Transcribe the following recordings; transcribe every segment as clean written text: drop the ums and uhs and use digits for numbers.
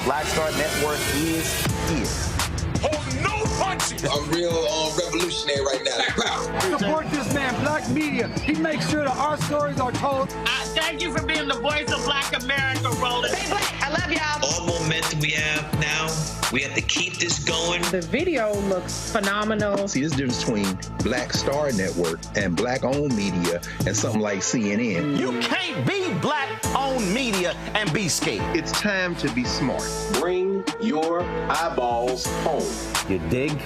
Black Star Network is here. Oh, no punches! I'm real revolutionary right now. Support this man, Black Media. He makes sure that our stories are told. Thank you for being the voice of Black America, Roland. Stay black. I love y'all. All momentum we have now, we have to keep this going. The video looks phenomenal. See, there's a difference between Black Star Network and Black-owned media and something like CNN. You can't be Black-owned media and be scared. It's time to be smart. Bring your eyeballs home. You dig?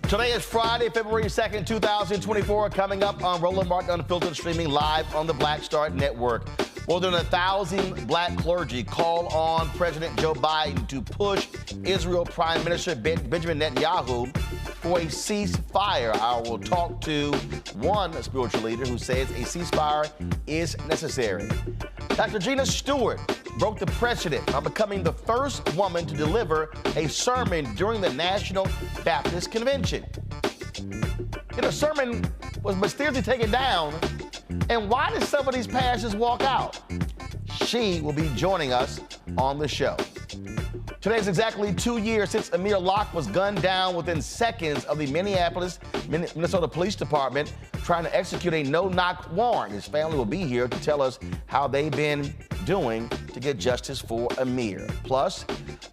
Today is Friday, February 2nd, 2024. Coming up on Roland Martin Unfiltered, streaming live on the Black Star Network. More than 1,000 black clergy call on President Joe Biden to push Israel Prime Minister Benjamin Netanyahu for a ceasefire. I will talk to one spiritual leader who says a ceasefire is necessary. Dr. Gina Stewart broke the precedent by becoming the first woman to deliver a sermon during the National Baptist Convention. The sermon was mysteriously taken down, and why did some of these pastors walk out? She will be joining us on the show. Today is exactly 2 years since Amir Locke was gunned down within seconds of the Minneapolis, Minnesota Police Department trying to execute a no-knock warrant. His family will be here to tell us how they've been doing to get justice for Amir. Plus,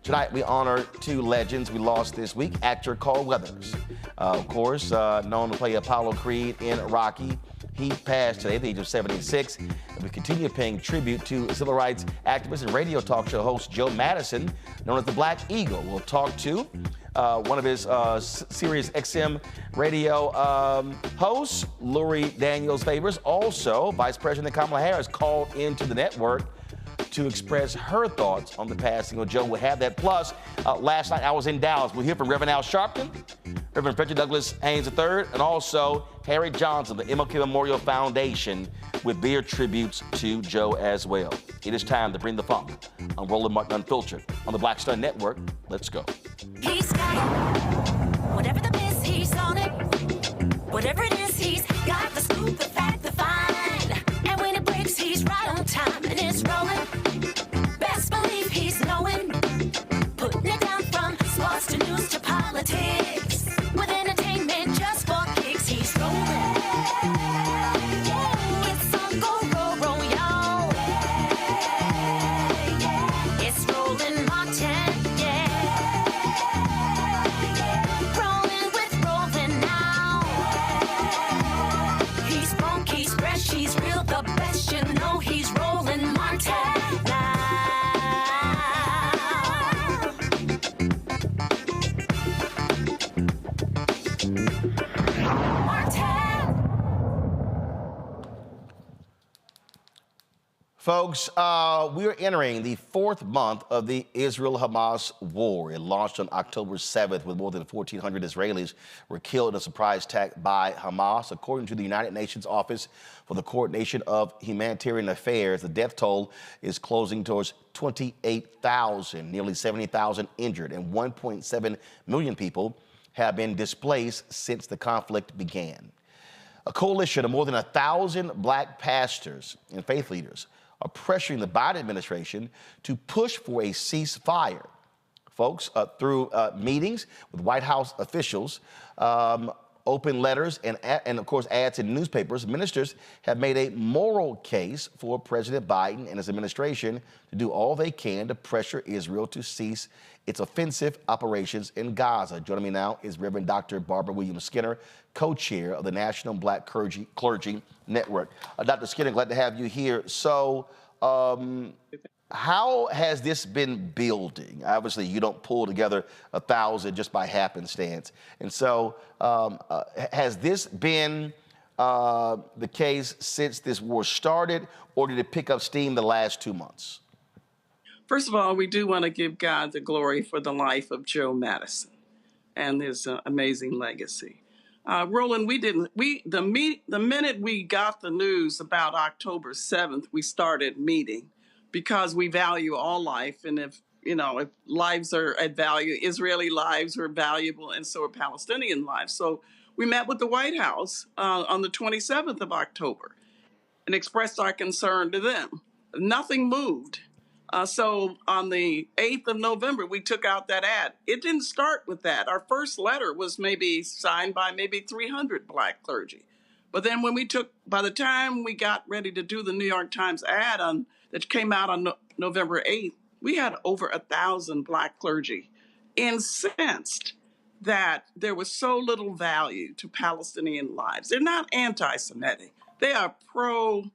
tonight we honor two legends we lost this week. Actor Carl Weathers, of course, known to play Apollo Creed in Rocky. He passed today at the age of 76. And we continue paying tribute to civil rights activist and radio talk show host Joe Madison, known as the Black Eagle. We'll talk to one of his Sirius XM radio hosts, Lori Daniels Favors. Also, Vice President Kamala Harris called into the network to express her thoughts on the passing of Joe. We'll have that. Plus, last night I was in Dallas. We'll hear from Reverend Al Sharpton, Reverend Frederick Douglass Haynes III, and also Harry Johnson, the MLK Memorial Foundation, with their tributes to Joe as well. It is time to bring the funk on Roland Martin Unfiltered on the Black Star Network. Let's go. He's got it. Whatever the miss, he's on it. Whatever it is, he's got the scoop, the fact, the find. And when it breaks, he's right on time and it's rolling. Best believe he's knowing. Putting it down from sports to news to politics. With entertainment just for kicks, he's rolling. It's on go, y'all. It's Roland Martin, rolling with Roland now. He's funk, he's fresh, he's real, the best, you know he's Roland Martin now. Folks, we are entering the fourth month of the Israel-Hamas war. It launched on October 7th with more than 1,400 Israelis were killed in a surprise attack by Hamas. According to the United Nations Office for the Coordination of Humanitarian Affairs, the death toll is closing towards 28,000, nearly 70,000 injured, and 1.7 million people have been displaced since the conflict began. A coalition of more than 1,000 black pastors and faith leaders are pressuring the Biden administration to push for a ceasefire. Folks, through meetings with White House officials, open letters and of course ads in newspapers, ministers have made a moral case for President Biden and his administration to do all they can to pressure Israel to cease its offensive operations in Gaza. Joining me now is Reverend Dr. Barbara Williams-Skinner, co-chair of the National Black Clergy Network. Dr. Skinner, glad to have you here. So, how has this been building? Obviously, you don't pull together 1,000 just by happenstance. And so, has this been the case since this war started, or did it pick up steam the last 2 months? First of all, we do want to give God the glory for the life of Joe Madison and his amazing legacy. Roland, the minute we got the news about October 7th, we started meeting because we value all life. And if lives are at value, Israeli lives are valuable, and so are Palestinian lives. So we met with the White House on the 27th of October and expressed our concern to them. Nothing moved. So on the 8th of November, we took out that ad. It didn't start with that. Our first letter was maybe signed by maybe 300 Black clergy. But then by the time we got ready to do the New York Times ad that came out on November 8th, we had over 1,000 Black clergy incensed that there was so little value to Palestinian lives. They're not anti-Semitic. They are pro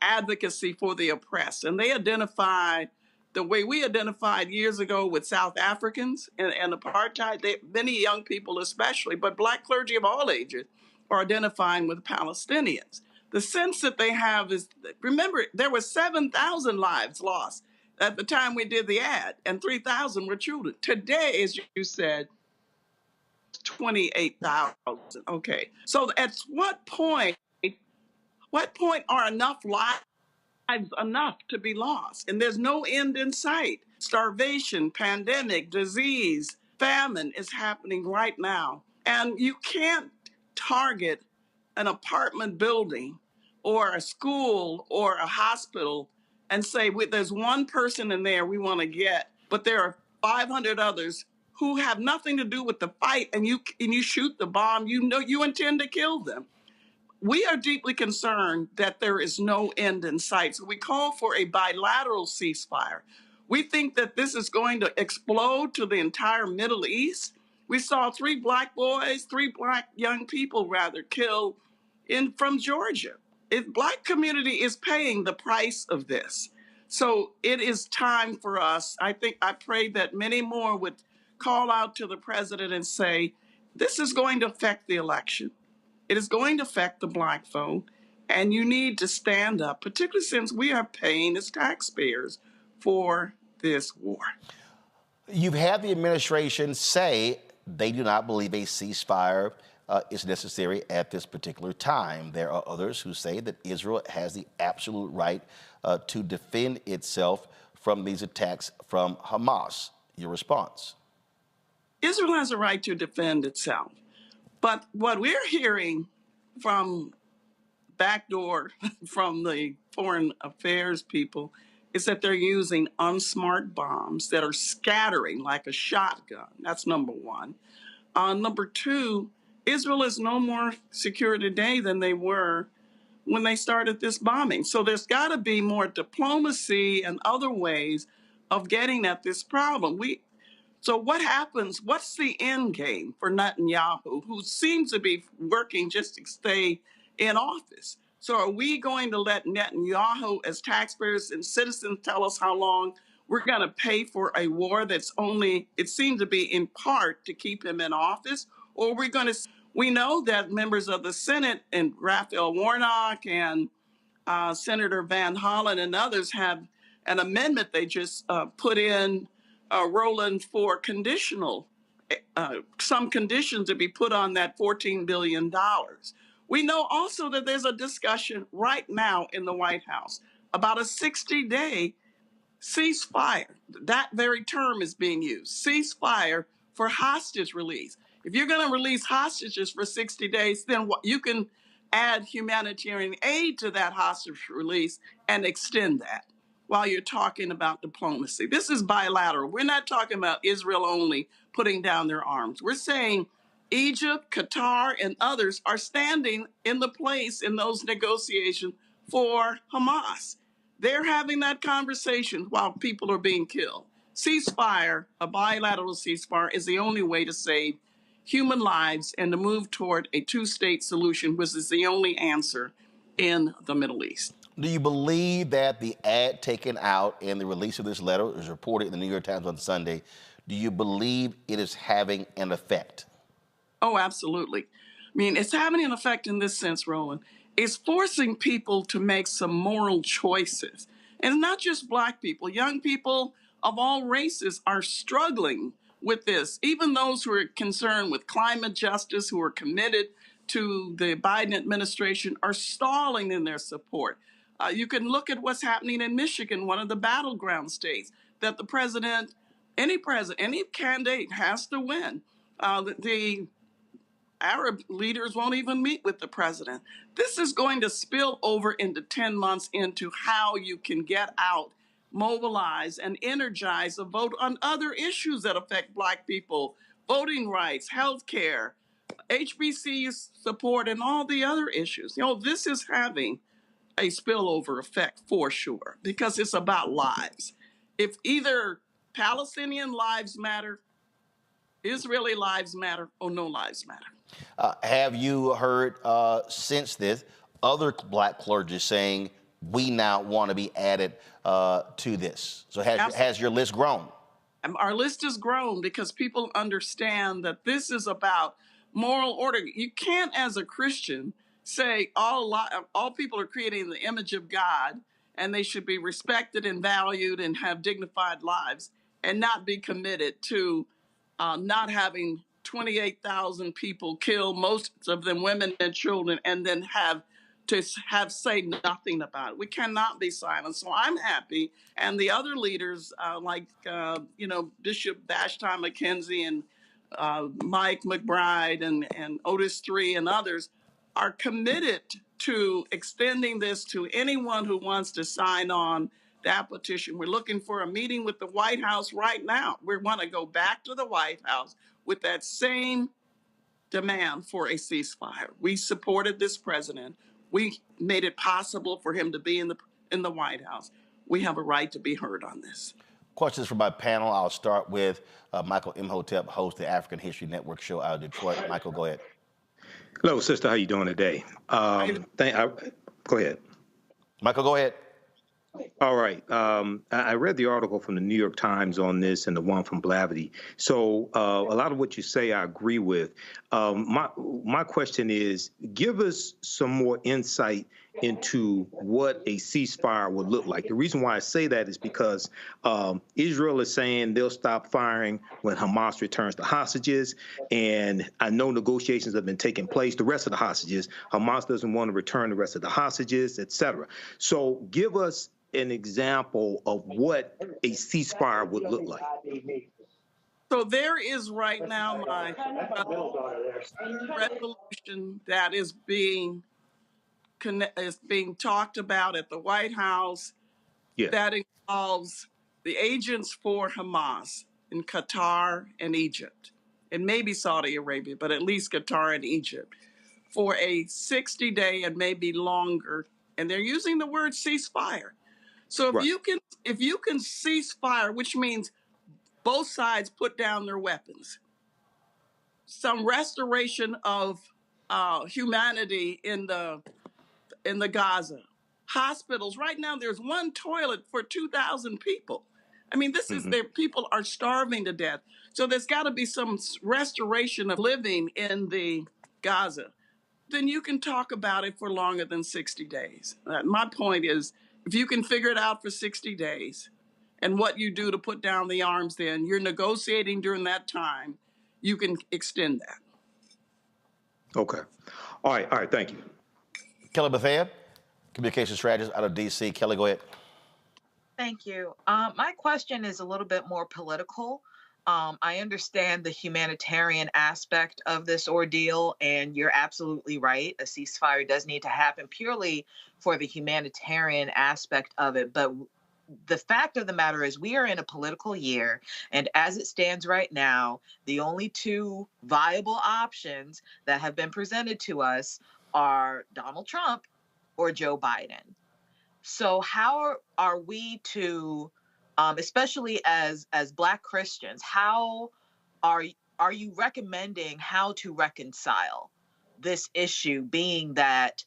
advocacy for the oppressed. And they identify the way we identified years ago with South Africans and apartheid. Many young people especially, but Black clergy of all ages are identifying with Palestinians. The sense that they have is, remember, there were 7,000 lives lost at the time we did the ad, and 3,000 were children. Today, as you said, 28,000. Okay. So at what point are enough lives enough to be lost? And there's no end in sight. Starvation, pandemic, disease, famine is happening right now. And you can't target an apartment building or a school or a hospital and say, there's one person in there we want to get, but there are 500 others who have nothing to do with the fight, and you shoot the bomb, you intend to kill them. We are deeply concerned that there is no end in sight. So we call for a bilateral ceasefire. We think that this is going to explode to the entire Middle East. We saw three black young people killed from Georgia. Black community is paying the price of this. So it is time for us. I pray that many more would call out to the president and say, this is going to affect the election. It is going to affect the Black vote, and you need to stand up, particularly since we are paying as taxpayers for this war. You've had the administration say they do not believe a ceasefire is necessary at this particular time. There are others who say that Israel has the absolute right to defend itself from these attacks from Hamas. Your response? Israel has a right to defend itself. But what we're hearing from backdoor from the foreign affairs people is that they're using unsmart bombs that are scattering like a shotgun. That's number one. Number two, Israel is no more secure today than they were when they started this bombing. So there's got to be more diplomacy and other ways of getting at this problem. So what happens? What's the end game for Netanyahu, who seems to be working just to stay in office? So are we going to let Netanyahu, as taxpayers and citizens, tell us how long we're going to pay for a war that's it seems to be in part to keep him in office? Or we know that members of the Senate and Raphael Warnock and Senator Van Hollen and others have an amendment they just put in, Roland, for some conditions to be put on that $14 billion. We know also that there's a discussion right now in the White House about a 60-day ceasefire. That very term is being used, ceasefire for hostage release. If you're going to release hostages for 60 days, then you can add humanitarian aid to that hostage release and extend that while you're talking about diplomacy. This is bilateral. We're not talking about Israel only putting down their arms. We're saying Egypt, Qatar, and others are standing in the place in those negotiations for Hamas. They're having that conversation while people are being killed. Ceasefire, a bilateral ceasefire, is the only way to save human lives and to move toward a two-state solution, which is the only answer in the Middle East. Do you believe that the ad taken out and the release of this letter is reported in the New York Times on Sunday? Do you believe it is having an effect? Oh, absolutely. I mean, it's having an effect in this sense, Roland. It's forcing people to make some moral choices. And not just Black people, young people of all races are struggling with this. Even those who are concerned with climate justice, who are committed to the Biden administration, are stalling in their support. You can look at what's happening in Michigan, one of the battleground states, that the president, any candidate has to win. The Arab leaders won't even meet with the president. This is going to spill over into 10 months into how you can get out, mobilize, and energize a vote on other issues that affect Black people, voting rights, health care, HBC support, and all the other issues. You know, this is having a spillover effect for sure, because it's about lives. If either Palestinian lives matter, Israeli lives matter, or no lives matter. Have you heard since this other Black clergy saying we now want to be added to this? So has your list grown? Our list has grown because people understand that this is about moral order. You can't, as a Christian, say all people are created in the image of God and they should be respected and valued and have dignified lives, and not be committed to not having 28,000 people killed, most of them women and children, and then say nothing about it. We cannot be silent. So I'm happy, and the other leaders like Bishop Vashti McKenzie and Mike McBride and Otis III and others are committed to extending this to anyone who wants to sign on that petition. We're looking for a meeting with the White House right now. We want to go back to the White House with that same demand for a ceasefire. We supported this president. We made it possible for him to be in the White House. We have a right to be heard on this. Questions from my panel. I'll start with Michael Imhotep, host of the African History Network show out of Detroit. Michael, go ahead. Hello, sister. How you doing today? Go ahead. Michael, go ahead. All right. I read the article from the New York Times on this and the one from Blavity. So a lot of what you say I agree with. My question is, give us some more insight into what a ceasefire would look like. The reason why I say that is because Israel is saying they'll stop firing when Hamas returns the hostages. And I know negotiations have been taking place, the rest of the hostages. Hamas doesn't want to return the rest of the hostages, et cetera. So give us an example of what a ceasefire would look like. So there is right now my resolution that is being talked about at the White House. Yeah. That involves the agents for Hamas in Qatar and Egypt, and maybe Saudi Arabia, but at least Qatar and Egypt, for a 60-day and maybe longer. And they're using the word ceasefire. So if you can cease fire, which means both sides put down their weapons, some restoration of humanity in the Gaza hospitals. Right now, there's one toilet for 2,000 people. I mean, this is people are starving to death. So there's got to be some restoration of living in the Gaza. Then you can talk about it for longer than 60 days. My point is, if you can figure it out for 60 days and what you do to put down the arms, then you're negotiating during that time, you can extend that. Okay. All right. Thank you. Kelly Bethea, communication strategist out of D.C. Kelly, go ahead. Thank you. My question is a little bit more political. I understand the humanitarian aspect of this ordeal, and you're absolutely right. A ceasefire does need to happen purely for the humanitarian aspect of it. But the fact of the matter is we are in a political year, and as it stands right now, the only two viable options that have been presented to us are Donald Trump or Joe Biden. So how are we to, especially as Black Christians, how are you recommending how to reconcile this issue, being that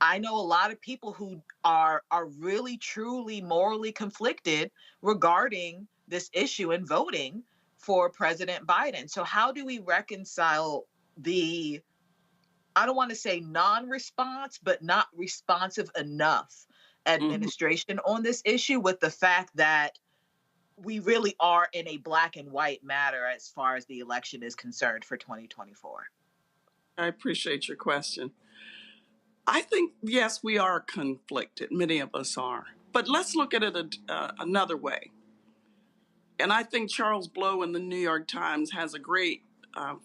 I know a lot of people who are really truly morally conflicted regarding this issue and voting for President Biden. So how do we reconcile the, I don't want to say non-response, but not responsive enough administration on this issue with the fact that we really are in a black and white matter as far as the election is concerned for 2024? I appreciate your question. I think, yes, we are conflicted. Many of us are. But let's look at it another way. And I think Charles Blow in the New York Times has a great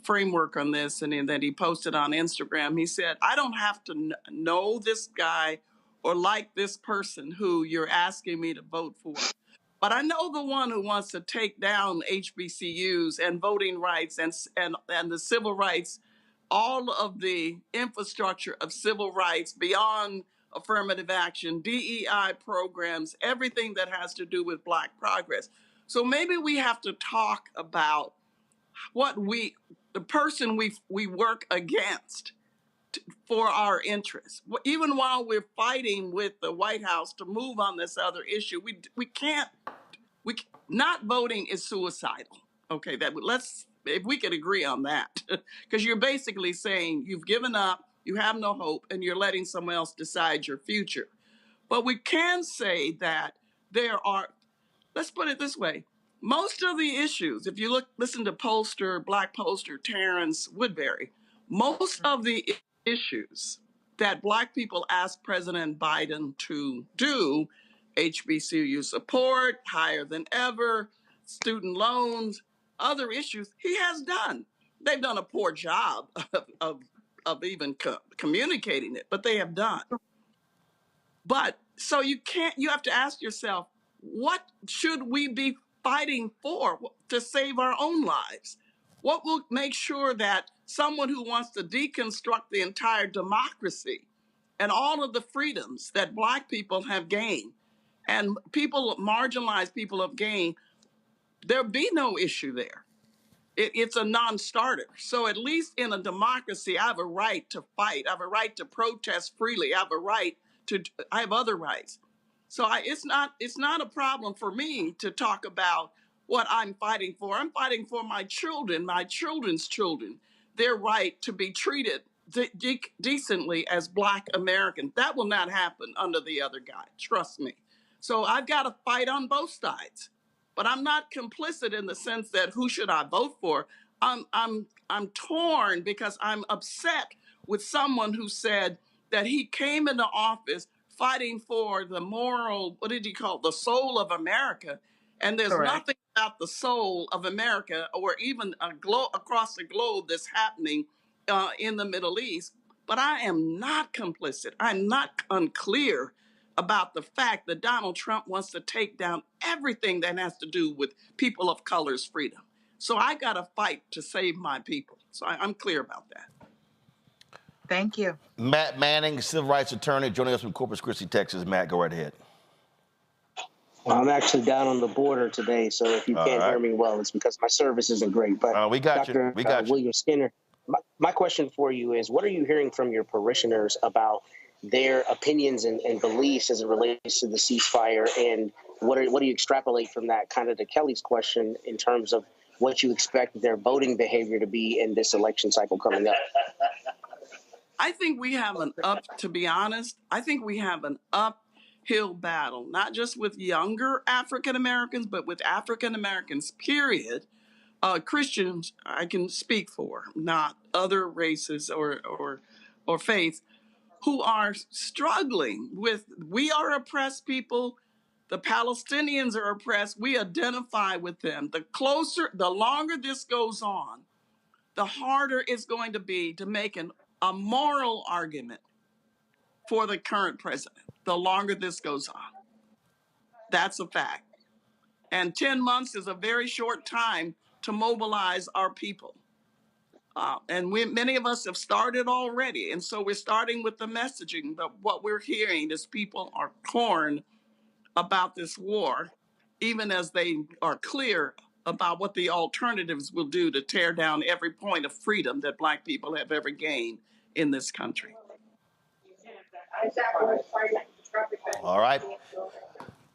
framework on this, and that he posted on Instagram. He said, I don't have to know this guy or like this person who you're asking me to vote for, but I know the one who wants to take down HBCUs and voting rights and the civil rights, all of the infrastructure of civil rights beyond affirmative action, DEI programs, everything that has to do with Black progress. So maybe we have to talk about the person we work against for our interests. Even while we're fighting with the White House to move on this other issue, not voting is suicidal. Okay, if we could agree on that, because you're basically saying you've given up, you have no hope, and you're letting someone else decide your future. But we can say that let's put it this way, most of the issues, if you listen to Black pollster Terrence Woodbury, most of the issues that Black people ask President Biden to do, HBCU support, higher than ever, student loans, other issues, he has done. They've done a poor job of even communicating it, but they have done. But so you have to ask yourself, what should we be fighting for to save our own lives? What will make sure that someone who wants to deconstruct the entire democracy and all of the freedoms that Black people have gained and marginalized people have gained, there'll be no issue there. It's a non-starter. So at least in a democracy, I have a right to fight. I have a right to protest freely. I have other rights. So it's not a problem for me to talk about what I'm fighting for. I'm fighting for my children, my children's children, their right to be treated decently as Black Americans. That will not happen under the other guy. Trust me. So I've got to fight on both sides. But I'm not complicit in the sense that who should I vote for? I'm torn because I'm upset with someone who said that he came into office fighting for the moral, what did he call it? The soul of America. And there's nothing about the soul of America or even across the globe that's happening in the Middle East. But I am not complicit. I'm not unclear about the fact that Donald Trump wants to take down everything that has to do with people of color's freedom. So I got to fight to save my people. So I'm clear about that. Thank you. Matt Manning, civil rights attorney, joining us from Corpus Christi, Texas. Matt, go right ahead. Well, I'm actually down on the border today, so if you can't hear me well, it's because my service isn't great. But we got Dr. you. William Skinner, my question for you is, what are you hearing from your parishioners about their opinions and beliefs as it relates to the ceasefire, and what do you extrapolate from that, kind of to Kelly's question, in terms of what you expect their voting behavior to be in this election cycle coming up? I think we have to be honest, I think we have an uphill battle, not just with younger African Americans, but with African Americans, period. Christians, I can speak for, not other races or faiths, who are struggling with, we are oppressed people, the Palestinians are oppressed, we identify with them. The longer this goes on, the harder it's going to be to make a moral argument for the current president, the longer this goes on. That's a fact. And 10 months is a very short time to mobilize our people. Many of us have started already. And so we're starting with the messaging. But what we're hearing is people are torn about this war, even as they are clear about what the alternatives will do to tear down every point of freedom that Black people have ever gained in this country. All right.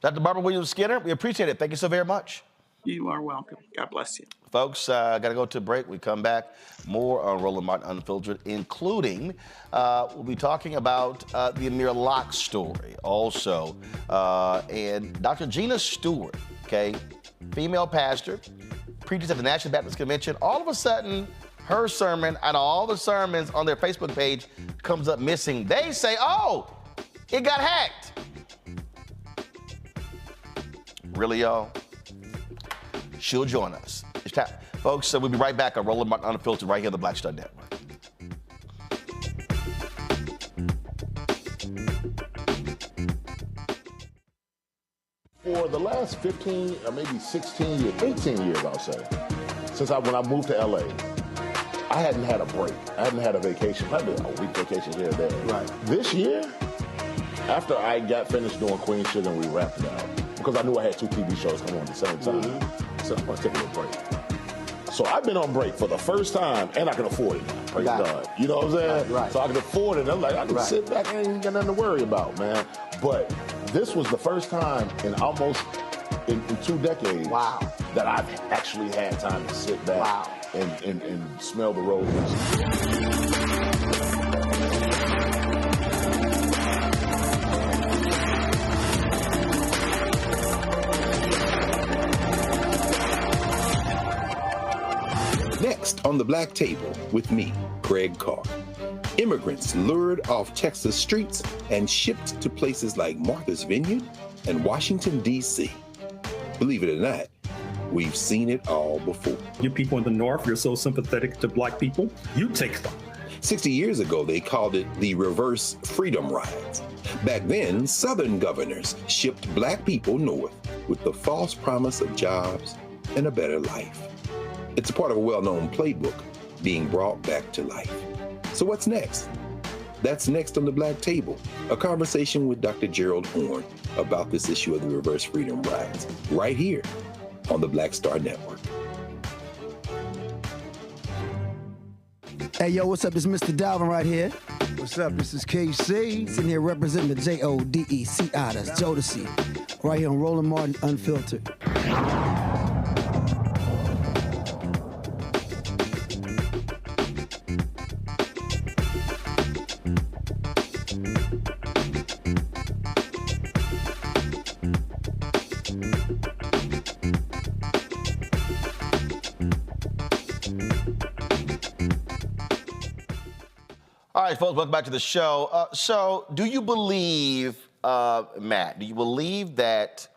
Dr. Barbara Williams-Skinner, we appreciate it. Thank you so very much. You are welcome. God bless you. Folks, got to go to a break. We come back, more on Roland Martin Unfiltered, including we'll be talking about the Amir Locke story also. And Dr. Gina Stewart, okay, female pastor, preaches at the National Baptist Convention. All of a sudden, her sermon and all the sermons on their Facebook page comes up missing. They say, oh, it got hacked. Really, y'all? She'll join us. It's time. Folks, we'll be right back on Roland Martin Unfiltered right here on the Black Star Network. For the last 15 or maybe 16 years, 18 years, I'll say, when I moved to LA, I hadn't had a break. I hadn't had a vacation, probably a week vacation here or there. Right. This year, after I got finished doing Queen Sugar and we wrapped it out, because I knew I had 2 TV shows coming on at the same time, so I'm going to take a little break. So I've been on break for the first time, and I can afford it now. Praise God. You know what I'm saying? Right. So I can afford it. I'm like, I can sit back and ain't got nothing to worry about, man. But this was the first time in almost in 2 decades that I've actually had time to sit back and smell the roses. Next on the Black Table with me, Greg Carr. Immigrants lured off Texas streets and shipped to places like Martha's Vineyard and Washington, D.C. Believe it or not, we've seen it all before. You people in the North, you're so sympathetic to Black people, you take them. 60 years ago, they called it the reverse freedom rides. Back then, Southern governors shipped Black people north with the false promise of jobs and a better life. It's a part of a well-known playbook being brought back to life. So what's next? That's next on the Black Table, a conversation with Dr. Gerald Horne about this issue of the reverse freedom rides, right here on the Black Star Network. Hey, yo, what's up? It's Mr. Dalvin right here. What's up? This is KC, sitting here representing the Jodeci, that's Jodeci, right here on Roland Martin Unfiltered. All right, folks, welcome back to the show. So do you believe, Matt, do you believe that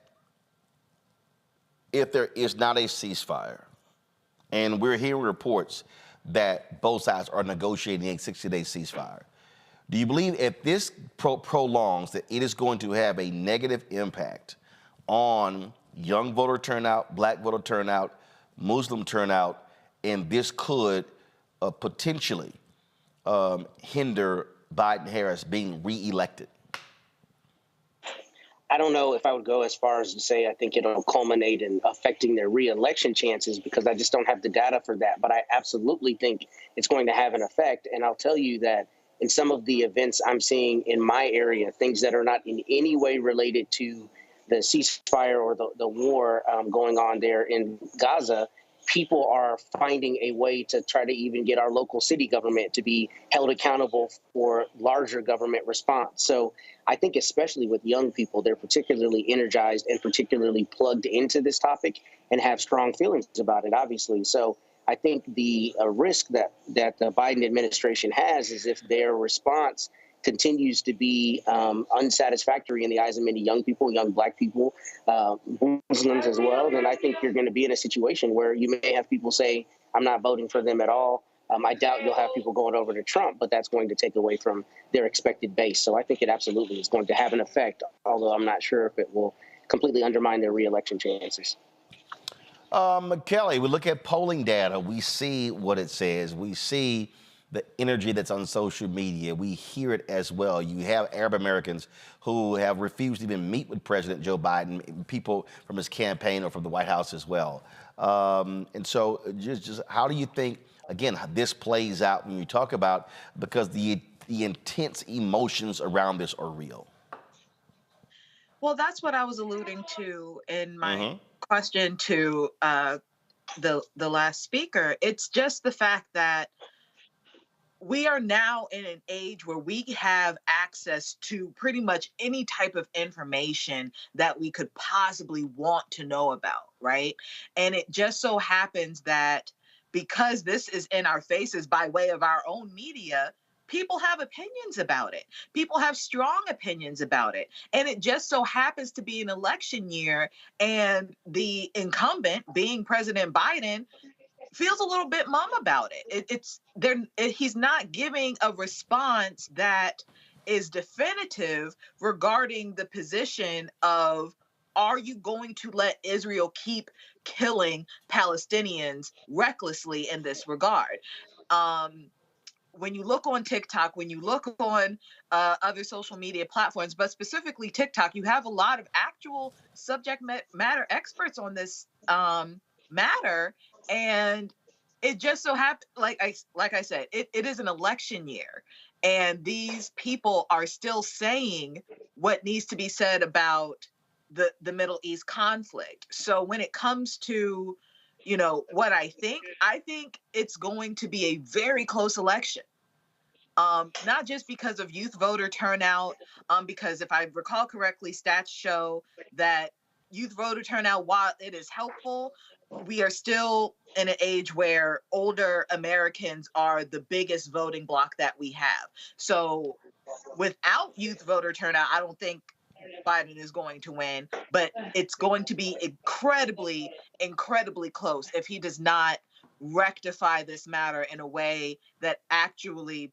if there is not a ceasefire, and we're hearing reports that both sides are negotiating a 60-day ceasefire, do you believe if this prolongs that it is going to have a negative impact on young voter turnout, Black voter turnout, Muslim turnout, and this could potentially hinder Biden-Harris being reelected? I don't know if I would go as far as to say I think it'll culminate in affecting their reelection chances, because I just don't have the data for that. But I absolutely think it's going to have an effect. And I'll tell you that in some of the events I'm seeing in my area, things that are not in any way related to the ceasefire or the war going on there in Gaza, people are finding a way to try to even get our local city government to be held accountable for larger government response. So I think especially with young people, they're particularly energized and particularly plugged into this topic and have strong feelings about it, obviously. So I think the risk that the Biden administration has is if their response continues to be unsatisfactory in the eyes of many young people, young Black people, Muslims as well, then I think you're going to be in a situation where you may have people say, I'm not voting for them at all. I doubt you'll have people going over to Trump, but that's going to take away from their expected base. So I think it absolutely is going to have an effect, although I'm not sure if it will completely undermine their reelection chances. Kelly, we look at polling data. We see what it says. We see the energy that's on social media. We hear it as well. You have Arab Americans who have refused to even meet with President Joe Biden, people from his campaign or from the White House as well. And so just how do you think, again, this plays out when you talk about, because the intense emotions around this are real? Well, that's what I was alluding to in my question to the last speaker. It's just the fact that we are now in an age where we have access to pretty much any type of information that we could possibly want to know about, right? And it just so happens that because this is in our faces by way of our own media, people have opinions about it. People have strong opinions about it. And it just so happens to be an election year, and the incumbent, being President Biden, feels a little bit mum about it. He's not giving a response that is definitive regarding the position of, are you going to let Israel keep killing Palestinians recklessly in this regard? When you look on TikTok, when you look on other social media platforms, but specifically TikTok, you have a lot of actual subject matter experts on this matter. And it just so happened, like I said, it is an election year, and these people are still saying what needs to be said about the Middle East conflict. So when it comes to, what I think it's going to be a very close election. Not just because of youth voter turnout, because if I recall correctly, stats show that youth voter turnout, while it is helpful, we are still in an age where older Americans are the biggest voting bloc that we have. So without youth voter turnout, I don't think Biden is going to win, but it's going to be incredibly, incredibly close if he does not rectify this matter in a way that actually,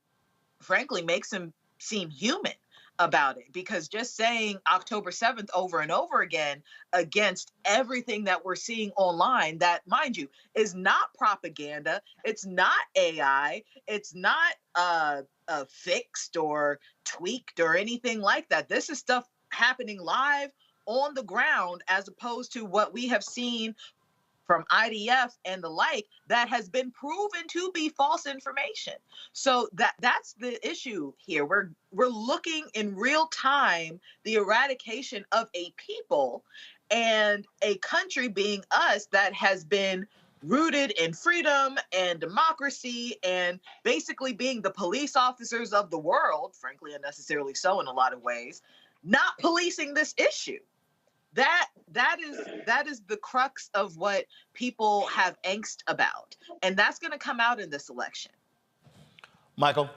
frankly, makes him seem human about it. Because just saying October 7th over and over again against everything that we're seeing online, that, mind you, is not propaganda, it's not AI, it's not fixed or tweaked or anything like that. This is stuff happening live on the ground, as opposed to what we have seen from IDF and the like that has been proven to be false information. So that's the issue here. We're looking in real time the eradication of a people and a country, being us, that has been rooted in freedom and democracy and basically being the police officers of the world, frankly, unnecessarily so in a lot of ways, not policing this issue. That is the crux of what people have angst about, and that's going to come out in this election. Michael?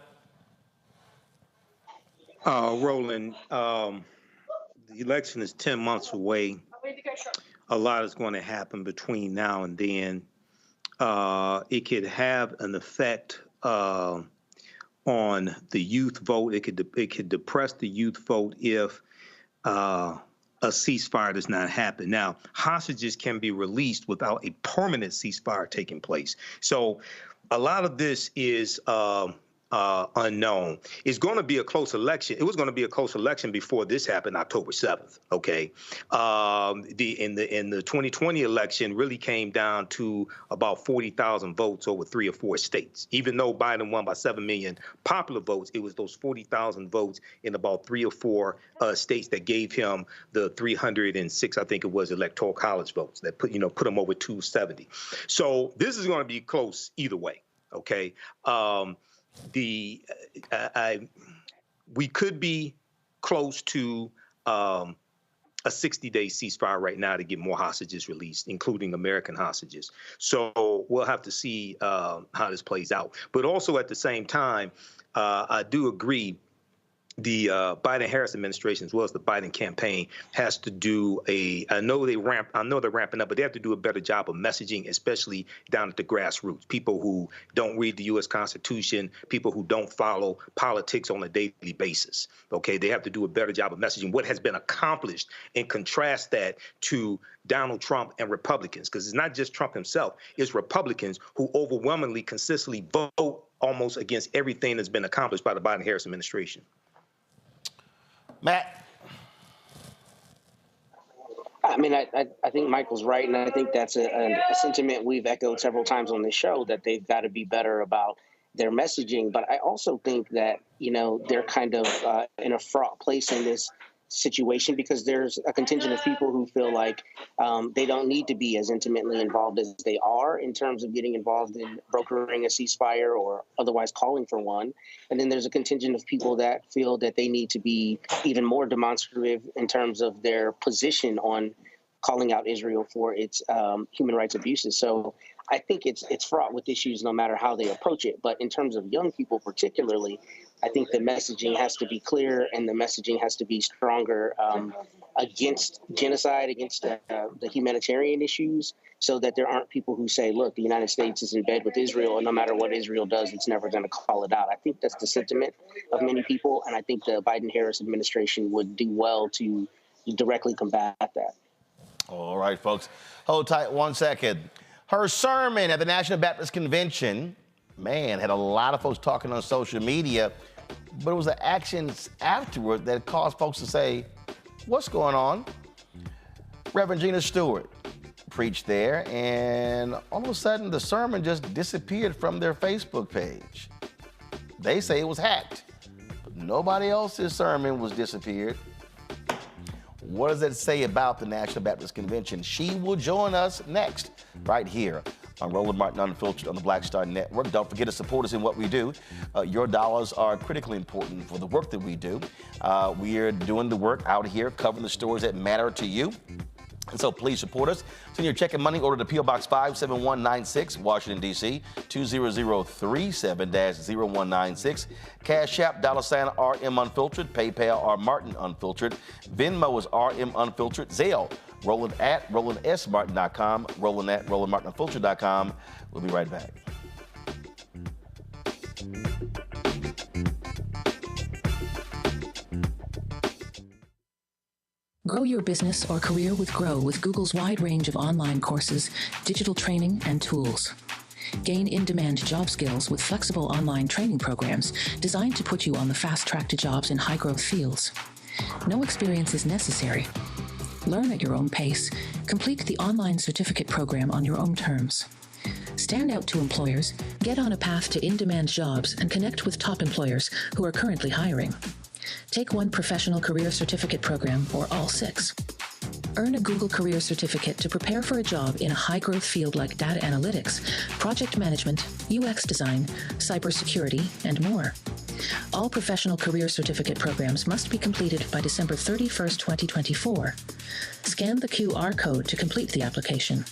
Roland, the election is 10 months away. A lot is going to happen between now and then. It could have an effect on the youth vote. It could depress the youth vote if a ceasefire does not happen. Now, hostages can be released without a permanent ceasefire taking place. So a lot of this is unknown. It's going to be a close election. It was going to be a close election before this happened, October 7th. Okay, in the 2020 election really came down to about 40,000 votes over 3 or 4 states. Even though Biden won by 7 million popular votes, it was those 40,000 votes in about 3 or 4 states that gave him the 306, I think it was, electoral college votes that put him over 270. So this is going to be close either way. Okay. We could be close to a 60-day ceasefire right now to get more hostages released, including American hostages. So we'll have to see how this plays out. But also at the same time, I do agree the Biden-Harris administration, as well as the Biden campaign, has to do I know they're ramping up, but they have to do a better job of messaging, especially down at the grassroots. People who don't read the U.S. Constitution, people who don't follow politics on a daily basis. Okay, they have to do a better job of messaging what has been accomplished and contrast that to Donald Trump and Republicans, because it's not just Trump himself, it's Republicans who overwhelmingly, consistently vote almost against everything that's been accomplished by the Biden-Harris administration. Matt. I mean, I think Michael's right, and I think that's a sentiment we've echoed several times on this show, that they've got to be better about their messaging. But I also think that, they're kind of in a fraught place in this situation, because there's a contingent of people who feel like they don't need to be as intimately involved as they are in terms of getting involved in brokering a ceasefire or otherwise calling for one. And then there's a contingent of people that feel that they need to be even more demonstrative in terms of their position on calling out Israel for its human rights abuses. So I think it's fraught with issues no matter how they approach it. But in terms of young people particularly, I think the messaging has to be clear, and the messaging has to be stronger against genocide, against the humanitarian issues, so that there aren't people who say, look, the United States is in bed with Israel, and no matter what Israel does, it's never going to call it out. I think that's the sentiment of many people, and I think the Biden-Harris administration would do well to directly combat that. All right, folks. Hold tight 1 second. Her sermon at the National Baptist Convention, man, had a lot of folks talking on social media, but it was the actions afterward that caused folks to say, what's going on? Reverend Gina Stewart preached there, and all of a sudden the sermon just disappeared from their Facebook page. They say it was hacked, but nobody else's sermon was disappeared. What does that say about the National Baptist Convention? She will join us next, right here on Roland Martin Unfiltered on the Black Star Network. Don't forget to support us in what we do. Your dollars are critically important for the work that we do. We are doing the work out here, covering the stories that matter to you. And so please support us. Send your check and money order to P.O. Box 57196, Washington, D.C., 20037-0196. Cash App, $RM Unfiltered. PayPal, R Martin Unfiltered. Venmo is RM Unfiltered. Zelle, Roland at RolandSMartin.com. Roland at RolandMartinUnfiltered.com. We'll be right back. Grow your business or career with Grow with Google's wide range of online courses, digital training, and tools. Gain in-demand job skills with flexible online training programs designed to put you on the fast track to jobs in high-growth fields. No experience is necessary. Learn at your own pace. Complete the online certificate program on your own terms. Stand out to employers, get on a path to in-demand jobs, and connect with top employers who are currently hiring. Take one professional career certificate program or all 6. Earn a Google Career Certificate to prepare for a job in a high-growth field like data analytics, project management, UX design, cybersecurity, and more. All professional career certificate programs must be completed by December 31st, 2024. Scan the QR code to complete the application.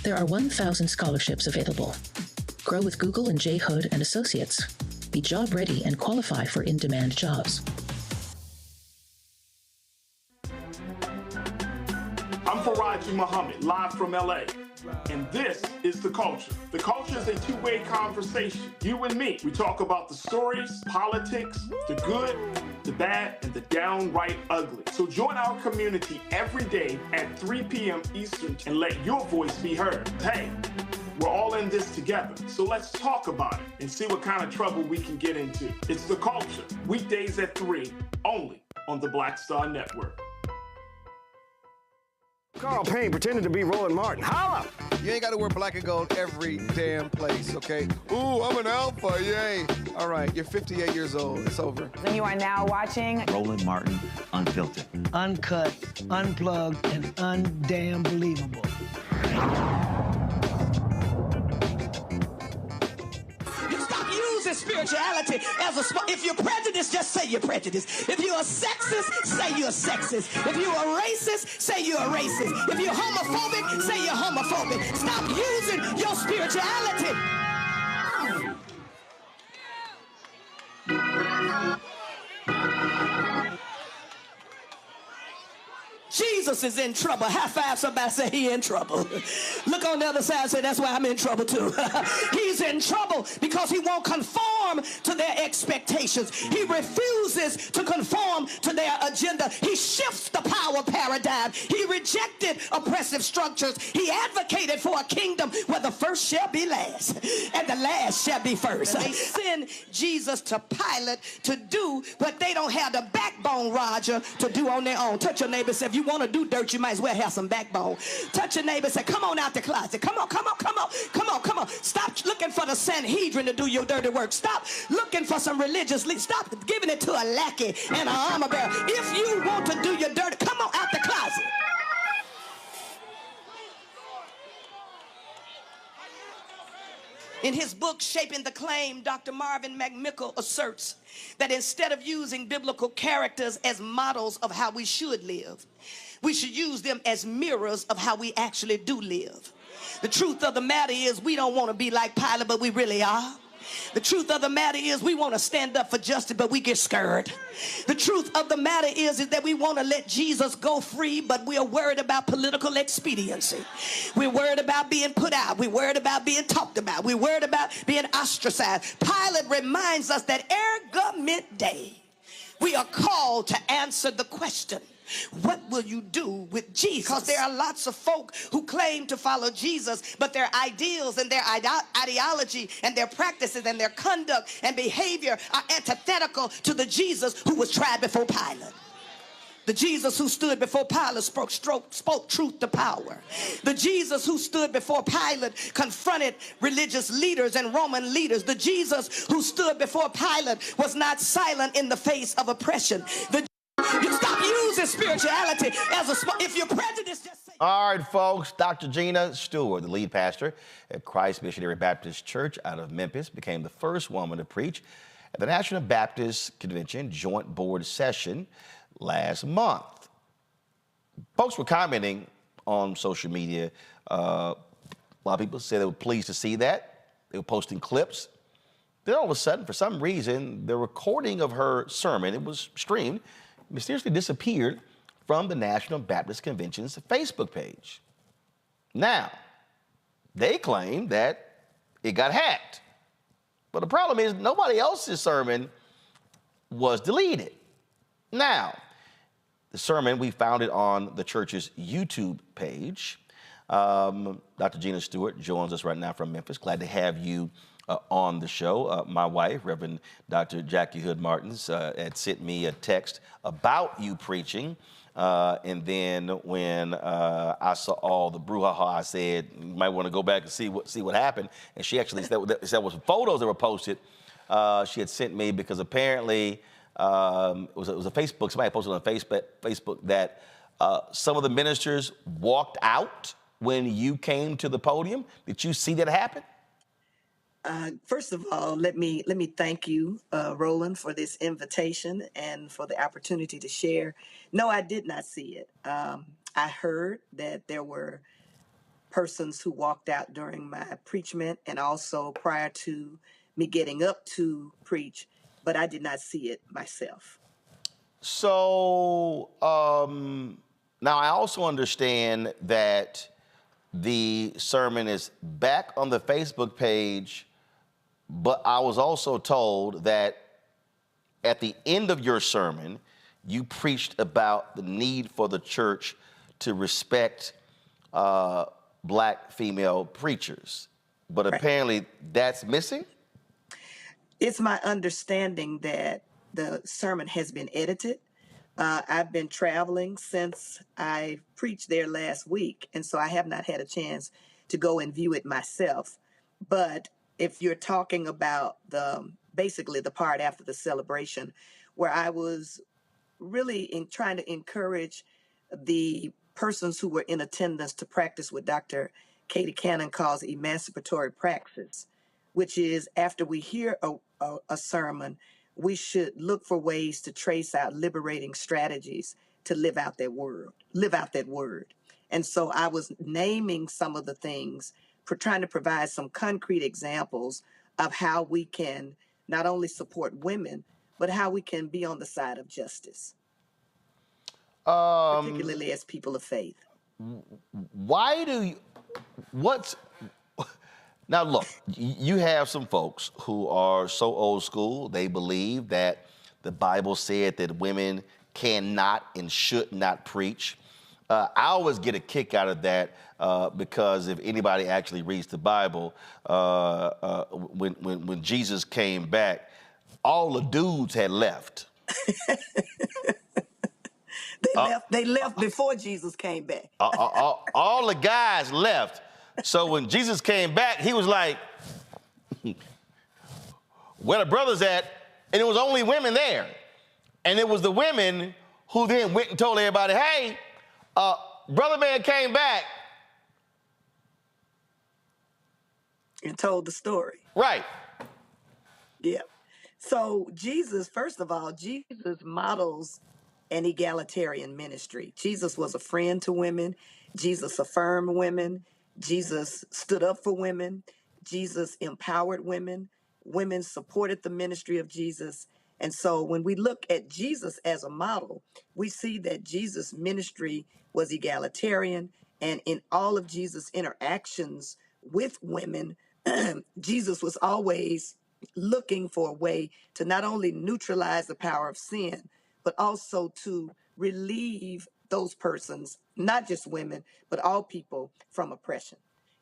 There are 1,000 scholarships available. Grow with Google and J. Hood and Associates. Be job ready and qualify for in-demand jobs. I'm Faraji Muhammad, live from LA. And this is The Culture. The Culture is a two-way conversation. You and me. We talk about the stories, politics, the good, the bad, and the downright ugly. So join our community every day at 3 p.m. Eastern and let your voice be heard. Hey, we're all in this together. So let's talk about it and see what kind of trouble we can get into. It's The Culture. Weekdays at 3, only on the Black Star Network. Carl Payne pretending to be Roland Martin. Holla! You ain't got to wear black and gold every damn place, okay? Ooh, I'm an alpha, yay. All right, you're 58 years old. It's over. And you are now watching Roland Martin Unfiltered. Uncut, unplugged, and undamn believable. Spirituality as a if you're prejudiced, just say you're prejudiced. If you're a sexist, say you're a sexist. If you're a racist, say you're a racist. If you're homophobic, say you're homophobic. Stop using your spirituality. Jesus is in trouble. High five somebody, say he in trouble. Look on the other side and say, that's why I'm in trouble too. He's in trouble because he won't conform to their expectations. He refuses to conform to their agenda. He shifts the power paradigm. He rejected oppressive structures. He advocated for a kingdom where the first shall be last and the last shall be first. They send Jesus to Pilate to do what they don't have the backbone, Roger, to do on their own. Touch your neighbor and say, if you want to do dirt, you might as well have some backbone. Touch your neighbor and say, come on out the closet. Come on, come on, come on, come on, come on. Stop looking for the Sanhedrin to do your dirty work. Stop looking for some religious leader. Stop giving it to a lackey and an armor bearer. If you want to do your dirty, come on out the closet. In his book, Shaping the Claim, Dr. Marvin McMichael asserts that instead of using biblical characters as models of how we should live, we should use them as mirrors of how we actually do live. The truth of the matter is we don't want to be like Pilate, but we really are. The truth of the matter is we want to stand up for justice, but we get scared. The truth of the matter is that we want to let Jesus go free, but we are worried about political expediency. We're worried about being put out. We're worried about being talked about. We're worried about being ostracized. Pilate reminds us that erga Dei, we are called to answer the question, what will you do with Jesus? Because there are lots of folk who claim to follow Jesus, but their ideals and their ideology and their practices and their conduct and behavior are antithetical to the Jesus who was tried before Pilate. The Jesus who stood before Pilate spoke truth to power. The Jesus who stood before Pilate confronted religious leaders and Roman leaders. The Jesus who stood before Pilate was not silent in the face of oppression. You stop using spirituality as if you're prejudiced, just say. All right, folks. Dr. Gina Stewart, the lead pastor at Christ Missionary Baptist Church out of Memphis, became the first woman to preach at the National Baptist Convention Joint Board Session last month. Folks were commenting on social media. A lot of people said they were pleased to see that. They were posting clips. Then all of a sudden, for some reason, the recording of her sermon, it was streamed, mysteriously disappeared from the National Baptist Convention's Facebook page. Now, they claim that it got hacked. But the problem is nobody else's sermon was deleted. Now, the sermon, we found it on the church's YouTube page. Dr. Gina Stewart joins us right now from Memphis. Glad to have you on the show. My wife, Reverend Dr. Jackie Hood Martins, had sent me a text about you preaching. And then when I saw all the brouhaha, I said, you might want to go back and see what happened. And she actually said it was photos that were posted. She had sent me because apparently it was a Facebook, somebody posted on Facebook that some of the ministers walked out when you came to the podium. Did you see that happen? First of all, let me thank you, Roland, for this invitation and for the opportunity to share. No, I did not see it. I heard that there were persons who walked out during my preachment and also prior to me getting up to preach, but I did not see it myself. So now I also understand that the sermon is back on the Facebook page, but I was also told that at the end of your sermon, you preached about the need for the church to respect black female preachers. But apparently that's missing? It's my understanding that the sermon has been edited. I've been traveling since I preached there last week, and so I have not had a chance to go and view it myself. But if you're talking about basically the part after the celebration, where I was really trying to encourage the persons who were in attendance to practice what Dr. Katie Cannon calls emancipatory praxis, which is after we hear a sermon, we should look for ways to trace out liberating strategies to live out that word. And so I was naming some of the things, trying to provide some concrete examples of how we can not only support women, but how we can be on the side of justice. particularly as people of faith. Why do you, what's, now look, you have some folks who are so old school, they believe that the Bible said that women cannot and should not preach. I always get a kick out of that because if anybody actually reads the Bible, when Jesus came back, all the dudes had left. They left before Jesus came back. All the guys left. So when Jesus came back, he was like, where the brothers at? And it was only women there. And it was the women who then went and told everybody, hey, brother man came back. And told the story. Right. Yeah. So Jesus, first of all, Jesus models an egalitarian ministry. Jesus was a friend to women. Jesus affirmed women. Jesus stood up for women. Jesus empowered women. Women supported the ministry of Jesus. And so when we look at Jesus as a model, we see that Jesus' ministry was egalitarian. And in all of Jesus' interactions with women, Jesus was always looking for a way to not only neutralize the power of sin, but also to relieve those persons, not just women, but all people from oppression.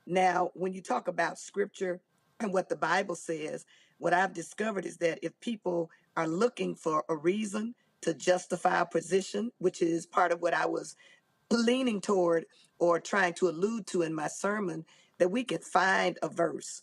Now, when you talk about scripture and what the Bible says, what I've discovered is that if people are looking for a reason to justify a position, which is part of what I was leaning toward or trying to allude to in my sermon, that we can find a verse,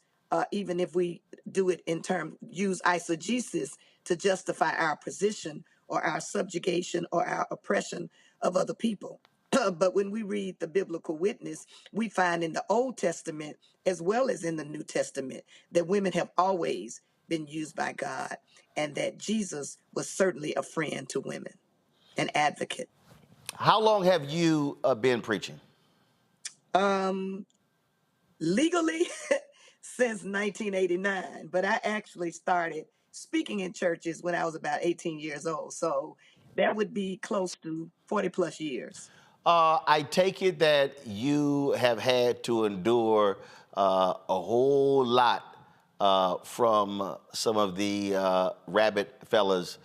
even if we do it in terms, use eisegesis to justify our position or our subjugation or our oppression of other people. But when we read the biblical witness, we find in the Old Testament as well as in the New Testament that women have always been used by God and that Jesus was certainly a friend to women, an advocate. How long have you been preaching? Legally since 1989, but I actually started speaking in churches when I was about 18 years old. So that would be close to 40 plus years. I take it that you have had to endure a whole lot from some of the rabbit fellas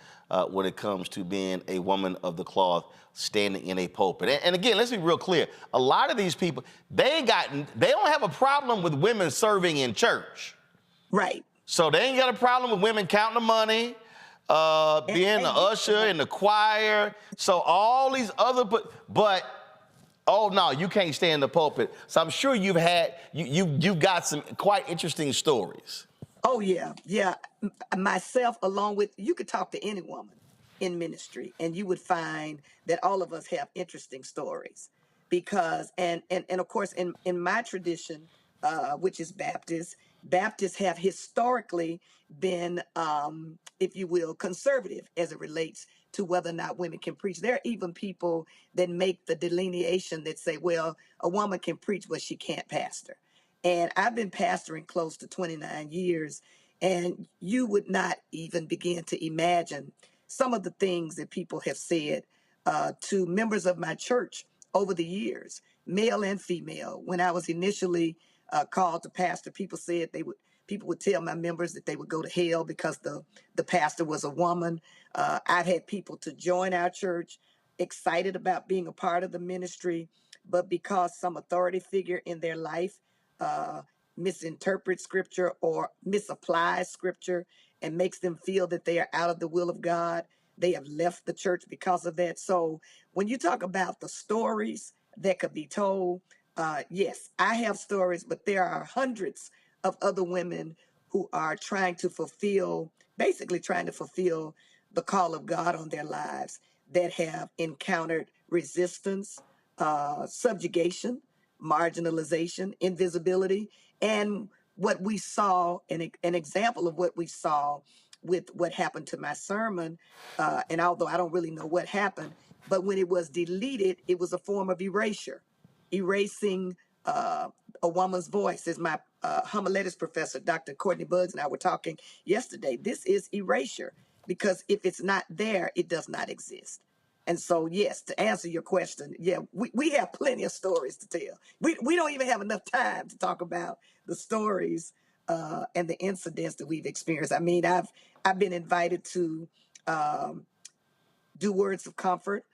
when it comes to being a woman of the cloth standing in a pulpit. And again, let's be real clear. A lot of these people, they don't have a problem with women serving in church. Right. So they ain't got a problem with women counting the money, being the usher in the choir. So all these other, but oh no, you can't stay in the pulpit. So I'm sure you've got some quite interesting stories. Oh yeah, yeah. Myself, along with, you could talk to any woman in ministry, and you would find that all of us have interesting stories. Because, and of course, in my tradition, which is Baptist, Baptists have historically been, if you will, conservative as it relates to whether or not women can preach. There are even people that make the delineation that say, well, a woman can preach, but she can't pastor. And I've been pastoring close to 29 years, and you would not even begin to imagine some of the things that people have said to members of my church over the years, male and female. When I was initially called to pastor, people said people would tell my members that they would go to hell because the pastor was a woman. I've had people to join our church excited about being a part of the ministry, but because some authority figure in their life misinterprets scripture or misapplies scripture and makes them feel that they are out of the will of God, they have left the church because of that. So when you talk about the stories that could be told, yes, I have stories, but there are hundreds of other women who are basically trying to fulfill the call of God on their lives that have encountered resistance, subjugation, marginalization, invisibility, and what we saw, an example of what we saw with what happened to my sermon, and although I don't really know what happened, but when it was deleted, it was a form of erasure, erasing a woman's voice. As my homiletics professor, Dr. Courtney Buds, and I were talking yesterday, this is erasure, because if it's not there, it does not exist. And so, yes, to answer your question, yeah, we have plenty of stories to tell. We don't even have enough time to talk about the stories and the incidents that we've experienced. I mean, I've been invited to do words of comfort,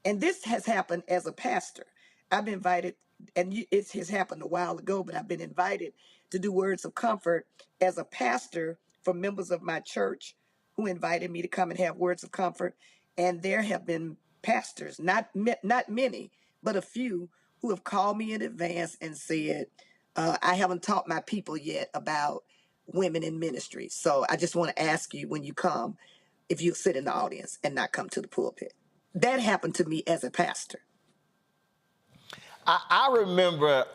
and this has happened as a pastor. I've been invited, and it has happened a while ago, but I've been invited to do words of comfort as a pastor for members of my church who invited me to come and have words of comfort. And there have been pastors, not many, but a few, who have called me in advance and said, I haven't taught my people yet about women in ministry. So I just want to ask you, when you come, if you'll sit in the audience and not come to the pulpit. That happened to me as a pastor. I remember.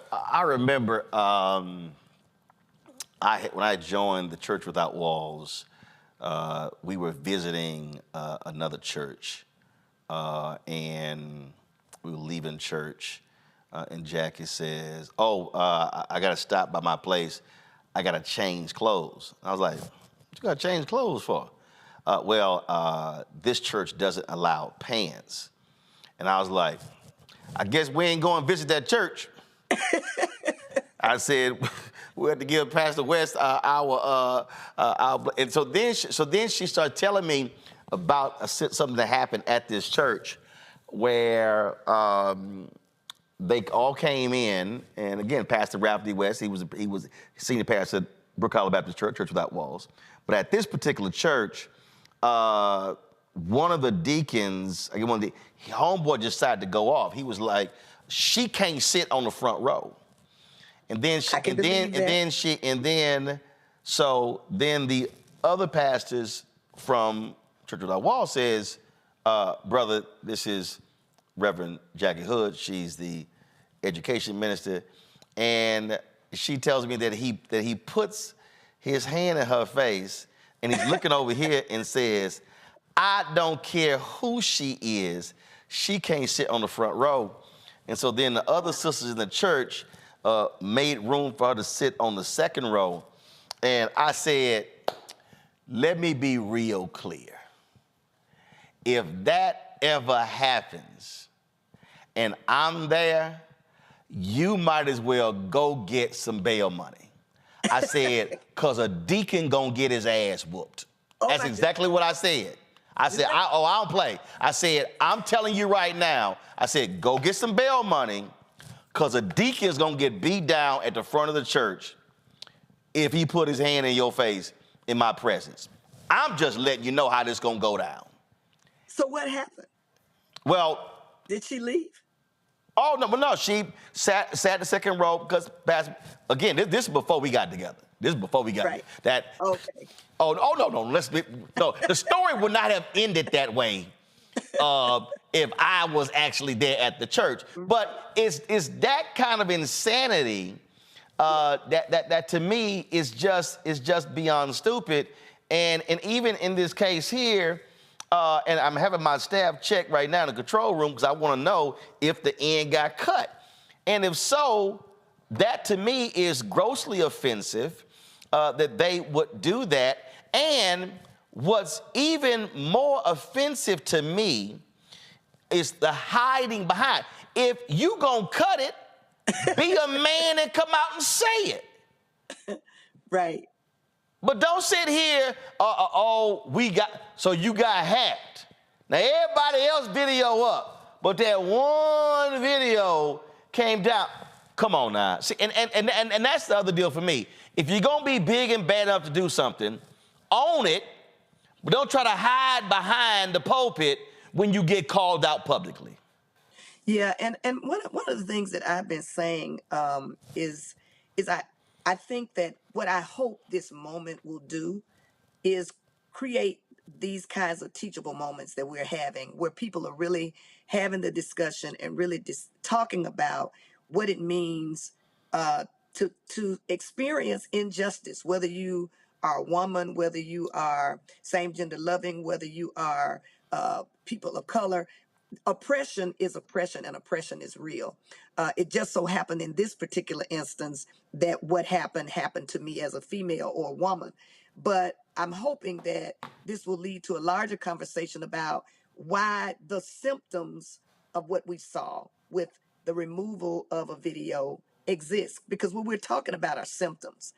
When I joined the Church Without Walls, we were visiting another church, and we were leaving church, and Jackie says, I got to stop by my place. I got to change clothes. I was like, what you got to change clothes for? This church doesn't allow pants. And I was like, I guess we ain't going to visit that church. I said, we have to give Pastor West our and so then she started telling me about something that happened at this church where they all came in, and again, Pastor Ralph D. West, he was senior pastor at Brook Hollow Baptist Church Without Walls. But at this particular church, one of the deacons, homeboy just decided to go off. He was like, she can't sit on the front row. And then the other pastors from Church Without Walls says, brother, this is Reverend Jackie Hood. She's the education minister. And she tells me that he puts his hand in her face and he's looking over here and says, I don't care who she is, she can't sit on the front row. And so then the other sisters in the church made room for her to sit on the second row. And I said, let me be real clear. If that ever happens and I'm there, you might as well go get some bail money. I said, because a deacon gonna get his ass whooped. That's exactly what I said. I said, I don't play. I said, I'm telling you right now, I said, go get some bail money, because a deacon's gonna get beat down at the front of the church if he put his hand in your face in my presence. I'm just letting you know how this gonna go down. So what happened? Well, did she leave? Oh, no, she sat the second row because, again, this is before we got together. This is before we got that. Okay. Oh, no. The story would not have ended that way if I was actually there at the church. But it's that kind of insanity that to me is just beyond stupid. And even in this case here, and I'm having my staff check right now in the control room because I want to know if the end got cut. And if so, that to me is grossly offensive that they would do that. And what's even more offensive to me is the hiding behind. If you gonna cut it, be a man and come out and say it. Right. But don't sit here, so you got hacked. Now, everybody else video up, but that one video came down. Come on now. See, and that's the other deal for me. If you're going to be big and bad enough to do something, own it, but don't try to hide behind the pulpit when you get called out publicly. Yeah, and one of the things that I've been saying is I think that what I hope this moment will do is create these kinds of teachable moments that we're having, where people are really having the discussion and really talking about what it means to experience injustice, whether you are a woman, whether you are same gender loving, whether you are people of color. Oppression is oppression, and oppression is real. It just so happened in this particular instance that what happened to me as a female or a woman. But I'm hoping that this will lead to a larger conversation about why the symptoms of what we saw with the removal of a video exists. Because what we're talking about are symptoms.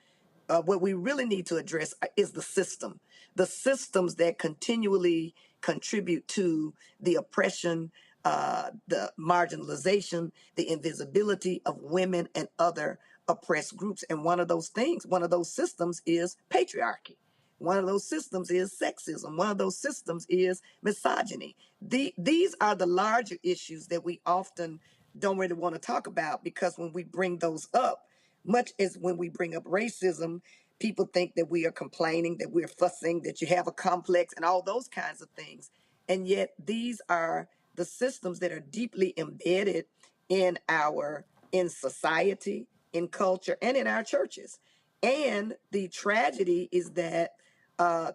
What we really need to address is the systems that continually contribute to the oppression, the marginalization, the invisibility of women and other oppressed groups. And one of those systems is patriarchy. One of those systems is sexism. One of those systems is misogyny. These are the larger issues that we often don't really want to talk about, because when we bring those up, much as when we bring up racism, people think that we are complaining, that we're fussing, that you have a complex and all those kinds of things. And yet these are the systems that are deeply embedded in society, in culture, and in our churches. And the tragedy is that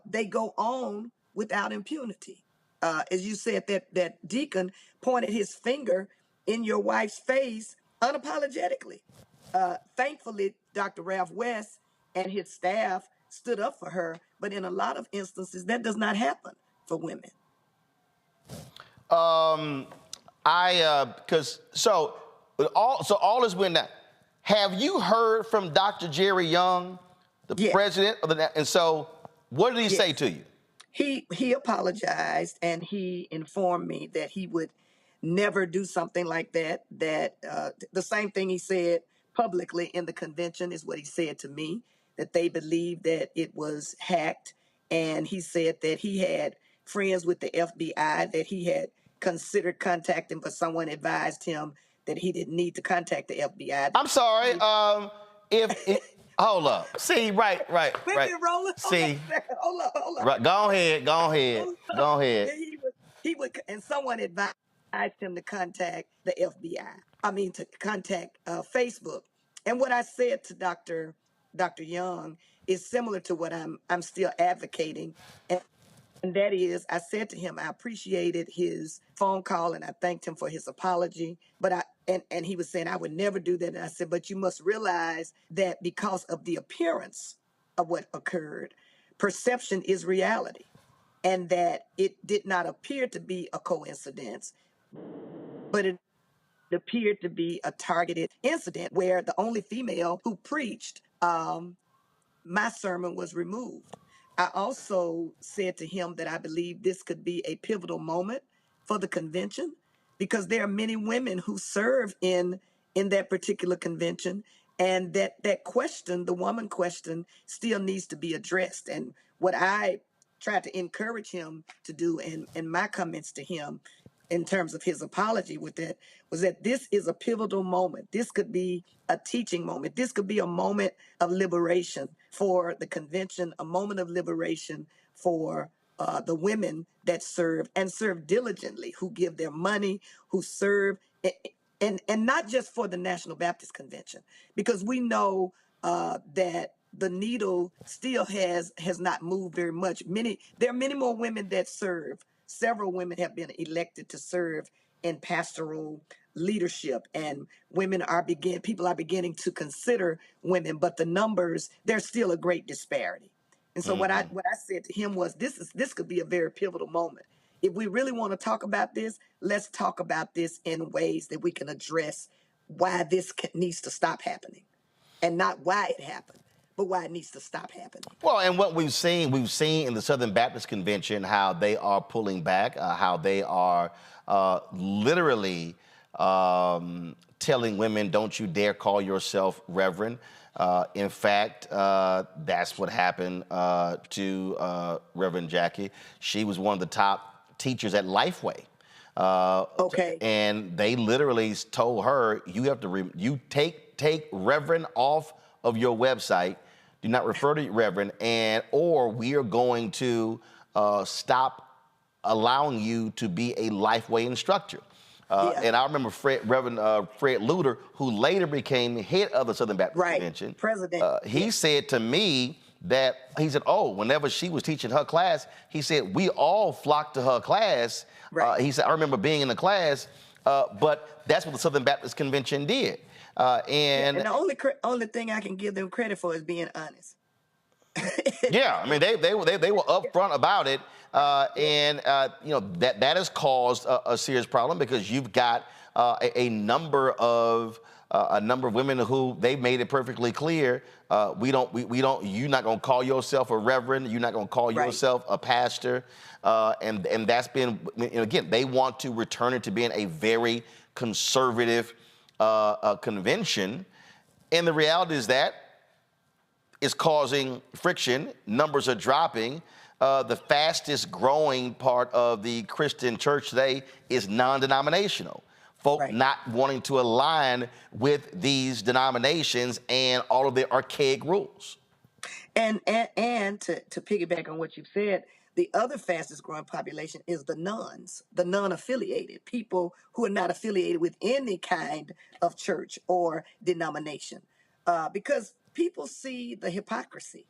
they go on without impunity. As you said, that deacon pointed his finger in your wife's face unapologetically. Thankfully, Dr. Ralph West and his staff stood up for her, but in a lot of instances, that does not happen for women. All is when that. Have you heard from Dr. Jerry Young, the president of the? And so, what did he say to you? He apologized, and he informed me that he would never do something like that. That the same thing he said publicly in the convention is what he said to me, that they believed that it was hacked. And he said that he had friends with the FBI that he had considered contacting, but someone advised him that he didn't need to contact the FBI. I'm sorry. Hold up. See, right. Roland, See, hold up. Right, go ahead. He would, and someone advised him to contact the FBI. I mean, to contact Facebook. And what I said to Dr. Young is similar to what I'm still advocating. And that is, I said to him, I appreciated his phone call and I thanked him for his apology. But and he was saying, I would never do that. And I said, but you must realize that because of the appearance of what occurred, perception is reality. And that it did not appear to be a coincidence, but it appeared to be a targeted incident where the only female who preached my sermon was removed. I also said to him that I believe this could be a pivotal moment for the convention, because there are many women who serve in that particular convention, and that question, the woman question, still needs to be addressed. And what I tried to encourage him to do in my comments to him in terms of his apology with that was that this is a pivotal moment. This could be a teaching moment. This could be a moment of liberation for the convention, a moment of liberation for the women that serve and serve diligently, who give their money, who serve, and not just for the National Baptist Convention, because we know that the needle still has not moved very much. There are many more women that serve. Several women have been elected to serve in pastoral leadership, and people are beginning to consider women, but the numbers, there's still a great disparity. And so what I said to him was, this could be a very pivotal moment. If we really want to talk about this, let's talk about this in ways that we can address why this needs to stop happening, and not why it happened, but why it needs to stop happening. Well, and what we've seen in the Southern Baptist Convention, how they are pulling back, how they are literally telling women, don't you dare call yourself reverend. In fact, that's what happened to Reverend Jackie. She was one of the top teachers at Lifeway. And they literally told her, you have to you take reverend off of your website. Do not refer to Reverend, or we are going to stop allowing you to be a Lifeway instructor. And I remember Reverend Fred Luter, who later became head of the Southern Baptist Convention. President. He said to me that, whenever she was teaching her class, he said, we all flocked to her class. He said, I remember being in the class, but that's what the Southern Baptist Convention did. And the only thing I can give them credit for is being honest. Yeah, I mean they were upfront about it, and you know that has caused a serious problem because you've got a number of women who they've made it perfectly clear we don't you're not gonna call yourself a reverend, you're not gonna call yourself a pastor, and that's been, you know, again, they want to return it to being a very conservative convention, and the reality is that is causing friction. Numbers are dropping. The fastest growing part of the Christian church today is non-denominational. Folk not wanting to align with these denominations and all of their archaic rules. And to piggyback on what you've said, the other fastest growing population is the nuns, the non-affiliated, people who are not affiliated with any kind of church or denomination, because people see the hypocrisy.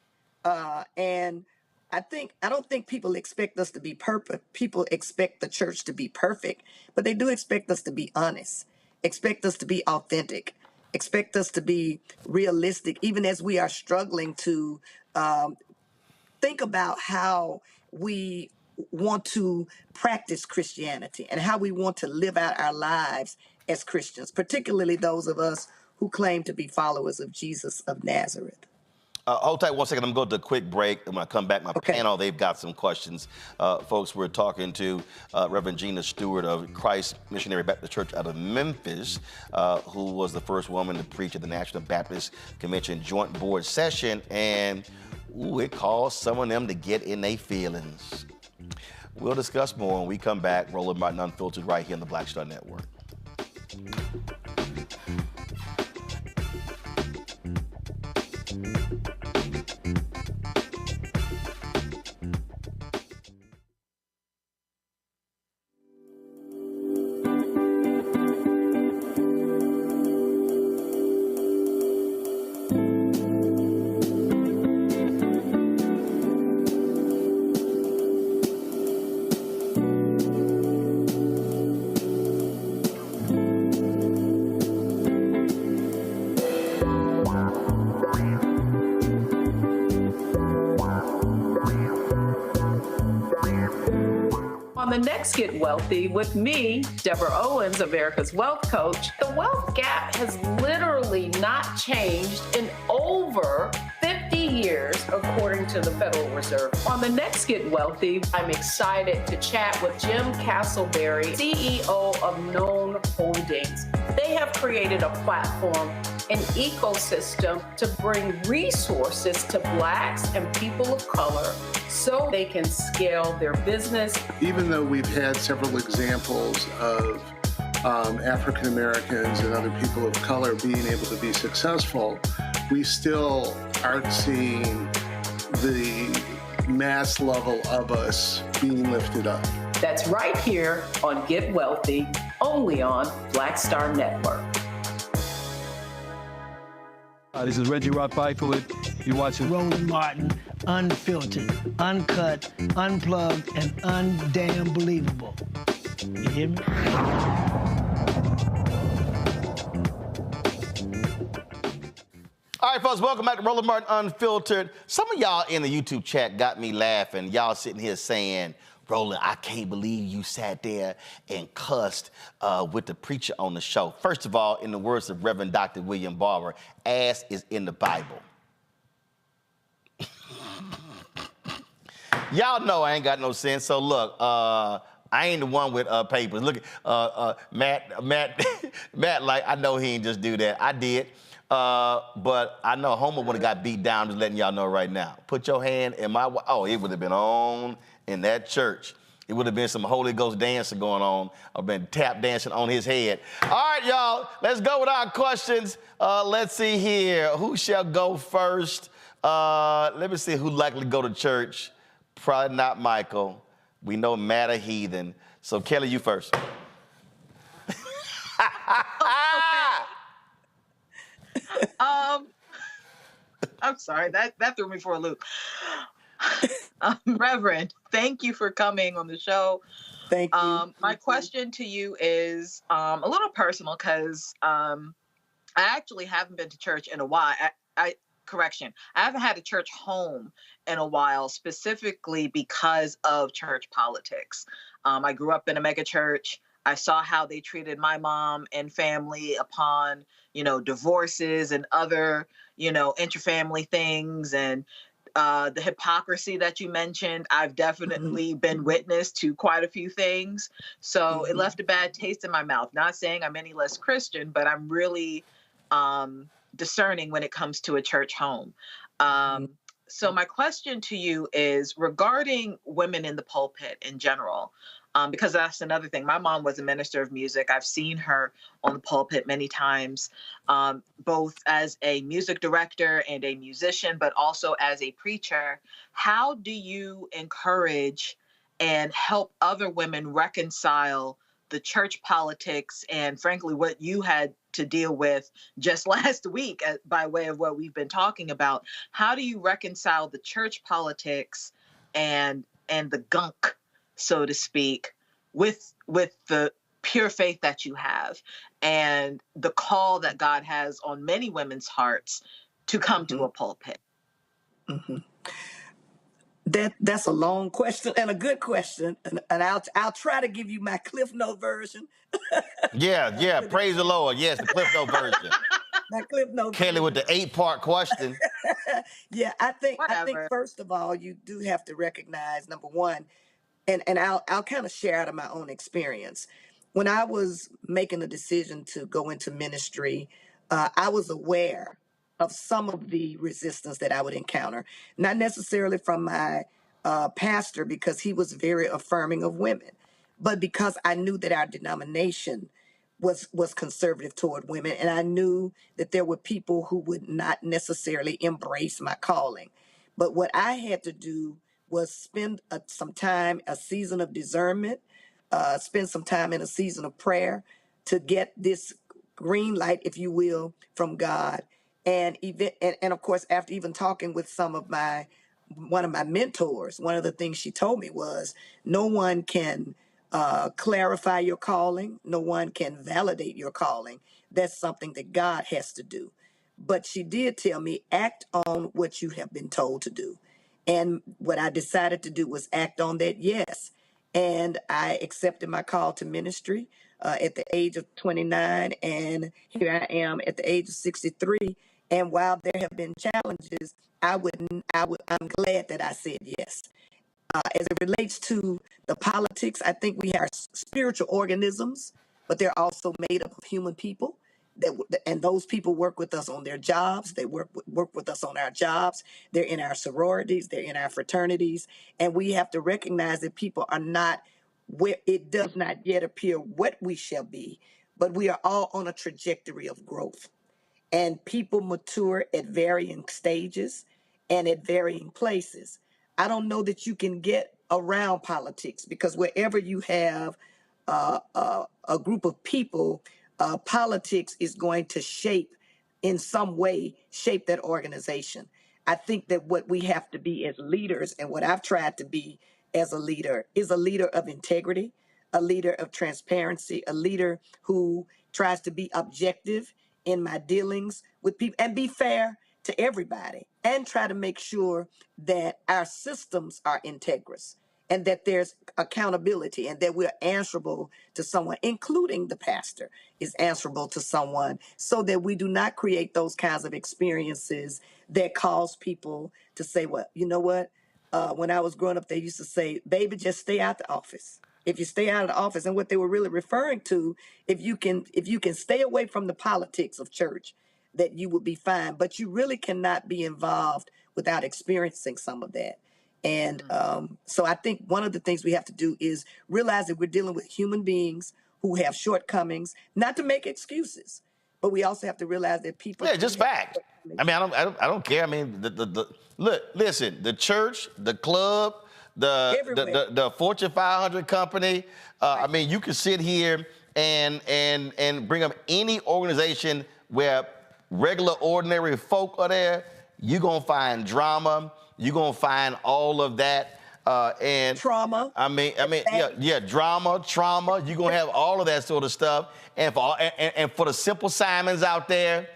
And I don't think people expect us to be perfect. People expect the church to be perfect, but they do expect us to be honest, expect us to be authentic, expect us to be realistic, even as we are struggling to think about how we want to practice Christianity and how we want to live out our lives as Christians, particularly those of us who claim to be followers of Jesus of Nazareth. Hold tight 1 second. I'm going to go to a quick break. I'm going to come back. My panel, they've got some questions. Folks, we're talking to Reverend Gina Stewart of Christ Missionary Baptist Church out of Memphis, who was the first woman to preach at the National Baptist Convention Joint Board session. And it caused some of them to get in their feelings. We'll discuss more when we come back. Roland Martin Unfiltered right here on the Black Star Network. On the next Get Wealthy with me, Deborah Owens, America's Wealth Coach, the wealth gap has literally not changed in over 50 years, according to the Federal Reserve. On the next Get Wealthy, I'm excited to chat with Jim Castleberry, CEO of Known Holdings. They have created a platform, an ecosystem to bring resources to Blacks and people of color so they can scale their business. Even though we've had several examples of African Americans and other people of color being able to be successful, we still aren't seeing the mass level of us being lifted up. That's right here on Get Wealthy, only on Black Star Network. This is Reggie Rock Byford. You're watching Roland Martin, unfiltered, uncut, unplugged, and undamn believable. You hear me? All right, folks, welcome back to Roland Martin Unfiltered. Some of y'all in the YouTube chat got me laughing. Y'all sitting here saying, Roland, I can't believe you sat there and cussed with the preacher on the show. First of all, in the words of Reverend Dr. William Barber, ass is in the Bible. Y'all know I ain't got no sense, so look, I ain't the one with papers. Look, Matt, like, I know he ain't just do that. I did. But I know Homer would have got beat down, just letting y'all know right now. Put your hand in my, oh, it would have been on in that church. It would have been some Holy Ghost dancing going on. I've been tap dancing on his head. All right, y'all, let's go with our questions. Let's see here. Who shall go first? Let me see who likely go to church. Probably not Michael. We know Matt a heathen. So Kelly, you first. I'm sorry, that threw me for a loop. Reverend, thank you for coming on the show. Thank you. My question to you is a little personal because I actually haven't been to church in a while. correction. I haven't had a church home in a while, specifically because of church politics. I grew up in a mega church. I saw how they treated my mom and family upon, divorces and other, interfamily things, and the hypocrisy that you mentioned. I've definitely been witness to quite a few things. So it left a bad taste in my mouth. Not saying I'm any less Christian, but I'm really discerning when it comes to a church home. So my question to you is regarding women in the pulpit in general, because that's another thing. My mom was a minister of music. I've seen her on the pulpit many times, both as a music director and a musician, but also as a preacher. How do you encourage and help other women reconcile the church politics and, frankly, what you had to deal with just last week by way of what we've been talking about? How do you reconcile the church politics and the gunk, so to speak, with the pure faith that you have and the call that God has on many women's hearts to come to a pulpit? That's a long question and a good question, and I'll try to give you my Cliff Note version. Yeah. Praise the Lord. Yes, the Cliff Note version. My Cliff Note Kelly version. with the 8-part question. Yeah, I think first of all, you do have to recognize, number one, and I'll kind of share out of my own experience. When I was making the decision to go into ministry, I was aware of some of the resistance that I would encounter, not necessarily from my pastor, because he was very affirming of women, but because I knew that our denomination was conservative toward women, and I knew that there were people who would not necessarily embrace my calling. But what I had to do was spend some time, a season of discernment, spend some time in a season of prayer to get this green light, if you will, from God. And of course, after even talking with one of my mentors, one of the things she told me was, no one can clarify your calling. No one can validate your calling. That's something that God has to do. But she did tell me, act on what you have been told to do. And what I decided to do was act on that, yes. And I accepted my call to ministry at the age of 29. And here I am at the age of 63. And while there have been challenges, I'm glad that I said yes. As it relates to the politics, I think we are spiritual organisms, but they're also made up of human people. And those people work with us on their jobs. They work with us on our jobs. They're in our sororities. They're in our fraternities. And we have to recognize that people are not where it does not yet appear what we shall be, but we are all on a trajectory of growth. And people mature at varying stages and at varying places. I don't know that you can get around politics, because wherever you have a group of people, politics is going to in some way, shape that organization. I think that what we have to be as leaders, and what I've tried to be as a leader, is a leader of integrity, a leader of transparency, a leader who tries to be objective in my dealings with people and be fair to everybody, and try to make sure that our systems are integrous and that there's accountability and that we're answerable to someone, including the pastor is answerable to someone, so that we do not create those kinds of experiences that cause people to say, well, you know what? When I was growing up, they used to say, baby, just stay out the office. If you stay out of the office, and what they were really referring to, if you can stay away from the politics of church, that you will be fine. But you really cannot be involved without experiencing some of that. And so I think one of the things we have to do is realize that we're dealing with human beings who have shortcomings, not to make excuses, but we also have to realize that people. Yeah, just fact. I mean, I don't care. I mean, look, listen, the church, the club, the Fortune 500 company. I mean, you can sit here and bring up any organization where regular, ordinary folk are there. You're gonna find drama. You're gonna find all of that and trauma. I mean, drama, trauma. You're gonna have all of that sort of stuff. And for the Simple Simons out there,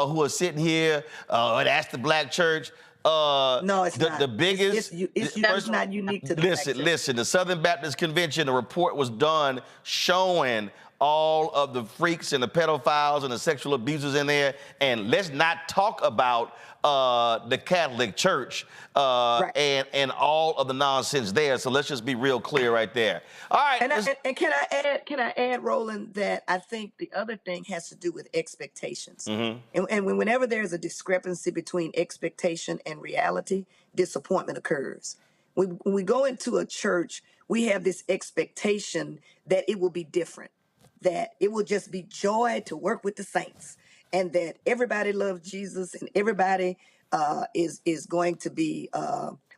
who are sitting here, that's the black church. No, it's not. The biggest. It's not unique to the black church. Listen. The Southern Baptist Convention, a report was done showing all of the freaks and the pedophiles and the sexual abusers in there. And let's not talk about the Catholic Church Right. and all of the nonsense there. So let's just be real clear right there. All right. And can I add, Roland, that I think the other thing has to do with expectations. And whenever there's a discrepancy between expectation and reality, disappointment occurs. When we go into a church, we have this expectation that it will be different, that it will just be joy to work with the saints, and that everybody loves Jesus and everybody is going to be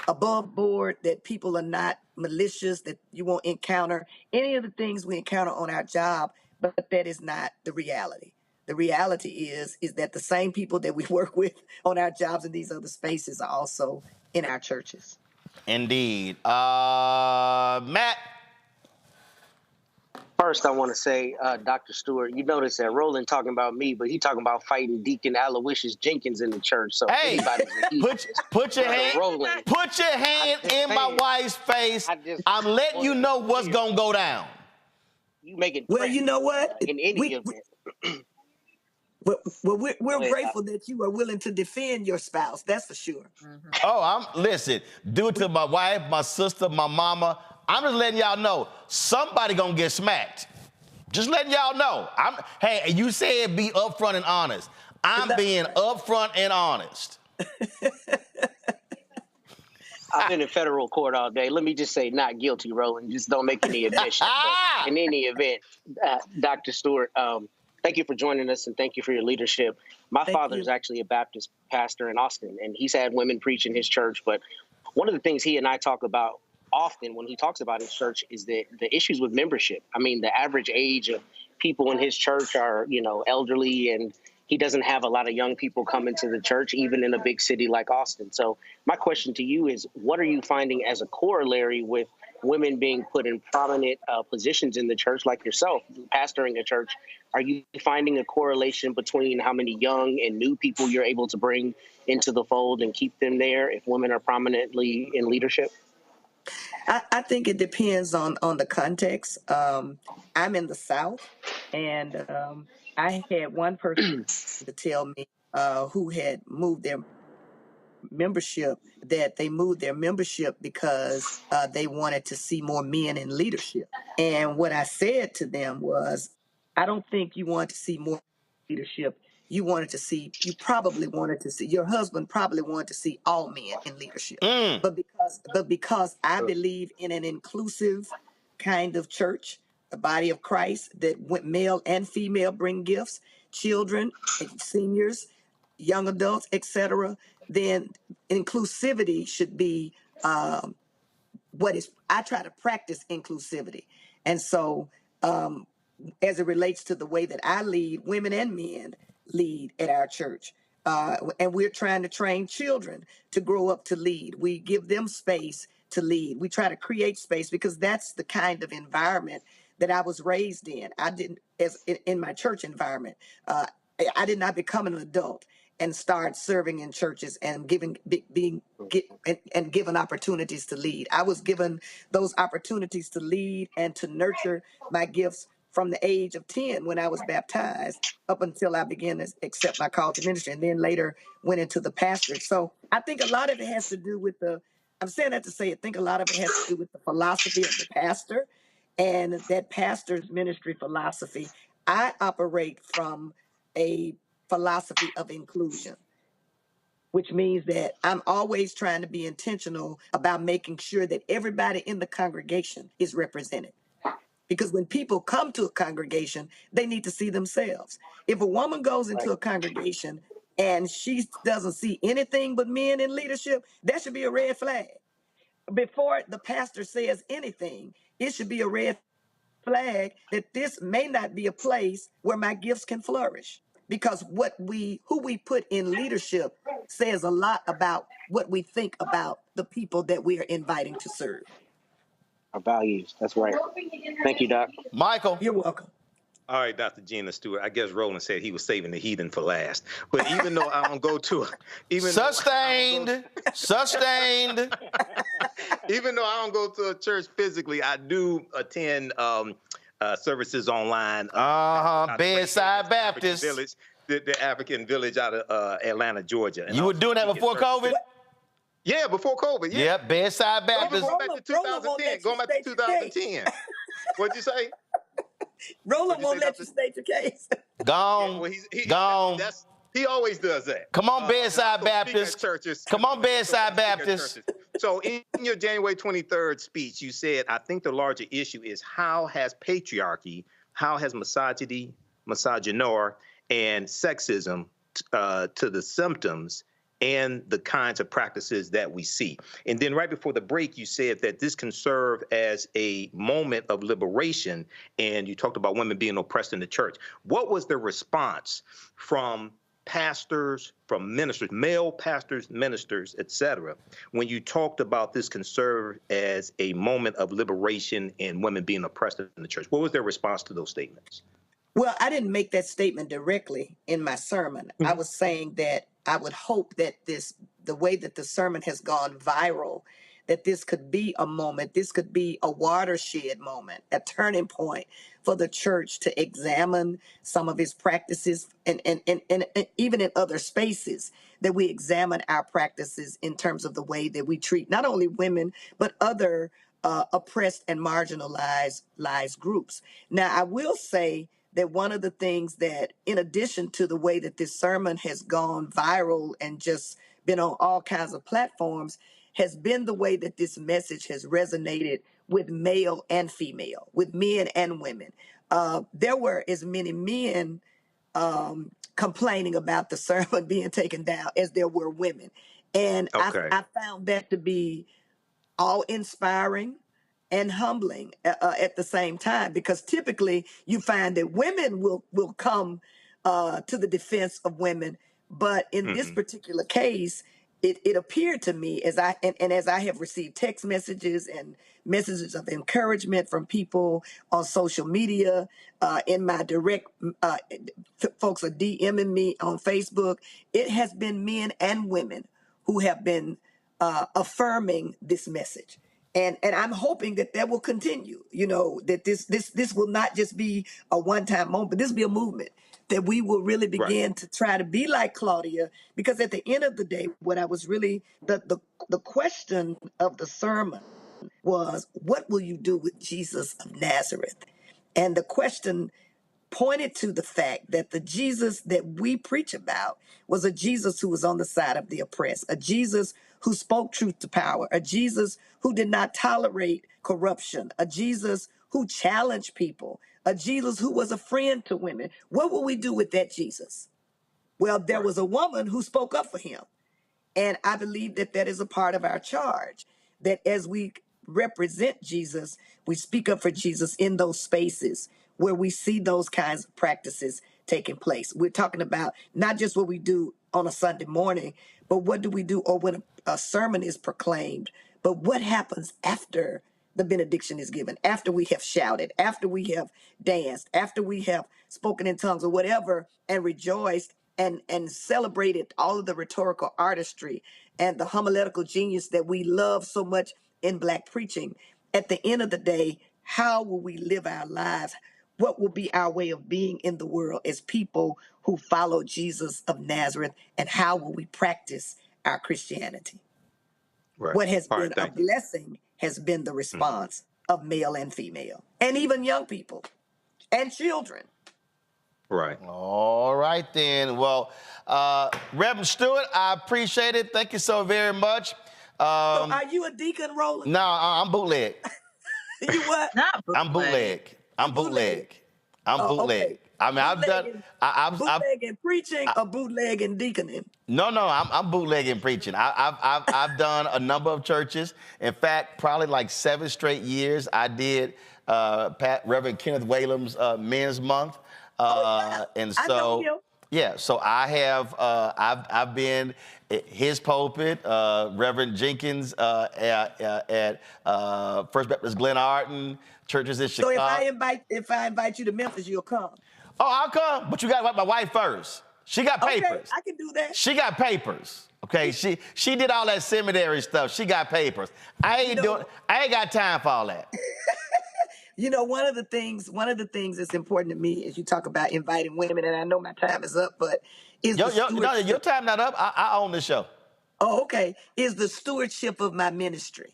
above board, that people are not malicious, that you won't encounter any of the things we encounter on our job, but that is not the reality. The reality is that the same people that we work with on our jobs in these other spaces are also in our churches. Indeed. Matt? First, I want to say, Dr. Stewart, you notice that Roland talking about me, but he talking about fighting Deacon Aloysius Jenkins in the church. So hey, put your hand in my wife's face. I'm letting you know what's gonna go down. You make it. Well, you know what? In any event. Well, we're grateful that you are willing to defend your spouse. That's for sure. Oh, listen, do it to my wife, my sister, my mama. I'm just letting y'all know somebody gonna get smacked. Just letting y'all know. Hey, you said be upfront and honest. I'm being upfront and honest. I've been in federal court all day. Let me just say not guilty, Roland. Just don't make any admission. In any event, Dr. Stewart, thank you for joining us and thank you for your leadership. My father is actually a Baptist pastor in Austin, and he's had women preach in his church. But one of the things he and I talk about often when he talks about his church is the issues with membership. I mean, the average age of people in his church are, elderly, and he doesn't have a lot of young people coming to the church, even in a big city like Austin. So my question to you is, what are you finding as a corollary with women being put in prominent positions in the church, like yourself, pastoring a church? Are you finding a correlation between how many young and new people you're able to bring into the fold and keep them there if women are prominently in leadership? I think it depends on the context. I'm in the South, and I had one person to tell me who had moved their membership, that they moved their membership because they wanted to see more men in leadership. And what I said to them was, I don't think you want to see more leadership. You probably wanted to see, your husband probably wanted to see all men in leadership. But because I believe in an inclusive kind of church, the body of Christ, that male and female bring gifts, children, seniors, young adults, etc., then inclusivity should be I try to practice inclusivity. And so as it relates to the way that I lead, women and men lead at our church. And we're trying to train children to grow up to lead. We give them space to lead. We try to create space because that's the kind of environment that I was raised in. In my church environment, I did not become an adult and start serving in churches and given opportunities to lead. I was given those opportunities to lead and to nurture my gifts from the age of 10 when I was baptized up until I began to accept my call to ministry, and then later went into the pastorate. So I think a lot of it has to do with I'm saying that to say I think a lot of it has to do with the philosophy of the pastor and that pastor's ministry philosophy. I operate from a philosophy of inclusion, which means that I'm always trying to be intentional about making sure that everybody in the congregation is represented. Because when people come to a congregation, they need to see themselves. If a woman goes into a congregation and she doesn't see anything but men in leadership, that should be a red flag. Before the pastor says anything, it should be a red flag that this may not be a place where my gifts can flourish. Because who we put in leadership says a lot about what we think about the people that we are inviting to serve. Our values. That's right. Thank you, Doc. Michael. You're welcome. All right, Dr. Gina Stewart. I guess Roland said he was saving the heathen for last. But even though I don't go to, Sustained. Even though I don't go to a church physically, I do attend services online. Bedside Baptist. Village, the African Village out of Atlanta, Georgia. And you were doing that before COVID? Yeah, before COVID. Yeah. Yep, Bedside Baptist. Going back to 2010. Going back to 2010. What'd you say? Roland won't let you state your case. Gone. Yeah, well, Gone. He always does that. Come on, Bedside Baptist. Churches. Come on, Bedside Baptist. So in your January 23rd speech, you said, I think the larger issue is how has patriarchy, how has misogyny, misogynoir, and sexism to the symptoms and the kinds of practices that we see. And then right before the break, you said that this can serve as a moment of liberation, and you talked about women being oppressed in the church. What was the response from pastors, from ministers, male pastors, ministers, etc., when you talked about this can serve as a moment of liberation and women being oppressed in the church? What was their response to those statements? Well, I didn't make that statement directly in my sermon. I was saying that I would hope that the way that the sermon has gone viral, that this could be a moment, this could be a watershed moment, a turning point for the church to examine some of its practices and even in other spaces, that we examine our practices in terms of the way that we treat not only women, but other oppressed and marginalized groups. Now, I will say that one of the things that, in addition to the way that this sermon has gone viral and just been on all kinds of platforms, has been the way that this message has resonated with male and female, with men and women. There were as many men complaining about the sermon being taken down as there were women. And I found that to be awe-inspiring and humbling at the same time, because typically you find that women will come to the defense of women, but in this particular case, it appeared to me as I have received text messages and messages of encouragement from people on social media, in my direct folks are DMing me on Facebook. It has been men and women who have been affirming this message. And I'm hoping that will continue, that this will not just be a one-time moment, but this will be a movement, that we will really begin to try to be like Claudia, because at the end of the day, what I was really, the question of the sermon was, what will you do with Jesus of Nazareth? And the question pointed to the fact that the Jesus that we preach about was a Jesus who was on the side of the oppressed, a Jesus who spoke truth to power, a Jesus who did not tolerate corruption, a Jesus who challenged people, a Jesus who was a friend to women. What will we do with that Jesus? Well, there was a woman who spoke up for him. And I believe that is a part of our charge, that as we represent Jesus, we speak up for Jesus in those spaces where we see those kinds of practices taking place. We're talking about not just what we do on a Sunday morning, but what do we do or when a sermon is proclaimed, but what happens after the benediction is given, after we have shouted, after we have danced, after we have spoken in tongues or whatever and rejoiced and celebrated all of the rhetorical artistry and the homiletical genius that we love so much in Black preaching. At the end of the day, how will we live our lives? What will be our way of being in the world as people who follow Jesus of Nazareth? And how will we practice our Christianity? Right. What has been a blessing has been the response of male and female, and even young people and children. Right. All right, then. Well, Reverend Stewart, I appreciate it. Thank you so very much. So are you a deacon, Roland? No, I'm bootleg. You what? Not bootleg. I'm bootleg. I'm bootleg. I'm bootleg. Okay. I mean, I've done. I'm bootlegging preaching or bootlegging deaconing? No, I'm bootlegging preaching. I've done a number of churches. In fact, probably like 7 straight years, I did Reverend Kenneth Whalem's Men's Month. And so, Yeah, so I have, I've been at his pulpit, Reverend Jenkins at First Baptist Glen Arden, churches in Chicago. So if I invite you to Memphis, you'll come. Oh, I'll come, but you got to invite my wife first. She got papers. Okay, I can do that. She got papers. Okay, she did all that seminary stuff. She got papers. I ain't got time for all that. You know, one of the things that's important to me is you talk about inviting women, and I know my time is up, but your time not up. I own this show. Oh, okay. Is the stewardship of my ministry.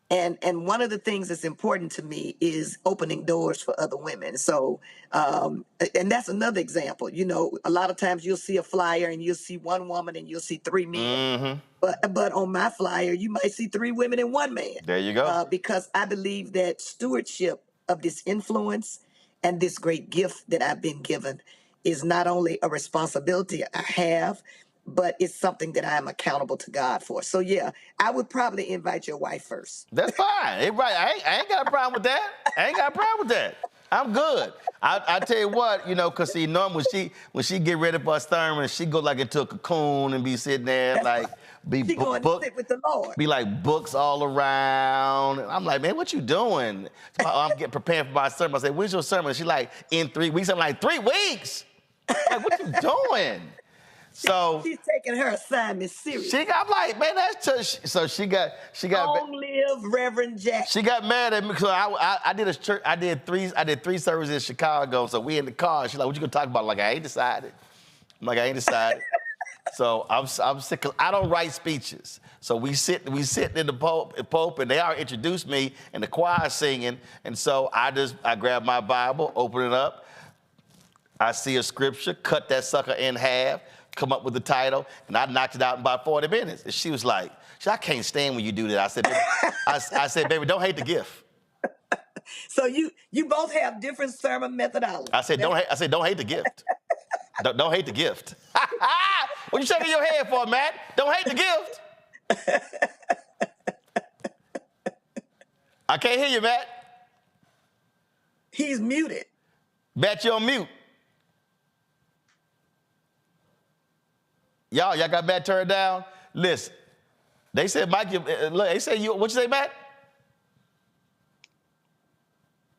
And one of the things that's important to me is opening doors for other women. So, and that's another example. You know, a lot of times you'll see a flyer and you'll see one woman and you'll see 3 men. Mm-hmm. But on my flyer, you might see 3 women and 1 man. There you go. Because I believe that stewardship of this influence and this great gift that I've been given is not only a responsibility I have, but it's something that I'm accountable to God for. So yeah, I would probably invite your wife first. That's fine. I ain't got a problem with that. I'm good. I tell you what, you know, because see, normally when she get ready for a sermon, she go like into a cocoon and be sitting there like she going to sit with the Lord. Be like books all around. I'm like, man, what you doing? I'm getting prepared for my sermon. I say, when's your sermon? She like, in 3 weeks. I'm like, 3 weeks? Like, what you doing? So she's taking her assignment seriously. I'm like, man, that's just, so she got. Long live Reverend Jack. She got mad at me because I did a church. I did 3 services in Chicago. So we in the car. She's like, what you gonna talk about? I'm like, I ain't decided. So I'm sick. I don't write speeches. So we sit in the Pope, and they already introduced me, and the choir singing. And so I grab my Bible, open it up. I see a scripture, cut that sucker in half, come up with the title, and I knocked it out in about 40 minutes. And she was like, I can't stand when you do that. I said, baby, don't hate the gift. So you both have different sermon methodologies. I said, don't hate the gift. don't hate the gift. What you shaking your head for, Matt? Don't hate the gift. I can't hear you, Matt. He's muted. Matt, you're on mute. Y'all got Matt turned down? Listen, they said, Mike, look, they said, what you say, Matt?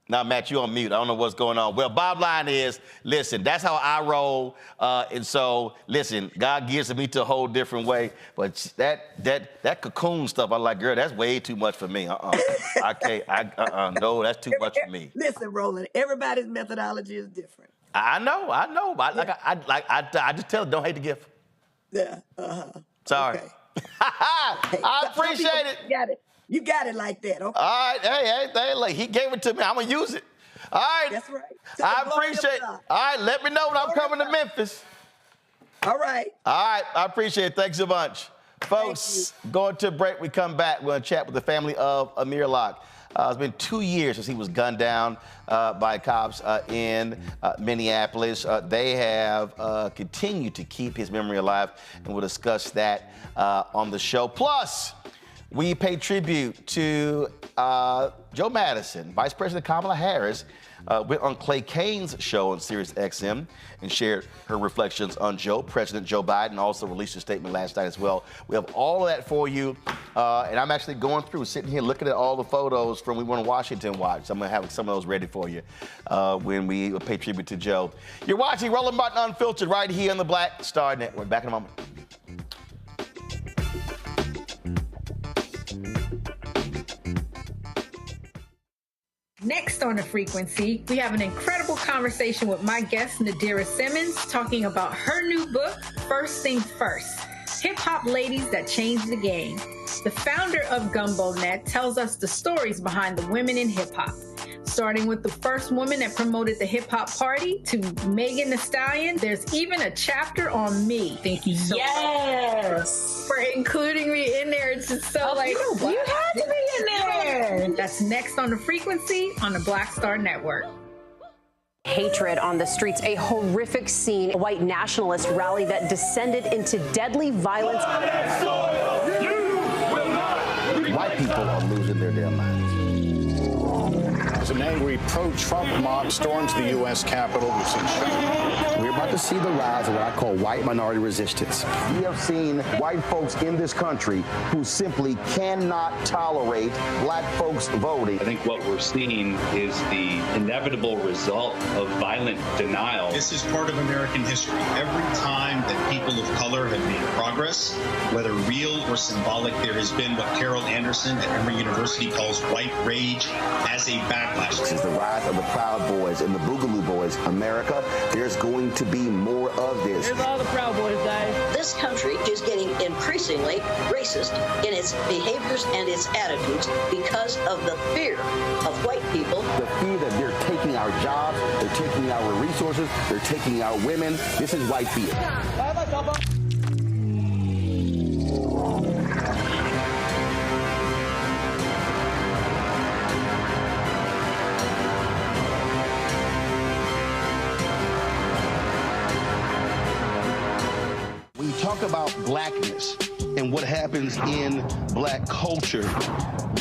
Now, Matt, you on mute. I don't know what's going on. Well, bottom line is, listen, that's how I roll. And so, listen, God gives me to a whole different way. But that cocoon stuff, I'm like, girl, that's way too much for me. I can't. No, that's too much for me. Listen, Roland, everybody's methodology is different. I know. I just tell them, don't hate the gift. Yeah. Sorry. Okay. I appreciate it. You got it like that. Okay. All right. Hey, like he gave it to me. I'm gonna use it. All right. That's right. I appreciate it. All right. Let me know when I'm coming to Memphis. All right. All right. I appreciate it. Thanks a bunch. Folks, going to a break. We come back. We're going to chat with the family of Amir Locke. It's been 2 years since he was gunned down by cops in Minneapolis. They have continued to keep his memory alive, and we'll discuss that on the show. Plus, we pay tribute to Joe Madison. Vice President Kamala Harris went on Clay Kane's show on Sirius XM and shared her reflections on President Joe Biden, also released a statement last night as well. We have all of that for you, and I'm actually going through, sitting here looking at all the photos from we went to Washington watch. I'm going to have some of those ready for you when we pay tribute to Joe. You're watching Roland Martin Unfiltered right here on the Black Star Network. Back in a moment. Next on The Frequency, we have an incredible conversation with my guest, Nadira Simmons, talking about her new book, First Thing First, Hip-Hop Ladies That Changed the Game. The founder of Gumbo Net tells us the stories behind the women in hip-hop, starting with the first woman that promoted the hip-hop party to Megan Thee Stallion. There's even a chapter on me. Thank you so much for including me in there. It's just so you had to be in there. That's next on The Frequency on the Black Star Network. Hatred on the streets, a horrific scene, a white nationalist rally that descended into deadly violence. White people are losing their damn minds. As an angry pro-Trump mob storms the U.S. Capitol, we've seen shooting. We're about to see the rise of what I call white minority resistance. We have seen white folks in this country who simply cannot tolerate black folks voting. I think what we're seeing is the inevitable result of violent denial. This is part of American history. Every time that people of color have made progress, whether real or symbolic, there has been what Carol Anderson at Emory University calls white rage as a backlash. This is the rise of the Proud Boys and the Boogaloo Boys. America, there's going to be more of this. Here's all the Proud Boys, guys. This country is getting increasingly racist in its behaviors and its attitudes because of the fear of white people. The fear that they're taking our jobs, they're taking our resources, they're taking our women. This is white fear. We talk about blackness and what happens in black culture.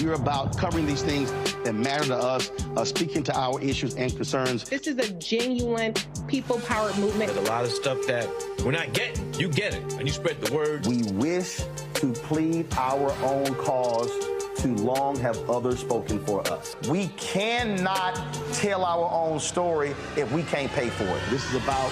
We're about covering these things that matter to us, speaking to our issues and concerns. This is a genuine people-powered movement. There's a lot of stuff that we're not getting. You get it, and you spread the word. We wish to plead our own cause. Too long have others spoken for us. We cannot tell our own story if we can't pay for it. This is about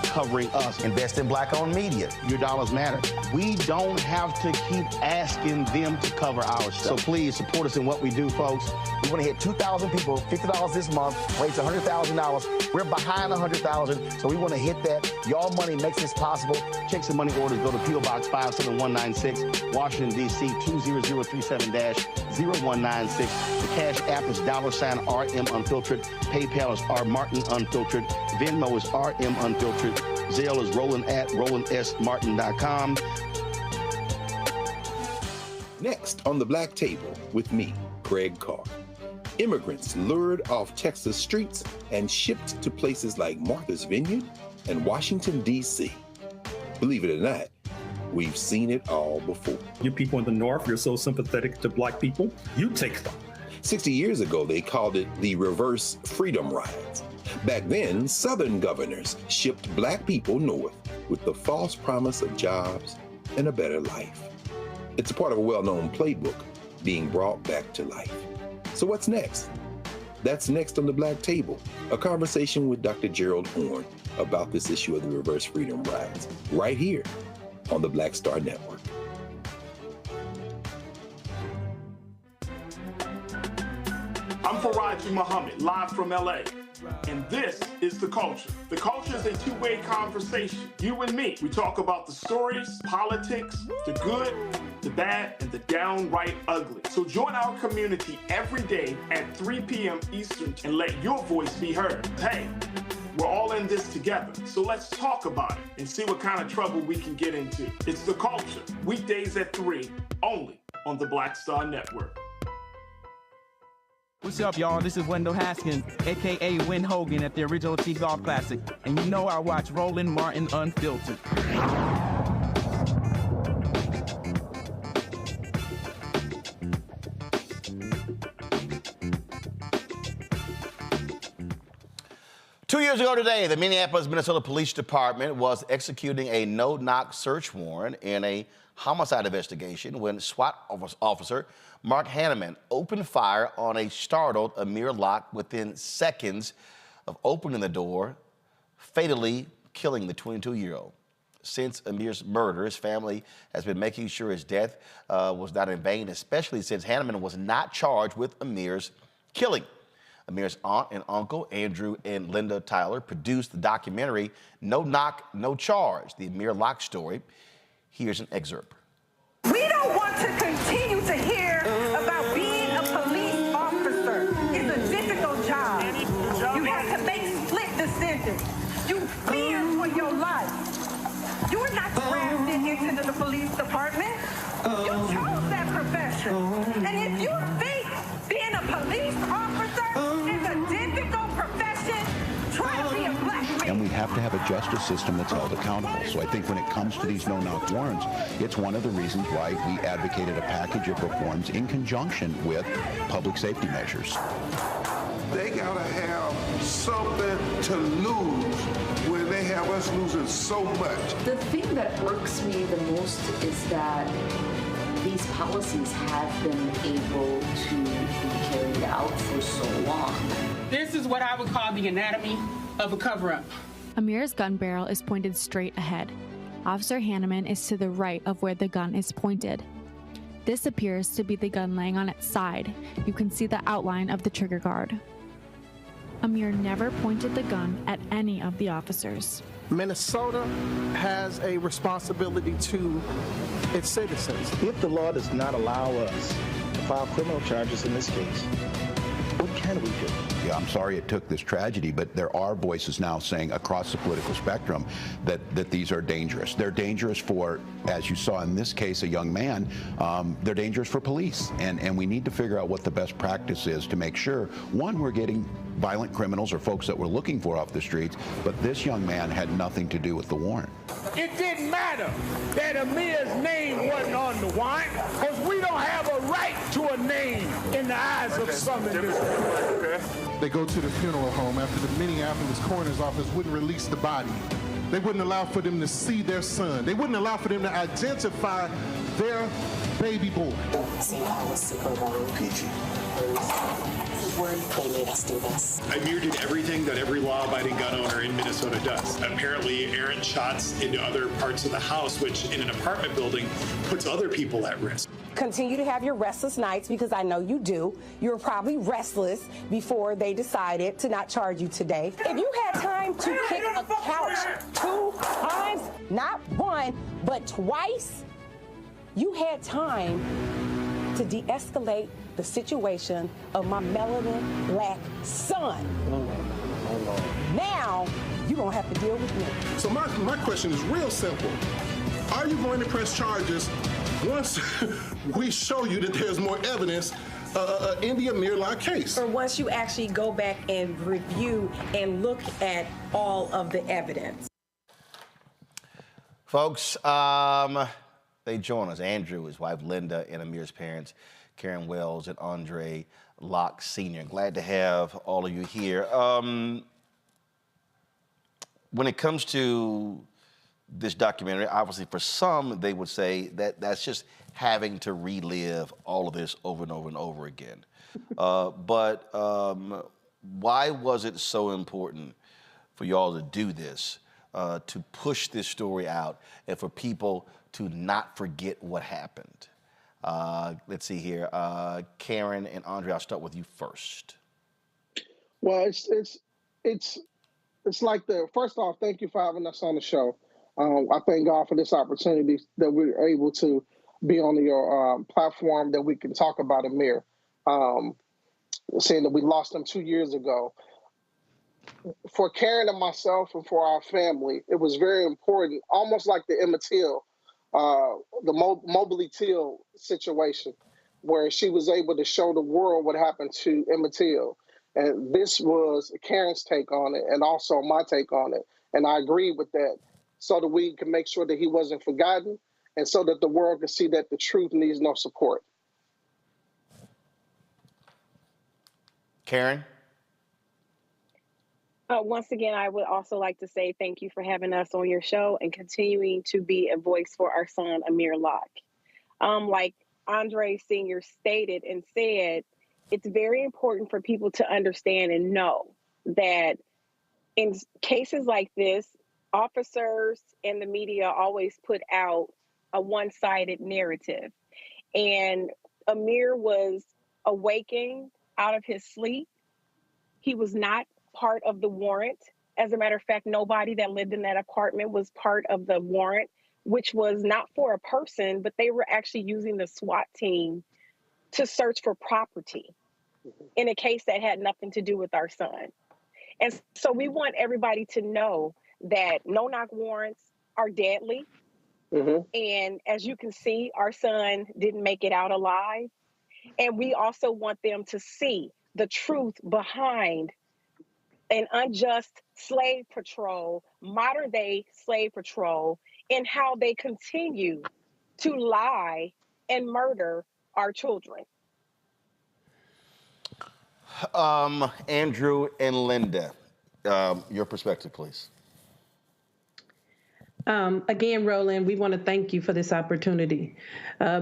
covering us. Invest in black-owned media. Your dollars matter. We don't have to keep asking them to cover our stuff. So please support us in what we do, folks. We want to hit 2,000 people, $50 this month, raise $100,000. We're behind 100,000, so we want to hit that. Y'all money makes this possible. Checks and money orders go to P.O. Box 57196, Washington, D.C. 20037-0196. The Cash App is $RM Unfiltered. PayPal is R Martin Unfiltered. Venmo is RM Unfiltered. Zelle is Roland at RolandSMartin.com. Next on the Black Table with me, Greg Carr. Immigrants lured off Texas streets and shipped to places like Martha's Vineyard and Washington, D.C. Believe it or not, we've seen it all before. You people in the North, you're so sympathetic to black people, you take them. 60 years ago, they called it the reverse freedom rides. Back then, Southern governors shipped black people north with the false promise of jobs and a better life. It's a part of a well-known playbook being brought back to life. So what's next? That's next on the Black Table, a conversation with Dr. Gerald Horne about this issue of the reverse freedom rides, right here on the Black Star Network. I'm Faraji Muhammad, live from LA. And this is The Culture. The Culture is a two-way conversation. You and me. We talk about the stories, politics, the good, the bad, and the downright ugly. So join our community every day at 3 p.m. Eastern and let your voice be heard. Hey, we're all in this together, so let's talk about it and see what kind of trouble we can get into. It's The Culture, weekdays at 3, only on the Black Star Network. What's up, y'all? This is Wendell Haskins, a.k.a. Win Hogan at the Original T Golf Classic. And you know I watch Roland Martin Unfiltered. Two years ago today, the Minneapolis, Minnesota Police Department was executing a no-knock search warrant in a homicide investigation when SWAT officer Mark Hanneman opened fire on a startled Amir Locke within seconds of opening the door, fatally killing the 22-year-old. Since Amir's murder, his family has been making sure his death was not in vain, especially since Hanneman was not charged with Amir's killing. Amir's aunt and uncle, Andrew and Linda Tyler, produced the documentary No Knock, No Charge, the Amir Locke story. Here's an excerpt. We don't want to continue to hear about being a police officer. It's a difficult job. You have to make split decisions. You fear for your life. You're not drafted into the police department. You chose that profession. And if you think being a police officer is a difficult profession, try to be a black man. And we have to have a justice system that's held accountable. So I think when it comes to these no-knock warrants, it's one of the reasons why we advocated a package of reforms in conjunction with public safety measures. They gotta have something to lose when they have us losing so much. The thing that irks me the most is that these policies have been able to be carried out for so long. This is what I would call the anatomy of a cover-up. Amir's gun barrel is pointed straight ahead. Officer Hanneman is to the right of where the gun is pointed. This appears to be the gun laying on its side. You can see the outline of the trigger guard. Amir never pointed the gun at any of the officers. Minnesota has a responsibility to its citizens. If the law does not allow us to file criminal charges in this case, what can we do? Yeah, I'm sorry it took this tragedy, but there are voices now saying across the political spectrum that these are dangerous. They're dangerous for, as you saw in this case, a young man, they're dangerous for police. And we need to figure out what the best practice is to make sure, one, we're getting violent criminals or folks that we're looking for off the streets, but this young man had nothing to do with the warrant. It didn't matter that Amir's name wasn't on the warrant, because we don't have a right to a name in the eyes of some in this country. They go to the funeral home after the Minneapolis coroner's office wouldn't release the body. They wouldn't allow for them to see their son. They wouldn't allow for them to identify their baby boy. See how was to go down, PG. They made us do this. Amir did everything that every law-abiding gun owner in Minnesota does. Apparently, errant shots into other parts of the house, which in an apartment building puts other people at risk. Continue to have your restless nights, because I know you do. You were probably restless before they decided to not charge you today. If you had time to kick a couch 2 times, not one, but twice, you had time to de-escalate the situation of my melanin black son. Now, you don't have to deal with me. So my question is real simple. Are you going to press charges once we show you that there's more evidence in the Amir Locke case? Or once you actually go back and review and look at all of the evidence? Folks, they join us. Andrew, his wife Linda, and Amir's parents, Karen Wells and Andre Locke Sr. Glad to have all of you here. When it comes to this documentary, obviously for some, they would say that that's just having to relive all of this over and over and over again. But why was it so important for y'all to do this, to push this story out, and for people to not forget what happened? Let's see here. Karen and Andre, I'll start with you first. Well, it's like first off, thank you for having us on the show. I thank God for this opportunity that we're able to be on your platform, that we can talk about Amir, saying that we lost him 2 years ago. For Karen and myself and for our family, it was very important, almost like the Emmett Till, the Mobley Till situation, where she was able to show the world what happened to Emmett Till. And this was Karen's take on it, and also my take on it. And I agree with that, so that we can make sure that he wasn't forgotten, and so that the world can see that the truth needs no support. Karen? Once again, I would also like to say thank you for having us on your show and continuing to be a voice for our son, Amir Locke. Like Andre Sr. stated and said, it's very important for people to understand and know that in cases like this, officers and the media always put out a one-sided narrative. And Amir was awaking out of his sleep. He was not part of the warrant. As a matter of fact, nobody that lived in that apartment was part of the warrant, which was not for a person, but they were actually using the SWAT team to search for property in a case that had nothing to do with our son. And so we want everybody to know that no-knock warrants are deadly. And as you can see, our son didn't make it out alive. And we also want them to see the truth behind an unjust slave patrol, modern day slave patrol, and how they continue to lie and murder our children. Andrew and Linda, your perspective, please. Again, Roland, we want to thank you for this opportunity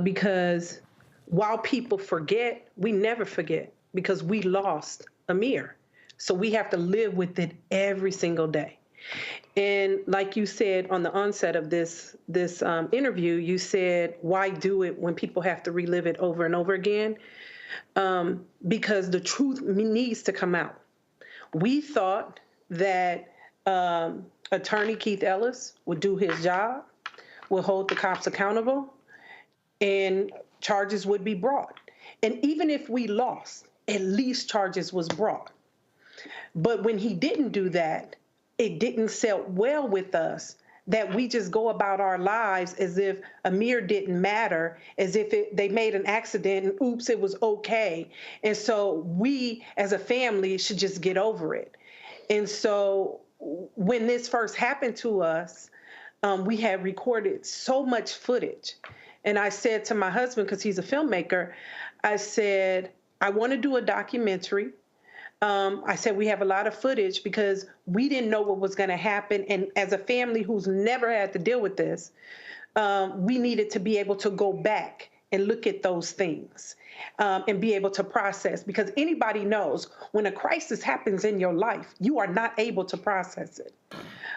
because while people forget, we never forget because we lost Amir. So we have to live with it every single day. And like you said on the onset of this interview, you said, why do it when people have to relive it over and over again? Because the truth needs to come out. We thought that Attorney Keith Ellis would do his job, would hold the cops accountable, and charges would be brought. And even if we lost, at least charges was brought. But when he didn't do that, it didn't sit well with us that we just go about our lives as if Amir didn't matter, as if they made an accident and oops, it was okay. And so we as a family should just get over it. And so when this first happened to us, we had recorded so much footage. And I said to my husband, because he's a filmmaker, I said, I want to do a documentary. I said, we have a lot of footage because we didn't know what was going to happen. And as a family who's never had to deal with this, we needed to be able to go back and look at those things and be able to process. Because anybody knows when a crisis happens in your life, you are not able to process it.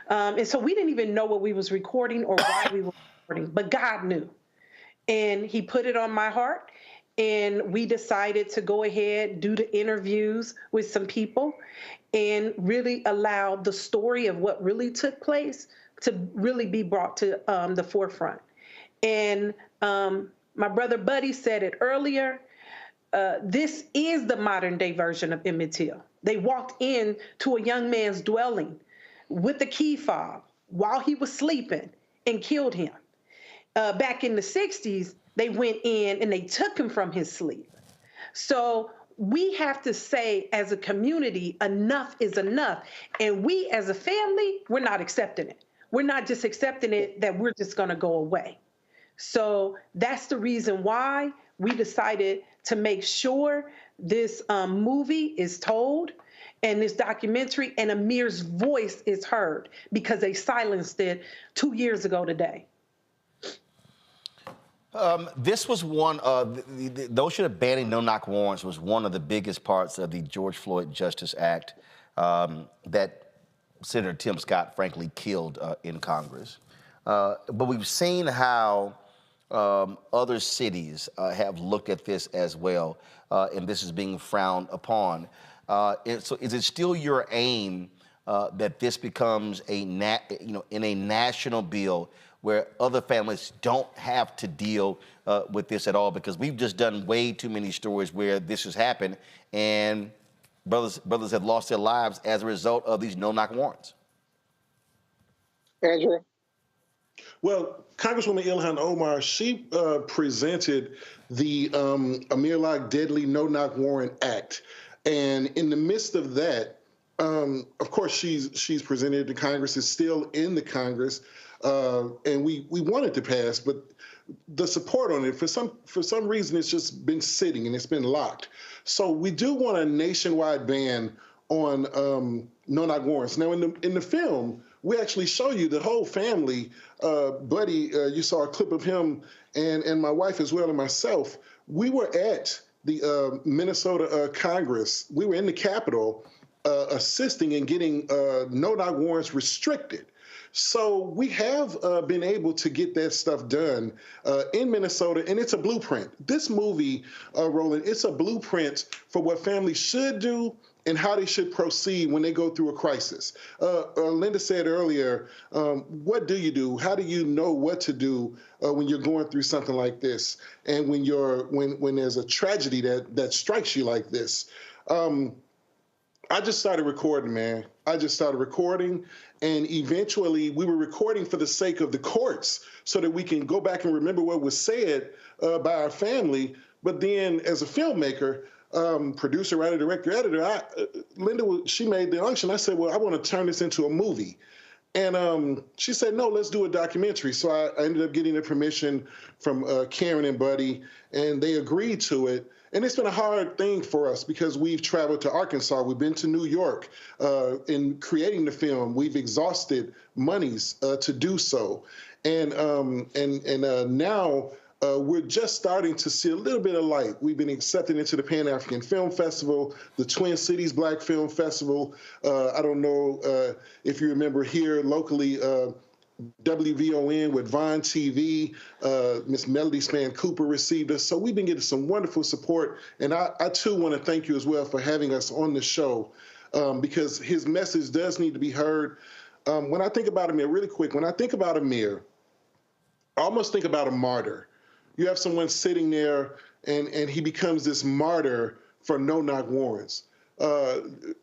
And so we didn't even know what we was recording or why we were recording, but God knew. And he put it on my heart. And we decided to go ahead, do the interviews with some people and really allow the story of what really took place to really be brought to the forefront. And my brother Buddy said it earlier, this is the modern day version of Emmett Till. They walked in to a young man's dwelling with a key fob while he was sleeping and killed him. Back in the 60s, they went in and they took him from his sleep. So we have to say as a community, enough is enough. And we as a family, we're not accepting it. We're not just accepting it that we're just going to go away. So that's the reason why we decided to make sure this movie is told and this documentary and Amir's voice is heard because they silenced it 2 years ago today. This was one of the notion of banning no-knock warrants was one of the biggest parts of the George Floyd Justice Act that Senator Tim Scott, frankly, killed in Congress. But we've seen how other cities have looked at this as well, and this is being frowned upon. And so, is it still your aim that this becomes in a national bill where other families don't have to deal with this at all? Because we've just done way too many stories where this has happened and brothers have lost their lives as a result of these no-knock warrants. Andrew? Well, Congresswoman Ilhan Omar, she presented the Amir Locke Deadly No-Knock Warrant Act. And in the midst of that, of course, she's presented to Congress. It's still in the Congress. And we want it to pass, but the support on it, for some reason, it's just been sitting and it's been locked. So we do want a nationwide ban on no-knock warrants. Now, in the film, we actually show you the whole family. Buddy, you saw a clip of him and my wife as well and myself. We were at the Minnesota Congress. We were in the Capitol assisting in getting no-knock warrants restricted. So we have been able to get that stuff done in Minnesota, and it's a blueprint. This movie, Roland, it's a blueprint for what families should do and how they should proceed when they go through a crisis. Linda said earlier, what do you do? How do you know what to do when you're going through something like this, and when there's a tragedy that strikes you like this? I just started recording, man. I just started recording, and eventually we were recording for the sake of the courts so that we can go back and remember what was said by our family. But then as a filmmaker, producer, writer, director, editor, Linda, she made the unction. I said, well, I want to turn this into a movie. And she said, no, let's do a documentary. So I ended up getting the permission from Karen and Buddy, and they agreed to it. And it's been a hard thing for us because we've traveled to Arkansas, we've been to New York. In creating the film, we've exhausted monies to do so. And now we're just starting to see a little bit of light. We've been accepted into the Pan-African Film Festival, the Twin Cities Black Film Festival. I don't know if you remember here locally, WVON with Vine TV, Miss Melody Span Cooper received us. So we've been getting some wonderful support. And I too want to thank you as well for having us on the show because his message does need to be heard. When I think about Amir, really quick, when I think about Amir, I almost think about a martyr. You have someone sitting there and he becomes this martyr for no-knock warrants.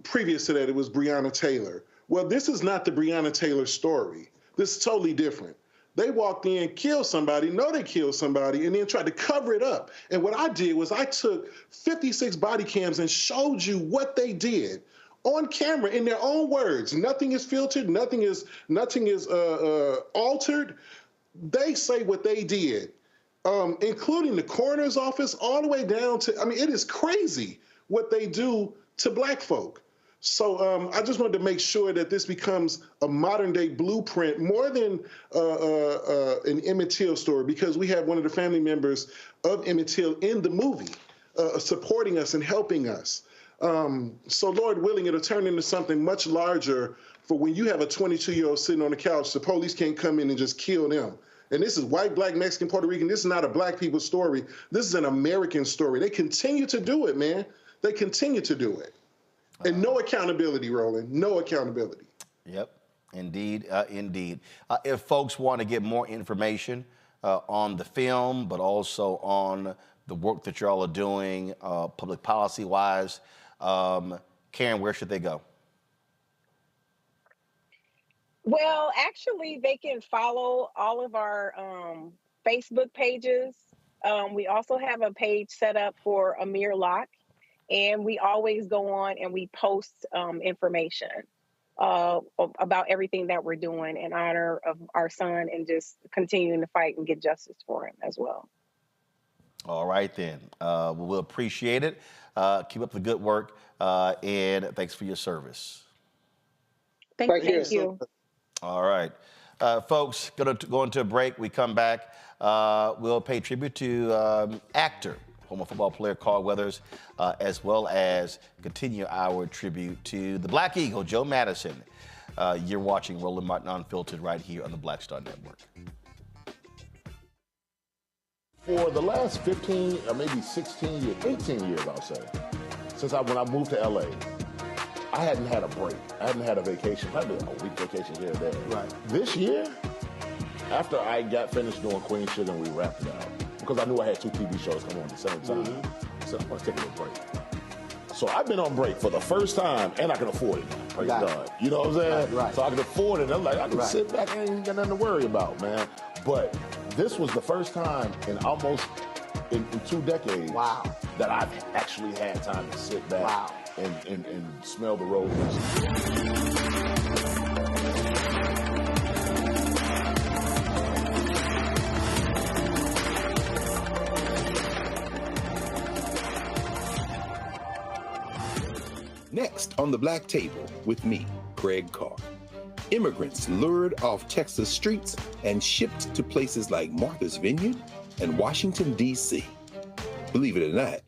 Previous to that, it was Breonna Taylor. Well, this is not the Breonna Taylor story. This is totally different. They walked in, killed somebody, know they killed somebody, and then tried to cover it up. And what I did was I took 56 body cams and showed you what they did on camera in their own words. Nothing is filtered, nothing is altered. They say what they did, including the coroner's office, all the way down to, I mean, it is crazy what they do to black folk. So I just wanted to make sure that this becomes a modern day blueprint more than an Emmett Till story, because we have one of the family members of Emmett Till in the movie supporting us and helping us. So Lord willing, it'll turn into something much larger for when you have a 22-year-old sitting on the couch, the police can't come in and just kill them. And this is white, black, Mexican, Puerto Rican. This is not a black people story. This is an American story. They continue to do it, man. They continue to do it. And no accountability, Roland. No accountability. Yep, indeed, indeed. If folks want to get more information on the film, but also on the work that y'all are doing public policy-wise, Karen, where should they go? Well, actually, they can follow all of our Facebook pages. We also have a page set up for Amir Locke. And we always go on and we post information about everything that we're doing in honor of our son and just continuing to fight and get justice for him as well. All right, then. We'll appreciate it. Keep up the good work, and thanks for your service. Thank you. All right. Folks, going to go into a break. We come back. We'll pay tribute to actor, former football player Carl Weathers, as well as continue our tribute to the Black Eagle, Joe Madison. You're watching Roland Martin Unfiltered right here on the Black Star Network. For the last 15 or maybe 16 years, 18 years, I'll say, since when I moved to LA, I hadn't had a break. I hadn't had a vacation, probably a week vacation here and there. Right. This year, after I got finished doing Queen Sugar and we wrapped it out, because I knew I had 2 TV shows coming on at the same time, I said, I'm going to take a little break. So I've been on break for the first time, and I can afford it now. Praise God. You know what I'm saying? Right. So I can afford it. I'm like, I can sit back and ain't got nothing to worry about, man. But this was the first time in almost in 2 decades that I've actually had time to sit back and smell the roses. Next on the Black Table with me, Craig Carr. Immigrants lured off Texas streets and shipped to places like Martha's Vineyard and Washington, D.C. Believe it or not,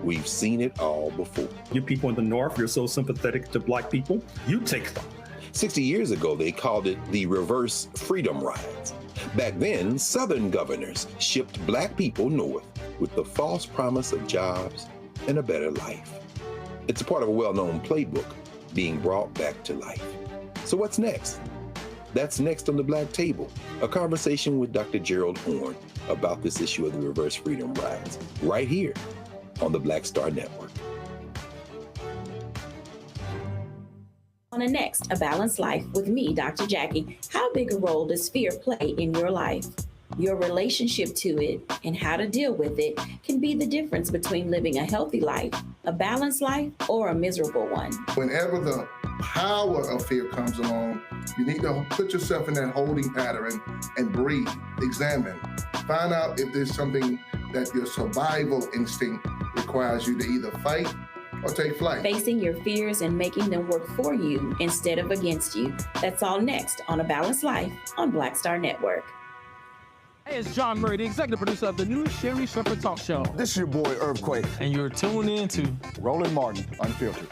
we've seen it all before. You people in the North, you're so sympathetic to black people, you take them. 60 years ago, they called it the reverse freedom rides. Back then, Southern governors shipped black people north with the false promise of jobs and a better life. It's a part of a well-known playbook being brought back to life. So what's next? That's next on the Black Table, a conversation with Dr. Gerald Horne about this issue of the reverse freedom rides, right here on the Black Star Network. On the next, A Balanced Life with me, Dr. Jackie. How big a role does fear play in your life? Your relationship to it and how to deal with it can be the difference between living a healthy life, a balanced life, or a miserable one. Whenever the power of fear comes along, you need to put yourself in that holding pattern and breathe, examine, find out if there's something that your survival instinct requires requires you to either fight or take flight. Facing your fears and making them work for you instead of against you. That's all next on A Balanced Life on Black Star Network. Hey, it's John Murray, the executive producer of the new Sherry Shepherd Talk Show. This is your boy, Earthquake. And you're tuned in to Roland Martin, Unfiltered.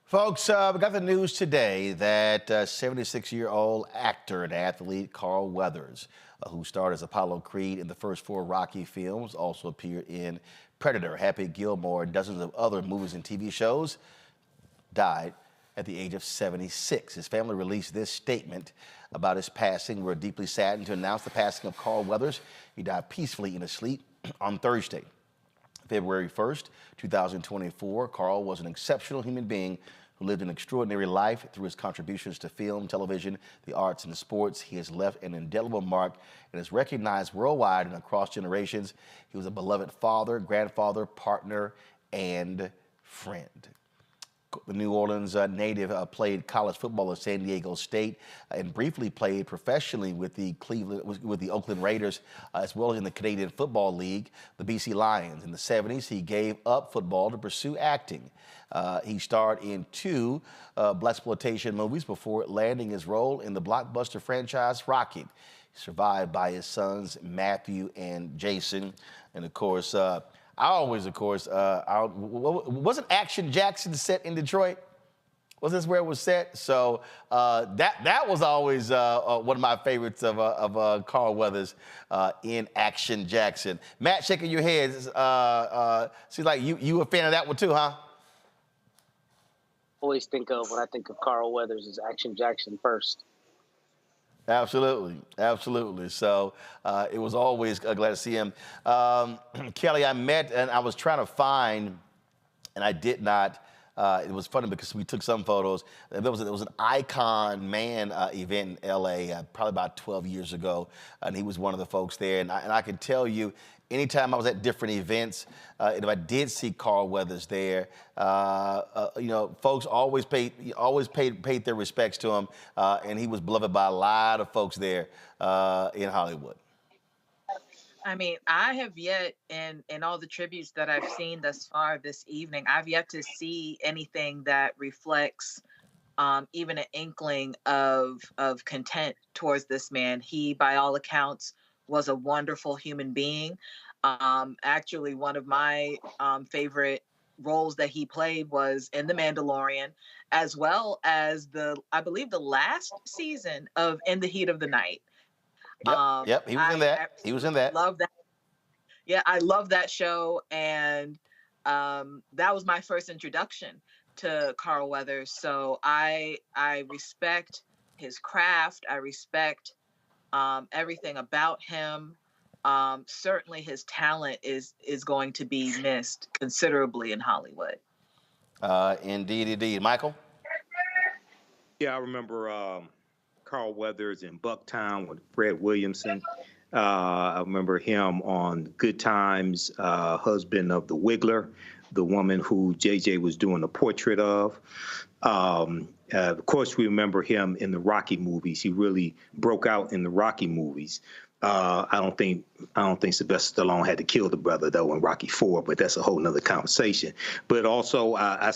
Folks, we got the news today that 76-year-old actor and athlete Carl Weathers, who starred as Apollo Creed in the first 4 Rocky films, also appeared in Predator, Happy Gilmore, and dozens of other movies and TV shows, died at the age of 76. His family released this statement about his passing. We're deeply saddened to announce the passing of Carl Weathers. He died peacefully in his sleep on Thursday, February 1st, 2024. Carl was an exceptional human being who lived an extraordinary life. Through his contributions to film, television, the arts, and the sports, he has left an indelible mark and is recognized worldwide and across generations. He was a beloved father, grandfather, partner, and friend. The New Orleans native played college football at San Diego State and briefly played professionally with the Oakland Raiders, as well as in the Canadian Football League, the BC Lions. In the 70s, he gave up football to pursue acting. He starred in 2 blaxploitation movies before landing his role in the blockbuster franchise Rocky. He's survived by his sons Matthew and Jason, and of course, wasn't Action Jackson set in Detroit? Was this where it was set? So that was always one of my favorites of Carl Weathers in Action Jackson. Matt, shaking your head. Seems like you a fan of that one too, huh? Always think of when I think of Carl Weathers is Action Jackson first. Absolutely, absolutely. So it was always glad to see him. Kelly, I met and I was trying to find, and I did not. It was funny because we took some photos. There was an Icon Man event in LA probably about 12 years ago, and he was one of the folks there. And I can tell you, anytime I was at different events, and if I did see Carl Weathers there, folks always paid their respects to him, and he was beloved by a lot of folks there in Hollywood. I mean, I have yet, in all the tributes that I've seen thus far this evening, I've yet to see anything that reflects even an inkling of content towards this man. He, by all accounts, was a wonderful human being. Actually, one of my favorite roles that he played was in The Mandalorian, as well as I believe the last season of In the Heat of the Night. Yep, he was in that. He was in that. Love that. Yeah, I love that show, and that was my first introduction to Carl Weathers. So I respect his craft. I respect everything about him. Certainly, his talent is going to be missed considerably in Hollywood. Indeed. Michael? Yeah, I remember Carl Weathers in Bucktown with Fred Williamson. I remember him on Good Times, husband of the Wiggler, the woman who JJ was doing a portrait of. Of course, we remember him in the Rocky movies. He really broke out in the Rocky movies. I don't think Sylvester Stallone had to kill the brother though in Rocky IV, but that's a whole nother conversation. But also, I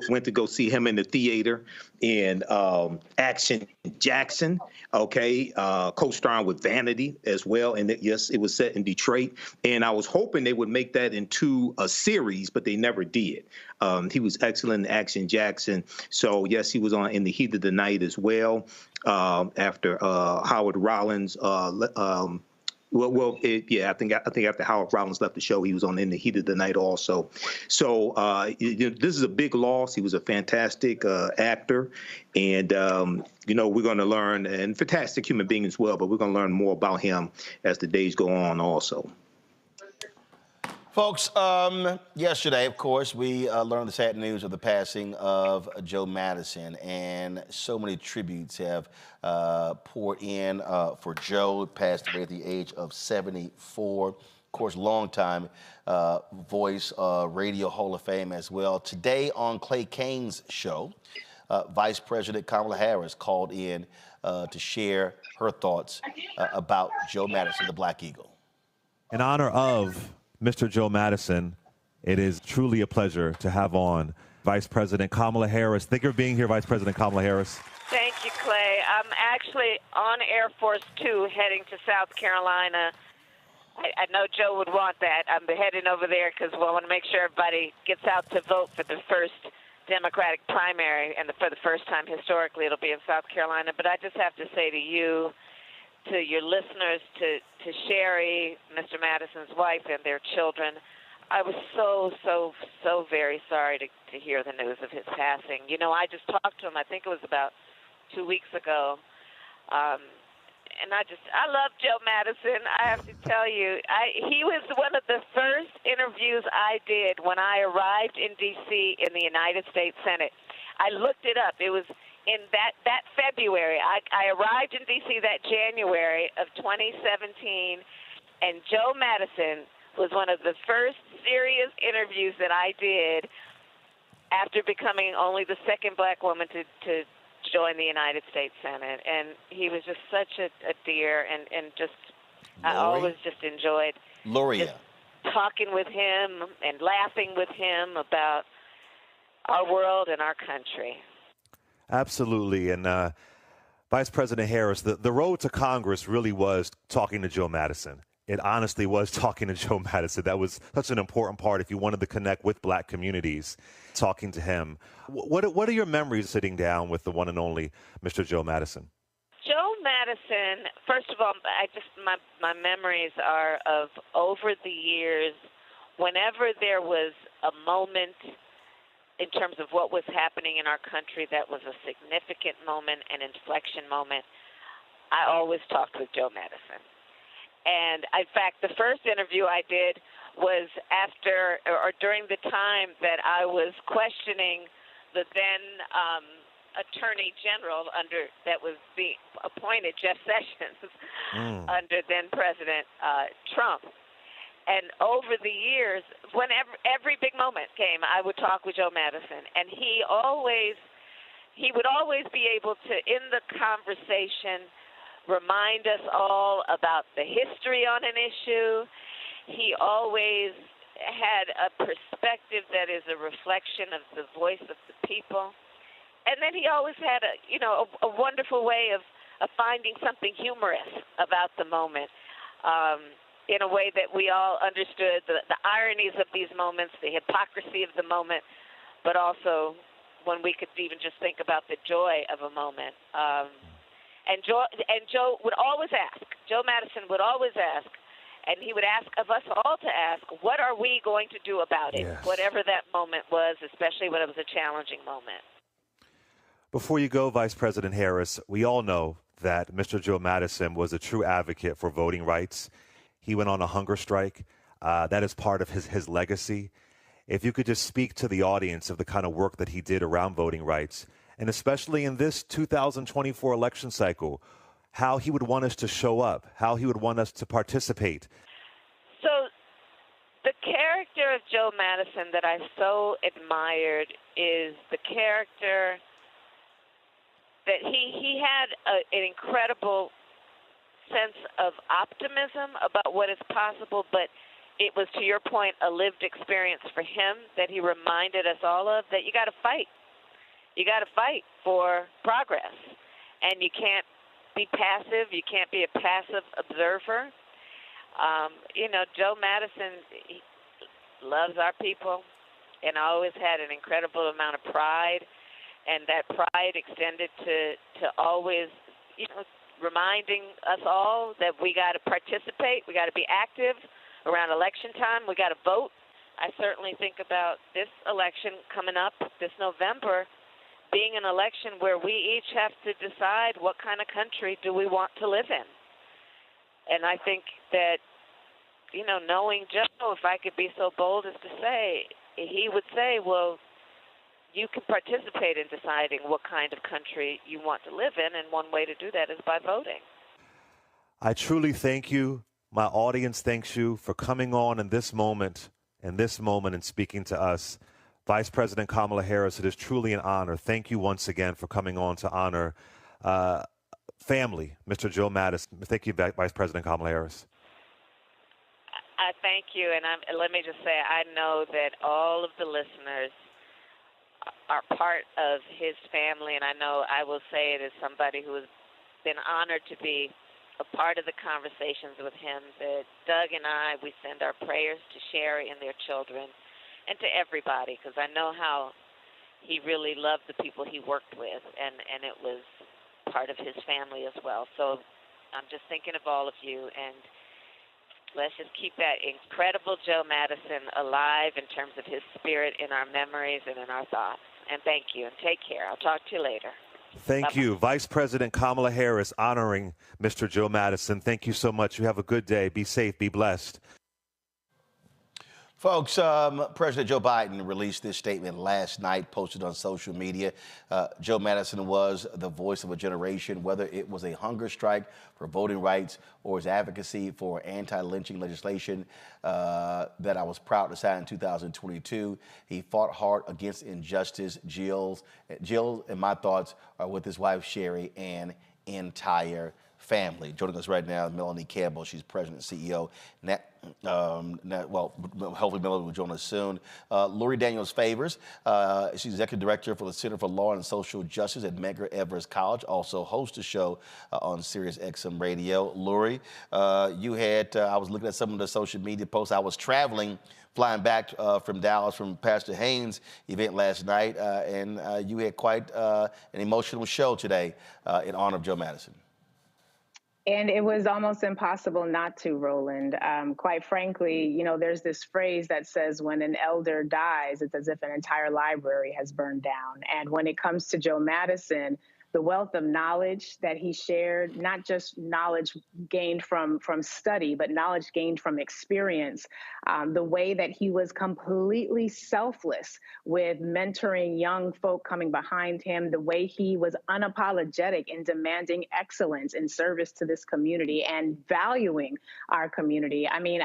went to go see him in the theater in Action Jackson, co-starring with Vanity as well. And yes, it was set in Detroit. And I was hoping they would make that into a series, but they never did. He was excellent in Action Jackson. So yes, he was on In the Heat of the Night as well. After Howard Rollins I think after Howard Rollins left the show, he was on In the Heat of the Night also. So this is a big loss. He was a fantastic actor, and we're going to learn, and fantastic human being as well. But we're going to learn more about him as the days go on also. Folks, yesterday, of course, we learned the sad news of the passing of Joe Madison, and so many tributes have poured in for Joe, passed away at the age of 74. Of course, longtime voice, Radio Hall of Fame as well. Today on Clay Cane's show, Vice President Kamala Harris called in to share her thoughts about Joe Madison, the Black Eagle. In honor of Mr. Joe Madison, it is truly a pleasure to have on Vice President Kamala Harris. Thank you for being here, Vice President Kamala Harris. Thank you, Clay. I'm actually on Air Force Two heading to South Carolina. I know Joe would want that. I'm heading over there because we want to make sure everybody gets out to vote for the first Democratic primary, and for the first time historically it'll be in South Carolina. But I just have to say to you, to your listeners, to Sherry, Mr. Madison's wife, and their children, I was so very sorry to hear the news of his passing. I just talked to him, I think it was about 2 weeks ago, and I love Joe Madison. I have to tell you, he was one of the first interviews I did when I arrived in D.C. in the United States Senate. I looked it up. It was in that February. I arrived in D.C. that January of 2017, and Joe Madison was one of the first serious interviews that I did after becoming only the second black woman to join the United States Senate. And he was just such a dear, and just I always just enjoyed just talking with him and laughing with him about our world and our country. Absolutely. And Vice President Harris, the road to Congress really was talking to Joe Madison. It honestly was talking to Joe Madison. That was such an important part if you wanted to connect with black communities, talking to him. What are your memories sitting down with the one and only Mr. Joe Madison? Joe Madison, first of all, my memories are of over the years, whenever there was a moment in terms of what was happening in our country that was a significant moment, an inflection moment, I always talked with Joe Madison. And in fact, the first interview I did was after or during the time that I was questioning the then Attorney General that was being appointed, Jeff Sessions, under then President Trump. And over the years, whenever every big moment came, I would talk with Joe Madison, and he would always be able to, in the conversation, remind us all about the history on an issue. He always had a perspective that is a reflection of the voice of the people. And then he always had a wonderful way of finding something humorous about the moment, in a way that we all understood the ironies of these moments, the hypocrisy of the moment, but also when we could even just think about the joy of a moment. And Joe would always ask, Joe Madison would always ask, and he would ask of us all to ask, what are we going to do about it, whatever that moment was, especially when it was a challenging moment. Before you go, Vice President Harris, we all know that Mr. Joe Madison was a true advocate for voting rights. He went on a hunger strike. That is part of his legacy. If you could just speak to the audience of the kind of work that he did around voting rights, and especially in this 2024 election cycle, how he would want us to show up, how he would want us to participate. So the character of Joe Madison that I so admired is the character that he had an incredible sense of optimism about what is possible, but it was, to your point, a lived experience for him that he reminded us all of, that you got to fight. You got to fight for progress, and you can't be passive. You can't be a passive observer. Joe Madison loves our people and always had an incredible amount of pride, and that pride extended to always, reminding us all that we got to participate, we got to be active around election time, we got to vote. I certainly think about this election coming up this November being an election where we each have to decide what kind of country do we want to live in. And I think that, you know, knowing Joe, if I could be so bold as to say, he would say, well, you can participate in deciding what kind of country you want to live in, and one way to do that is by voting. I truly thank you. My audience thanks you for coming on in this moment and speaking to us. Vice President Kamala Harris, it is truly an honor. Thank you once again for coming on to honor family, Mr. Joe Madison. Thank you, Vice President Kamala Harris. I thank you, and let me just say, I know that all of the listeners are part of his family, and I know I will say it as somebody who has been honored to be a part of the conversations with him, that Doug and I, we send our prayers to Sherry and their children and to everybody, because I know how he really loved the people he worked with, and it was part of his family as well. So I'm just thinking of all of you, and let's just keep that incredible Joe Madison alive in terms of his spirit in our memories and in our thoughts. And thank you, and take care. I'll talk to you later. Thank you. Vice President Kamala Harris honoring Mr. Joe Madison. Thank you so much. You have a good day. Be safe. Be blessed. Folks, President Joe Biden released this statement last night, posted on social media. Joe Madison was the voice of a generation, whether it was a hunger strike for voting rights or his advocacy for anti-lynching legislation that I was proud to sign in 2022. He fought hard against injustice. Jill and my thoughts are with his wife, Sherry, and entire family. Joining us right now, Melanie Campbell. She's president and CEO. Hopefully Melanie will join us soon. Lori Daniels Favors. She's executive director for the Center for Law and Social Justice at Medgar Evers College. Also hosts a show on Sirius XM Radio. Lori, you had, I was looking at some of the social media posts. I was traveling, flying back from Dallas from Pastor Haynes' event last night, and you had quite an emotional show today in honor of Joe Madison. And it was almost impossible not to, Roland. Quite frankly, you know, there's this phrase that says when an elder dies, it's as if an entire library has burned down. And when it comes to Joe Madison, the wealth of knowledge that he shared, not just knowledge gained from study, but knowledge gained from experience, the way that he was completely selfless with mentoring young folk coming behind him, the way he was unapologetic in demanding excellence in service to this community and valuing our community. I mean,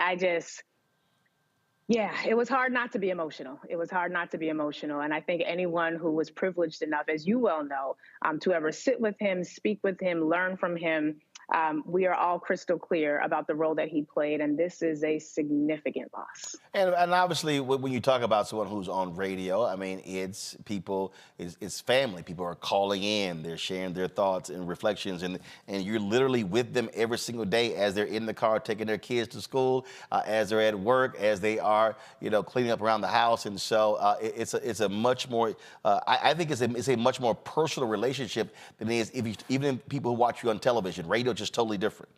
yeah, it was hard not to be emotional. It was hard not to be emotional. And I think anyone who was privileged enough, as you well know, to ever sit with him, speak with him, learn from him, we are all crystal clear about the role that he played, and this is a significant loss. And obviously, when you talk about someone who's on radio, I mean, it's people, it's family. People are calling in, they're sharing their thoughts and reflections, and you're literally with them every single day as they're in the car taking their kids to school, as they're at work, as they are, you know, cleaning up around the house. And so it's a much more, I think it's a much more personal relationship than it is even people who watch you on television. Radio just totally different.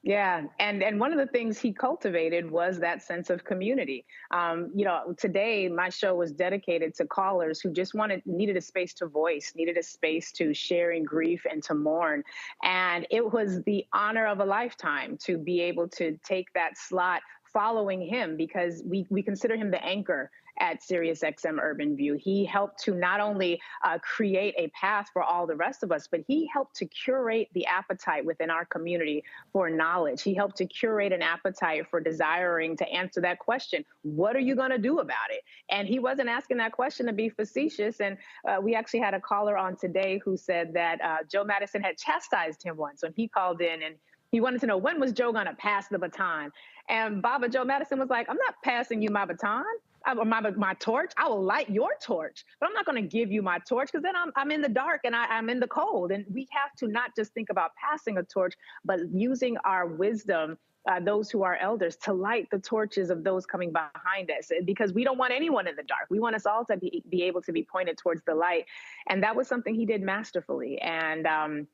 Yeah, and one of the things he cultivated was that sense of community. You know, today my show was dedicated to callers who just needed a space to voice, needed a space to share in grief and to mourn. And it was the honor of a lifetime to be able to take that slot following him, because we consider him the anchor at Sirius XM Urban View. He helped to not only create a path for all the rest of us, but he helped to curate the appetite within our community for knowledge. He helped to curate an appetite for desiring to answer that question, what are you going to do about it? And he wasn't asking that question to be facetious. And we actually had a caller on today who said that Joe Madison had chastised him once when he called in, and he wanted to know, when was Joe going to pass the baton? And Baba Joe Madison was like, I'm not passing you my baton. My torch. I will light your torch, but I'm not going to give you my torch, because then I'm in the dark and I'm in the cold. And we have to not just think about passing a torch, but using our wisdom, those who are elders, to light the torches of those coming behind us, because we don't want anyone in the dark. We want us all to be able to be pointed towards the light. And that was something he did masterfully. And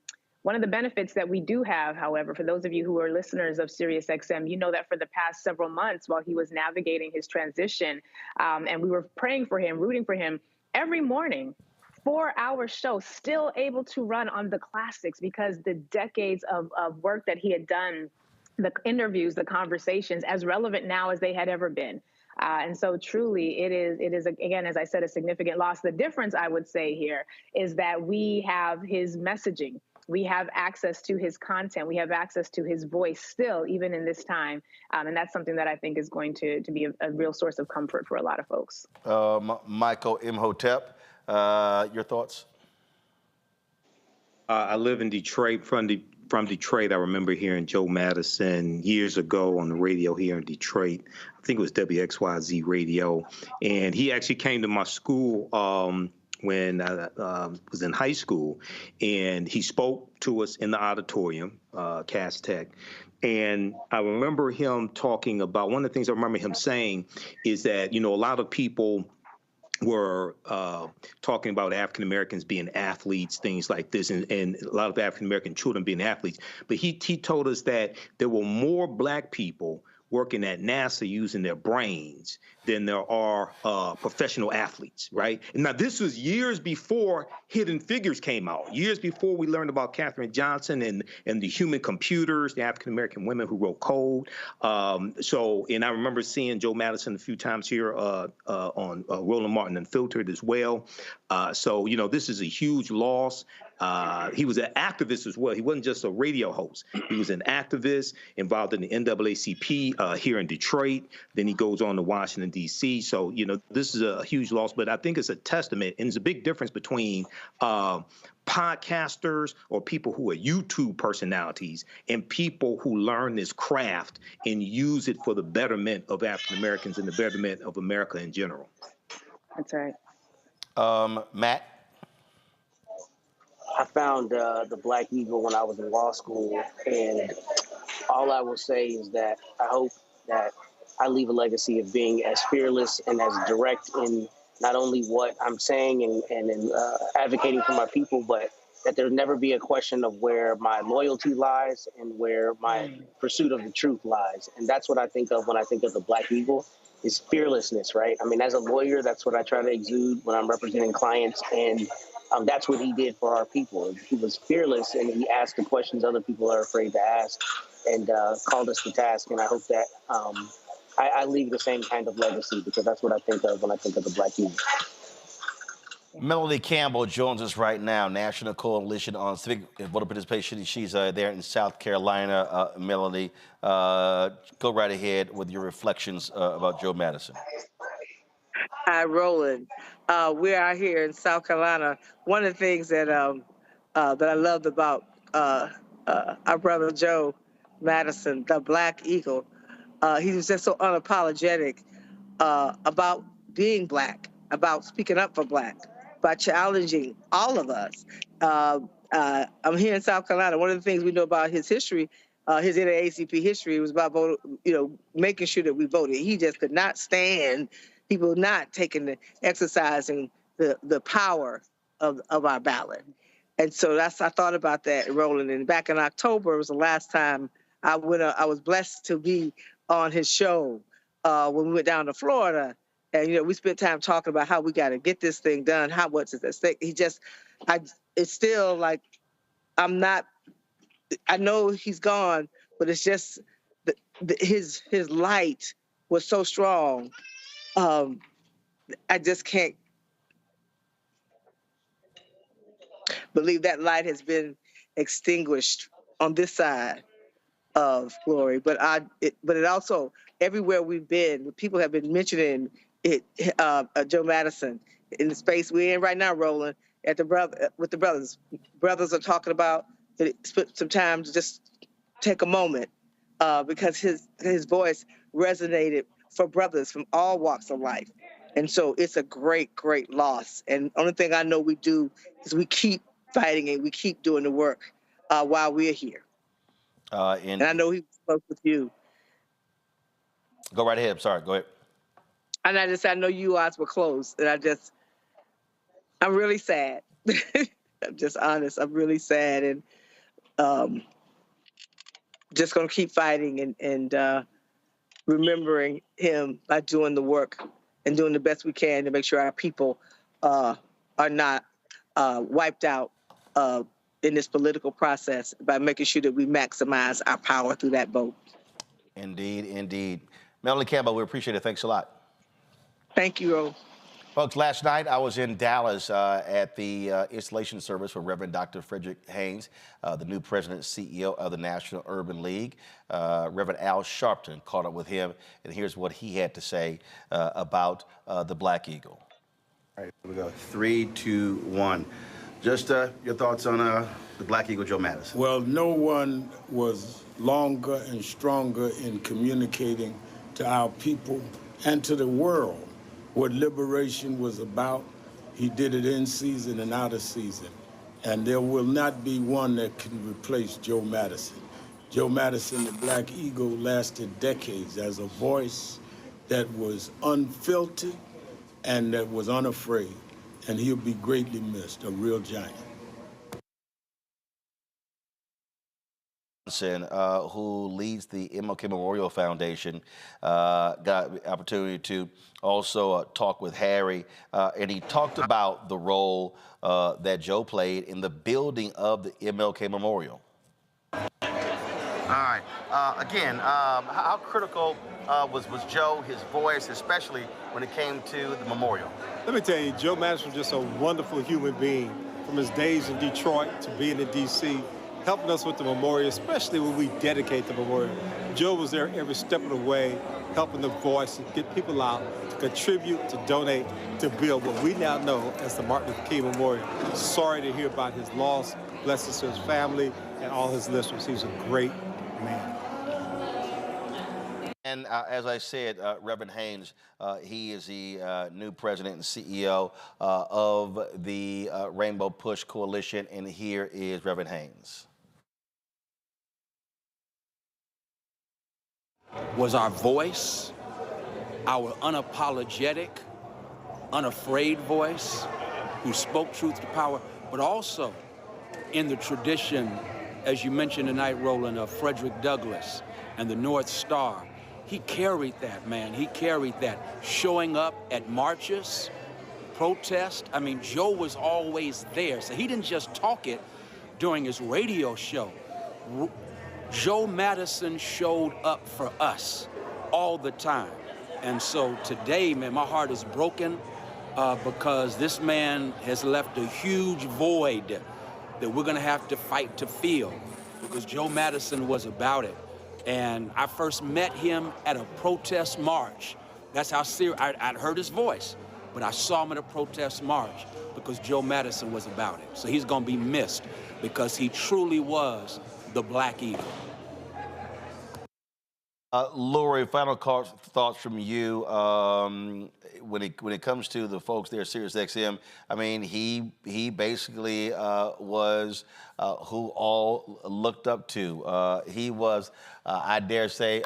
One of the benefits that we do have, however, for those of you who are listeners of SiriusXM, you know that for the past several months while he was navigating his transition, and we were praying for him, rooting for him, every morning, 4-hour show, still able to run on the classics because the decades of work that he had done, the interviews, the conversations, as relevant now as they had ever been. And so truly it is, again, as I said, a significant loss. The difference I would say here is that we have his messaging. We have access to his content. We have access to his voice still, even in this time. And that's something that I think is going to be a real source of comfort for a lot of folks. Michael Imhotep, your thoughts? I live in Detroit. From Detroit, I remember hearing Joe Madison years ago on the radio here in Detroit. I think it was WXYZ radio. And he actually came to my school when I was in high school. And he spoke to us in the auditorium, Cass Tech. And I remember him talking about, one of the things I remember him saying is that, a lot of people were talking about African Americans being athletes, things like this, and a lot of African American children being athletes. But he told us that there were more Black people working at NASA using their brains than there are professional athletes, right? And now this was years before Hidden Figures came out, years before we learned about Katherine Johnson and the human computers, the African-American women who wrote code. And I remember seeing Joe Madison a few times here on Roland Martin Unfiltered as well. This is a huge loss. He was an activist as well. He wasn't just a radio host. He was an activist involved in the NAACP here in Detroit. Then he goes on to Washington, D.C. So, this is a huge loss, but I think it's a testament, and there's a big difference between podcasters or people who are YouTube personalities and people who learn this craft and use it for the betterment of African Americans and the betterment of America in general. That's right. Matt? I found the Black Eagle when I was in law school, and all I will say is that I hope that I leave a legacy of being as fearless and as direct in not only what I'm saying and in advocating for my people, but that there never be a question of where my loyalty lies and where my pursuit of the truth lies. And that's what I think of when I think of the Black Eagle, is fearlessness, right? I mean, as a lawyer, that's what I try to exude when I'm representing clients, and that's what he did for our people. He was fearless, and he asked the questions other people are afraid to ask, and called us to task. And I hope that I leave the same kind of legacy, because that's what I think of when I think of the Black Eagle. Melody Campbell joins us right now, National Coalition on Civic Voter Participation. She's there in South Carolina. Melody, go right ahead with your reflections about Joe Madison. Hi, Roland. We're out here in South Carolina. One of the things that that I loved about our brother Joe Madison, the Black Eagle, he was just so unapologetic about being Black, about speaking up for Black, by challenging all of us. I'm here in South Carolina. One of the things we know about his history, his NAACP history, was about making sure that we voted. He just could not stand people not exercising the power of our ballot. And so I thought about that, Roland. And back in October was the last time I was blessed to be on his show when we went down to Florida. And, we spent time talking about how we got to get this thing done, what's at stake. It's still like, I know he's gone, but it's just his light was so strong. I just can't believe that light has been extinguished on this side of glory. But it also, everywhere we've been, people have been mentioning it, Joe Madison, in the space we're in right now, Roland, with the brothers. Brothers are talking about it. Spent some time to just take a moment because his voice resonated for brothers from all walks of life. And so it's a great, great loss. And the only thing I know we do is we keep fighting and we keep doing the work while we're here. And I know he was close with you. Go right ahead. I'm sorry. Go ahead. And I know you guys were close. And I'm really sad. I'm just honest. I'm really sad. And just going to keep fighting and remembering him by doing the work and doing the best we can to make sure our people are not wiped out in this political process by making sure that we maximize our power through that vote. Indeed, indeed. Melanie Campbell, we appreciate it. Thanks a lot. Thank you, Ro. Folks, last night I was in Dallas at the installation service for Reverend Dr. Frederick Haynes, the new president and CEO of the National Urban League. Reverend Al Sharpton caught up with him, and here's what he had to say about the Black Eagle. All right, here we go. 3, 2, 1. Just your thoughts on the Black Eagle, Joe Madison. Well, no one was longer and stronger in communicating to our people and to the world what liberation was about. He did it in season and out of season. And there will not be one that can replace Joe Madison. Joe Madison, the Black Eagle, lasted decades as a voice that was unfiltered and that was unafraid. And he'll be greatly missed, a real giant. Who leads the MLK Memorial Foundation, got the opportunity to also talk with Harry, and he talked about the role that Joe played in the building of the MLK Memorial. All right. Again, how critical was Joe, his voice, especially when it came to the memorial? Let me tell you, Joe Madison was just a wonderful human being, from his days in Detroit to being in D.C., helping us with the memorial, especially when we dedicate the memorial. Joe was there every step of the way, helping the voice, to get people out, to contribute, to donate, to build what we now know as the Martin Luther King Memorial. Sorry to hear about his loss. Blessings to his family and all his listeners. He was a great man. And as I said, Reverend Haynes, he is the new president and CEO of the Rainbow Push Coalition, and here is Reverend Haynes. Was our voice, our unapologetic, unafraid voice, who spoke truth to power, but also in the tradition, as you mentioned tonight, Roland, of Frederick Douglass and the North Star. He carried that, man. He carried that. Showing up at marches, protest. I mean, Joe was always there. So he didn't just talk it during his radio show. Joe Madison showed up for us all the time. And so today, man, my heart is broken because this man has left a huge void that we're gonna have to fight to fill, because Joe Madison was about it. And I first met him at a protest march. That's how serious, I'd heard his voice, but I saw him at a protest march because Joe Madison was about it. So he's gonna be missed because he truly was the Black Eagle. Lori, final thoughts from you when it comes to the folks there at SiriusXM. I mean, he basically was who all looked up to. He was, I dare say,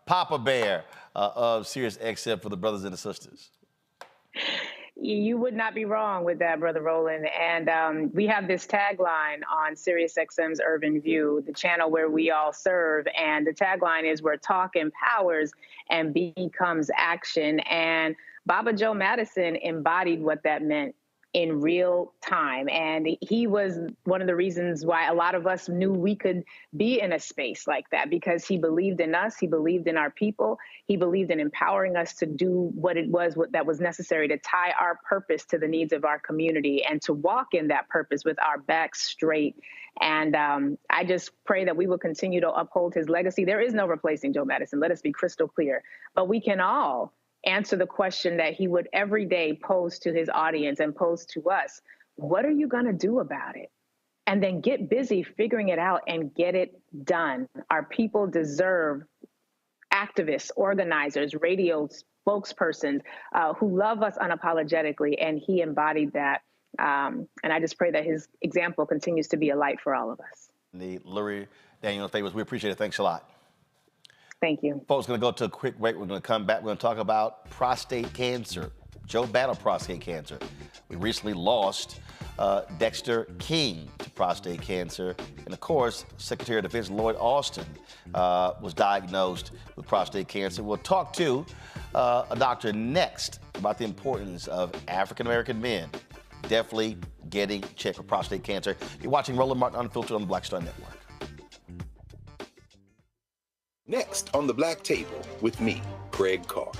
Papa Bear of SiriusXM for the brothers and the sisters. You would not be wrong with that, Brother Roland. And we have this tagline on SiriusXM's Urban View, the channel where we all serve. And the tagline is where talk empowers and becomes action. And Baba Joe Madison embodied what that meant in real time. And he was one of the reasons why a lot of us knew we could be in a space like that, because he believed in us, he believed in our people, he believed in empowering us to do what it was that was necessary to tie our purpose to the needs of our community and to walk in that purpose with our backs straight. And I just pray that we will continue to uphold his legacy. There is no replacing Joe Madison. Let us be crystal clear. But we can all answer the question that he would every day pose to his audience and pose to us. What are you going to do about it? And then get busy figuring it out and get it done. Our people deserve activists, organizers, radio spokespersons who love us unapologetically, and he embodied that. And I just pray that his example continues to be a light for all of us. Lurie Daniel Favors, we appreciate it. Thanks a lot. Thank you. Folks, going to go to a quick break. We're going to come back. We're going to talk about prostate cancer. Joe battled prostate cancer. We recently lost Dexter King to prostate cancer. And of course, Secretary of Defense Lloyd Austin was diagnosed with prostate cancer. We'll talk to a doctor next about the importance of African-American men definitely getting checked for prostate cancer. You're watching Roland Martin Unfiltered on the Black Star Network. Next on the Black Table with me, Greg Carr.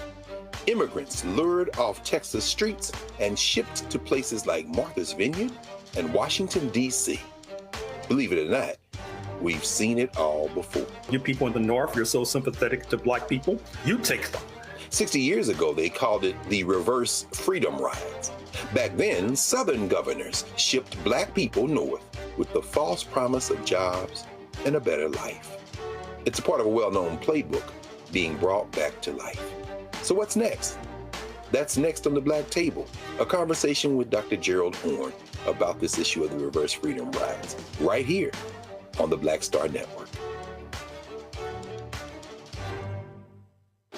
Immigrants lured off Texas streets and shipped to places like Martha's Vineyard and Washington, D.C. Believe it or not, we've seen it all before. You people in the North, you're so sympathetic to black people, you take them. 60 years ago, they called it the reverse freedom rides. Back then, Southern governors shipped black people north with the false promise of jobs and a better life. It's a part of a well-known playbook being brought back to life. So what's next? That's next on the Black Table, a conversation with Dr. Gerald Horne about this issue of the reverse freedom rides, right here on the Black Star Network.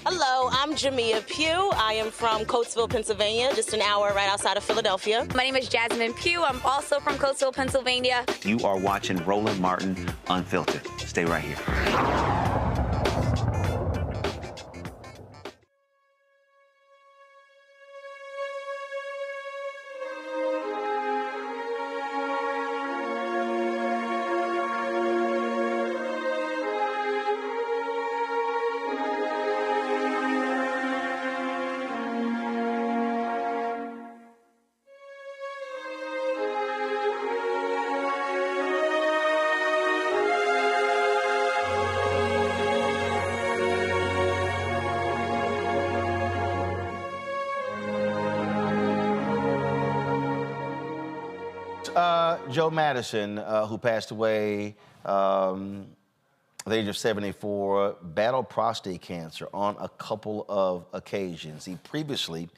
Hello, I'm Jamia Pugh. I am from Coatesville, Pennsylvania, just an hour right outside of Philadelphia. My name is Jasmine Pugh. I'm also from Coatesville, Pennsylvania. You are watching Roland Martin Unfiltered. Stay right here. Joe Madison, who passed away at the age of 74, battled prostate cancer on a couple of occasions. He previously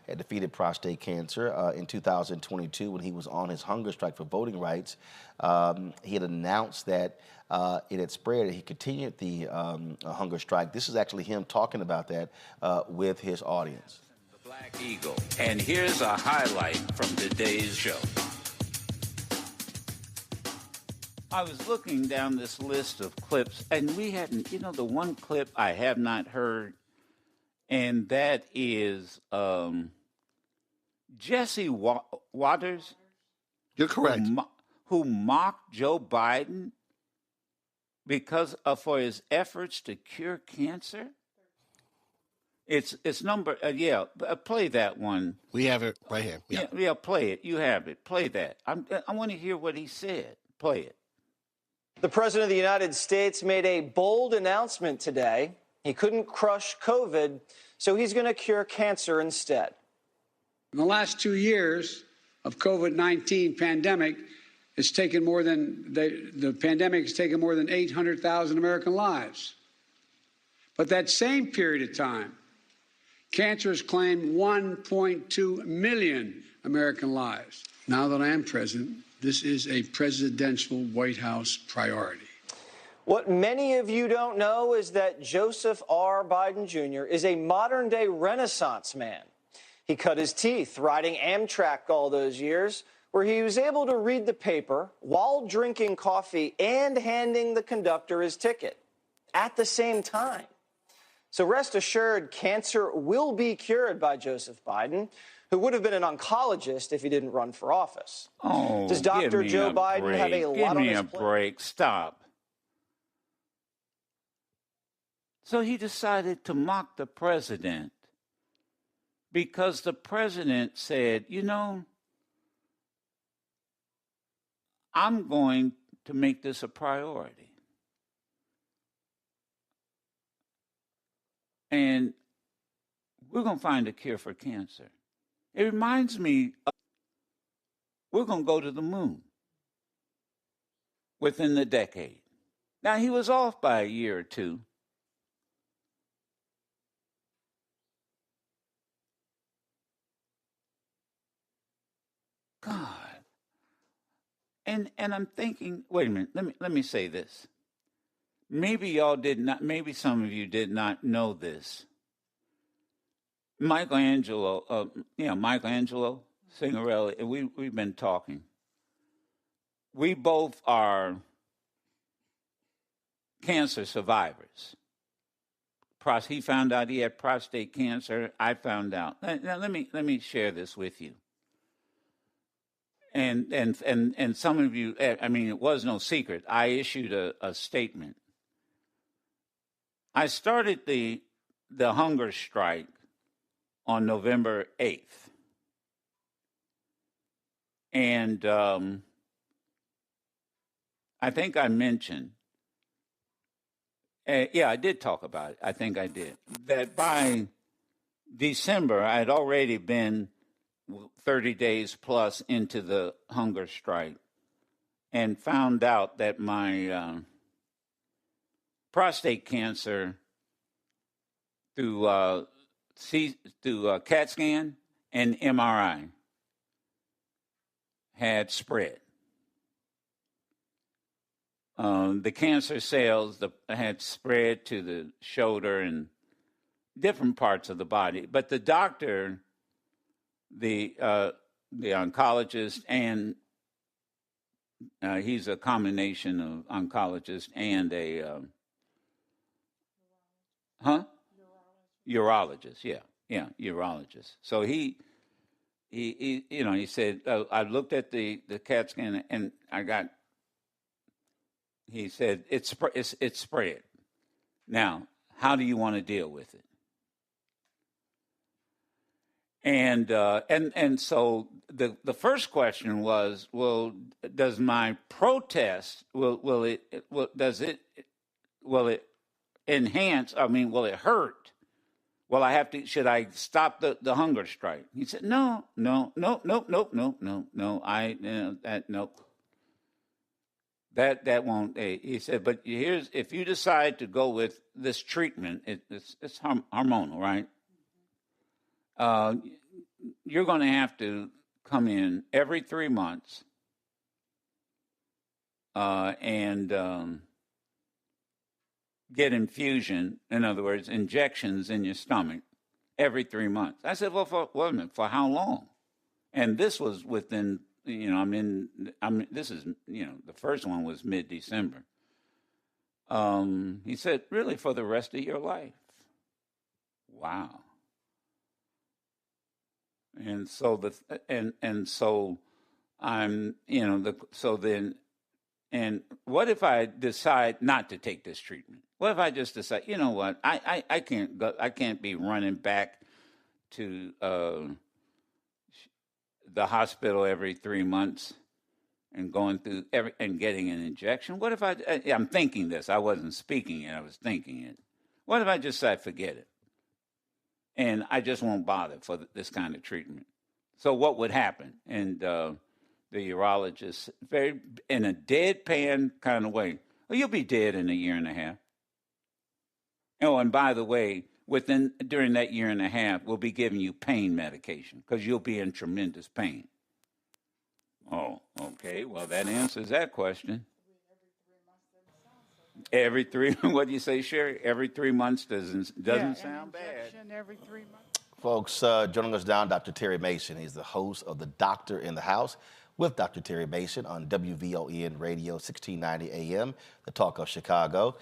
had defeated prostate cancer in 2022 when he was on his hunger strike for voting rights. He had announced that it had spread. He continued the hunger strike. This is actually him talking about that with his audience. The Black Eagle. And here's a highlight from today's show. I was looking down this list of clips, and we hadn't, the one clip I have not heard, and that is Jesse Waters. You're correct. Who mocked Joe Biden for his efforts to cure cancer. It's number, play that one. We have it right here. Yeah, play it. You have it. Play that. I want to hear what he said. Play it. The President of the United States made a bold announcement today. He couldn't crush COVID, so he's going to cure cancer instead. In the last 2 years of COVID-19 pandemic, the pandemic has taken more than 800,000 American lives. But that same period of time, cancer has claimed 1.2 million American lives. Now that I am president, this is a presidential White House priority. What many of you don't know is that Joseph R. Biden Jr. is a modern-day Renaissance man. He cut his teeth riding Amtrak all those years, where he was able to read the paper while drinking coffee and handing the conductor his ticket at the same time. So rest assured, cancer will be cured by Joseph Biden, who would have been an oncologist if he didn't run for office. Oh, does Dr. Joe Biden have a lot on his plate? Give me a break. Stop. So he decided to mock the president because the president said, I'm going to make this a priority. And we're going to find a cure for cancer. It reminds me, we're going to go to the moon within the decade. Now, he was off by a year or two. God. And I'm thinking, wait a minute, let me say this. Maybe some of you did not know this. Michelangelo Signorelli, we've been talking. we both are cancer survivors. He found out he had prostate cancer. I found out. Now let me share this with you. And some of you, I mean, it was no secret. I issued a statement. I started the hunger strike on November 8th. And I think I mentioned, yeah, I did talk about it. I think I did. That by December, I had already been 30 days plus into the hunger strike and found out that my prostate cancer through CAT scan and MRI had spread. The cancer cells had spread to the shoulder and different parts of the body. But the doctor, the oncologist, and he's a combination of oncologist and a urologist. Yeah, urologist. So he said, I looked at the CAT scan and he said, it's spread. Now, how do you want to deal with it? And so the first question was, well, does my protest will it enhance? I mean, will it hurt? Well, should I stop the hunger strike? He said, no. That won't. He said, but if you decide to go with this treatment, it's hormonal, right? You're going to have to come in every 3 months and get infusion, in other words, injections in your stomach every 3 months. I said, well, for how long? And this was within, this is, the first one was mid-December. He said, really, for the rest of your life. Wow. And so and what if I decide not to take this treatment? What if I just decide, you know what, I can't be running back to the hospital every 3 months and going through and getting an injection? What if I'm thinking this, I wasn't speaking it, I was thinking it. What if I just say, forget it? And I just won't bother for this kind of treatment. So what would happen? And the urologist, very in a deadpan kind of way, well, you'll be dead in 1.5 years. Oh, and by the way, during that 1.5 years, we'll be giving you pain medication because you'll be in tremendous pain. Oh, okay. Well, that answers that question. What do you say, Sherry? Every 3 months doesn't sound bad. Every 3 months. Folks, joining us now, Dr. Terry Mason. He's the host of The Doctor in the House with Dr. Terry Mason on WVON Radio, 1690 AM, the Talk of Chicago.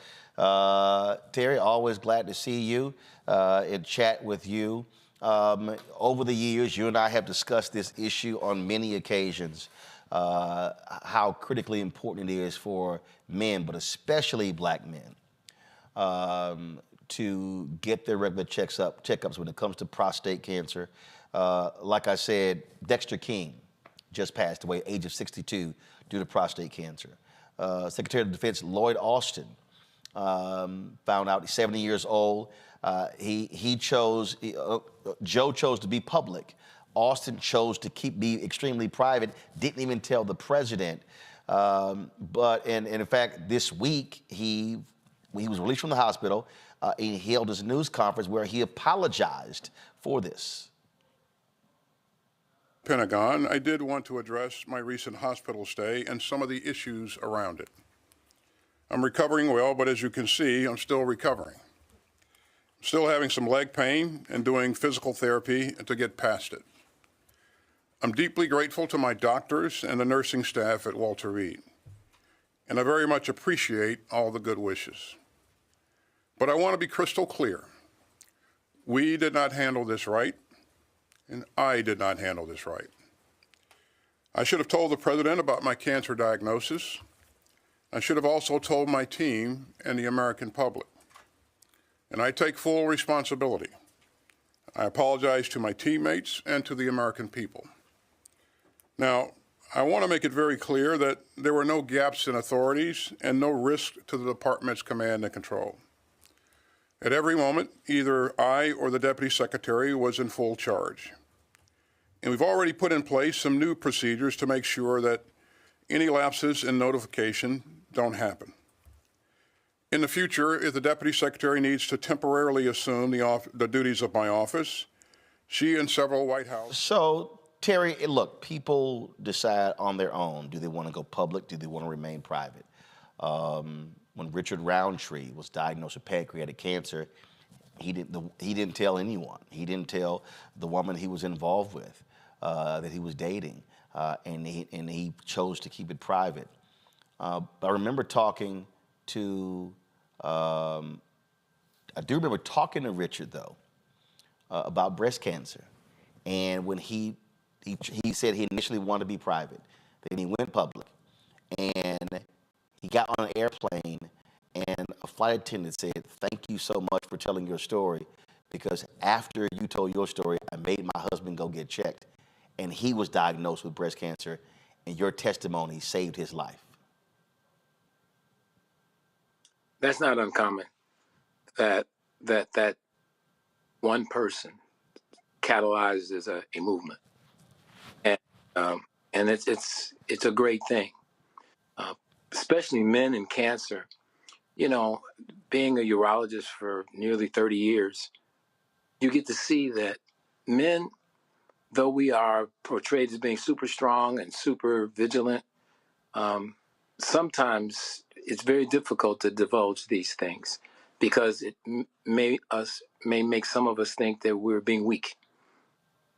Terry, always glad to see you and chat with you. Over the years, you and I have discussed this issue on many occasions, how critically important it is for men, but especially black men, to get their regular checkups when it comes to prostate cancer. Like I said, Dexter King just passed away, age of 62, due to prostate cancer. Secretary of Defense Lloyd Austin found out he's 70 years old. Joe chose to be public. Austin chose to be extremely private, didn't even tell the president. But in fact, this week, he was released from the hospital. He held his news conference where he apologized for this. Pentagon, I did want to address my recent hospital stay and some of the issues around it. I'm recovering well, but as you can see, I'm still recovering. I'm still having some leg pain and doing physical therapy to get past it. I'm deeply grateful to my doctors and the nursing staff at Walter Reed, and I very much appreciate all the good wishes. But I want to be crystal clear. We did not handle this right, and I did not handle this right. I should have told the president about my cancer diagnosis. I should have also told my team and the American public. And I take full responsibility. I apologize to my teammates and to the American people. Now, I want to make it very clear that there were no gaps in authorities and no risk to the department's command and control. At every moment, either I or the Deputy Secretary was in full charge. And we've already put in place some new procedures to make sure that any lapses in notification don't happen. In the future, if the Deputy Secretary needs to temporarily assume the duties of my office, she and several White House... So, Terry, look, people decide on their own. Do they want to go public? Do they want to remain private? When Richard Roundtree was diagnosed with pancreatic cancer, he didn't tell anyone. He didn't tell the woman he was involved with that he was dating, and he chose to keep it private. I remember talking to, I do remember talking to Richard, though, about breast cancer. And when he said he initially wanted to be private, then he went public. And he got on an airplane, and a flight attendant said, "Thank you so much for telling your story, because after you told your story, I made my husband go get checked, and he was diagnosed with breast cancer, and your testimony saved his life." That's not uncommon, that one person catalyzes a movement, and it's a great thing, especially men in cancer. You know, being a urologist for nearly 30 years, you get to see that men, though we are portrayed as being super strong and super vigilant, sometimes it's very difficult to divulge these things because it may make some of us think that we're being weak.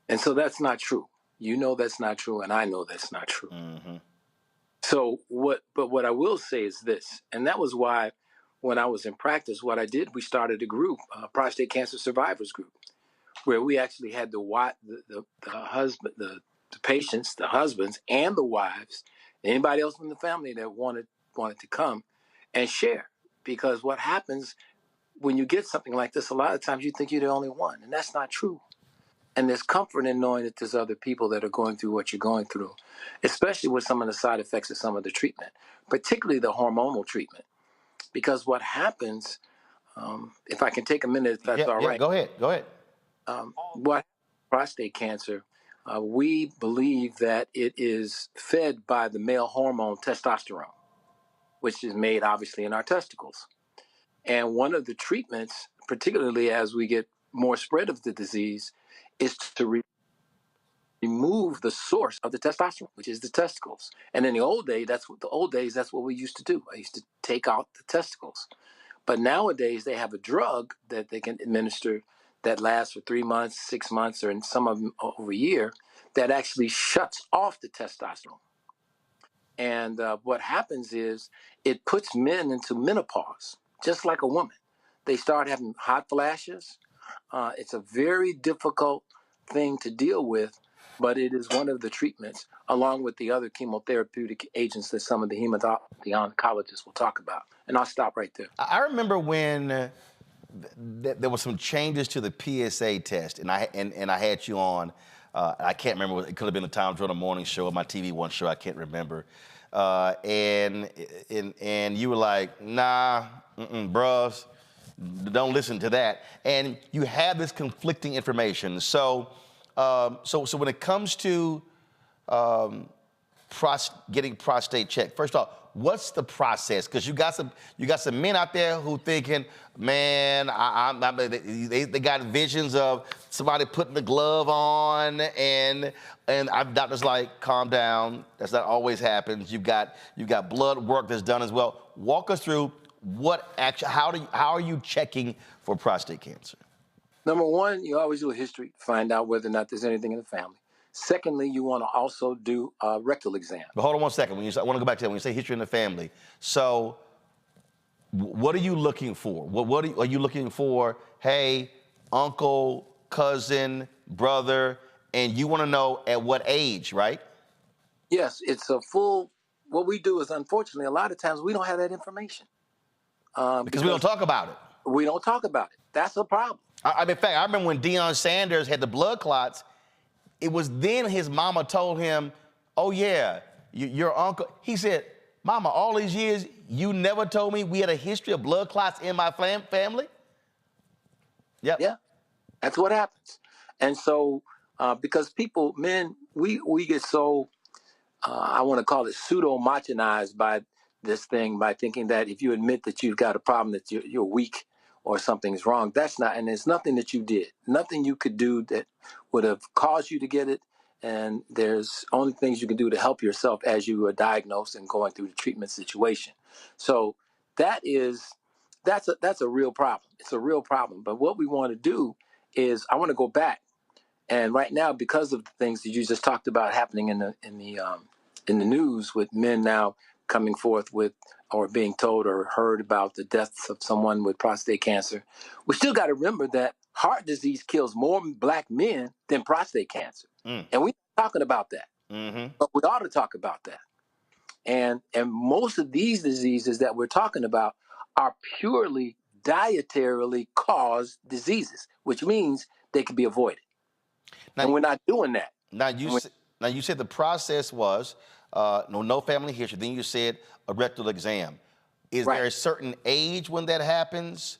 And so that's not true. You know that's not true, and I know that's not true. Mm-hmm. So what I will say is this, and that was why when I was in practice, what I did, we started a group, a prostate cancer survivors group, where we actually had the patients, the husbands, and the wives, anybody else in the family that wanted to come and share. Because what happens when you get something like this, a lot of times you think you're the only one, and that's not true. And there's comfort in knowing that there's other people that are going through what you're going through, especially with some of the side effects of some of the treatment, particularly the hormonal treatment. Because what happens, if I can take a minute, if that's all right. Go ahead. What prostate cancer, we believe that it is fed by the male hormone testosterone, which is made obviously in our testicles. And one of the treatments, particularly as we get more spread of the disease, is to remove the source of the testosterone, which is the testicles. And in the old days, that's what we used to do. I used to take out the testicles. But nowadays, they have a drug that they can administer that lasts for 3 months, 6 months, or in some of them over a year, that actually shuts off the testosterone. And what happens is it puts men into menopause, just like a woman. They start having hot flashes. It's a very difficult thing to deal with, but it is one of the treatments, along with the other chemotherapeutic agents that some of the oncologists will talk about. And I'll stop right there. I remember when there were some changes to the PSA test, and I had you on. I can't remember. It could have been the Tom Jordan Morning Show or my TV One show. I can't remember. And you were like, "Nah, bros, don't listen to that." And you have this conflicting information. So when it comes to getting prostate checked, first off, what's the process? Because you got some men out there who thinking, man, they got visions of somebody putting the glove on, and doctors like, calm down. That's not always happens. You got blood work that's done as well. Walk us through how are you checking for prostate cancer? Number one, you always do a history to find out whether or not there's anything in the family. Secondly, you want to also do a rectal exam. But hold on one second. I want to go back to that. When you say history in the family, so what are you looking for? What are you looking for? Hey, uncle, cousin, brother, and you want to know at what age, right? Yes, it's a full. What we do is, unfortunately, a lot of times we don't have that information. Because we don't talk about it. We don't talk about it. That's a problem. In fact, I remember when Deion Sanders had the blood clots, it was then his mama told him, oh yeah, your uncle, he said, Mama, all these years, you never told me we had a history of blood clots in my family? Yep. Yeah, that's what happens. And so, because people, men, we get so, I want to call it pseudo-machinized by this thing, by thinking that if you admit that you've got a problem, that you're weak or something's wrong. That's not, and there's nothing that you did, nothing you could do that would have caused you to get it. And there's only things you can do to help yourself as you are diagnosed and going through the treatment situation. So that's a real problem. It's a real problem. But what we want to do is, I want to go back. And right now, because of the things that you just talked about happening in the news, with men now coming forth with, or being told or heard about the deaths of someone with prostate cancer, we still got to remember that heart disease kills more black men than prostate cancer. And we're not talking about that. But we ought to talk about that. And most of these diseases that we're talking about are purely dietarily caused diseases, which means they can be avoided. And we're not doing that. Now you said the process was no family history. Then you said a rectal exam. Is there a certain age when that happens?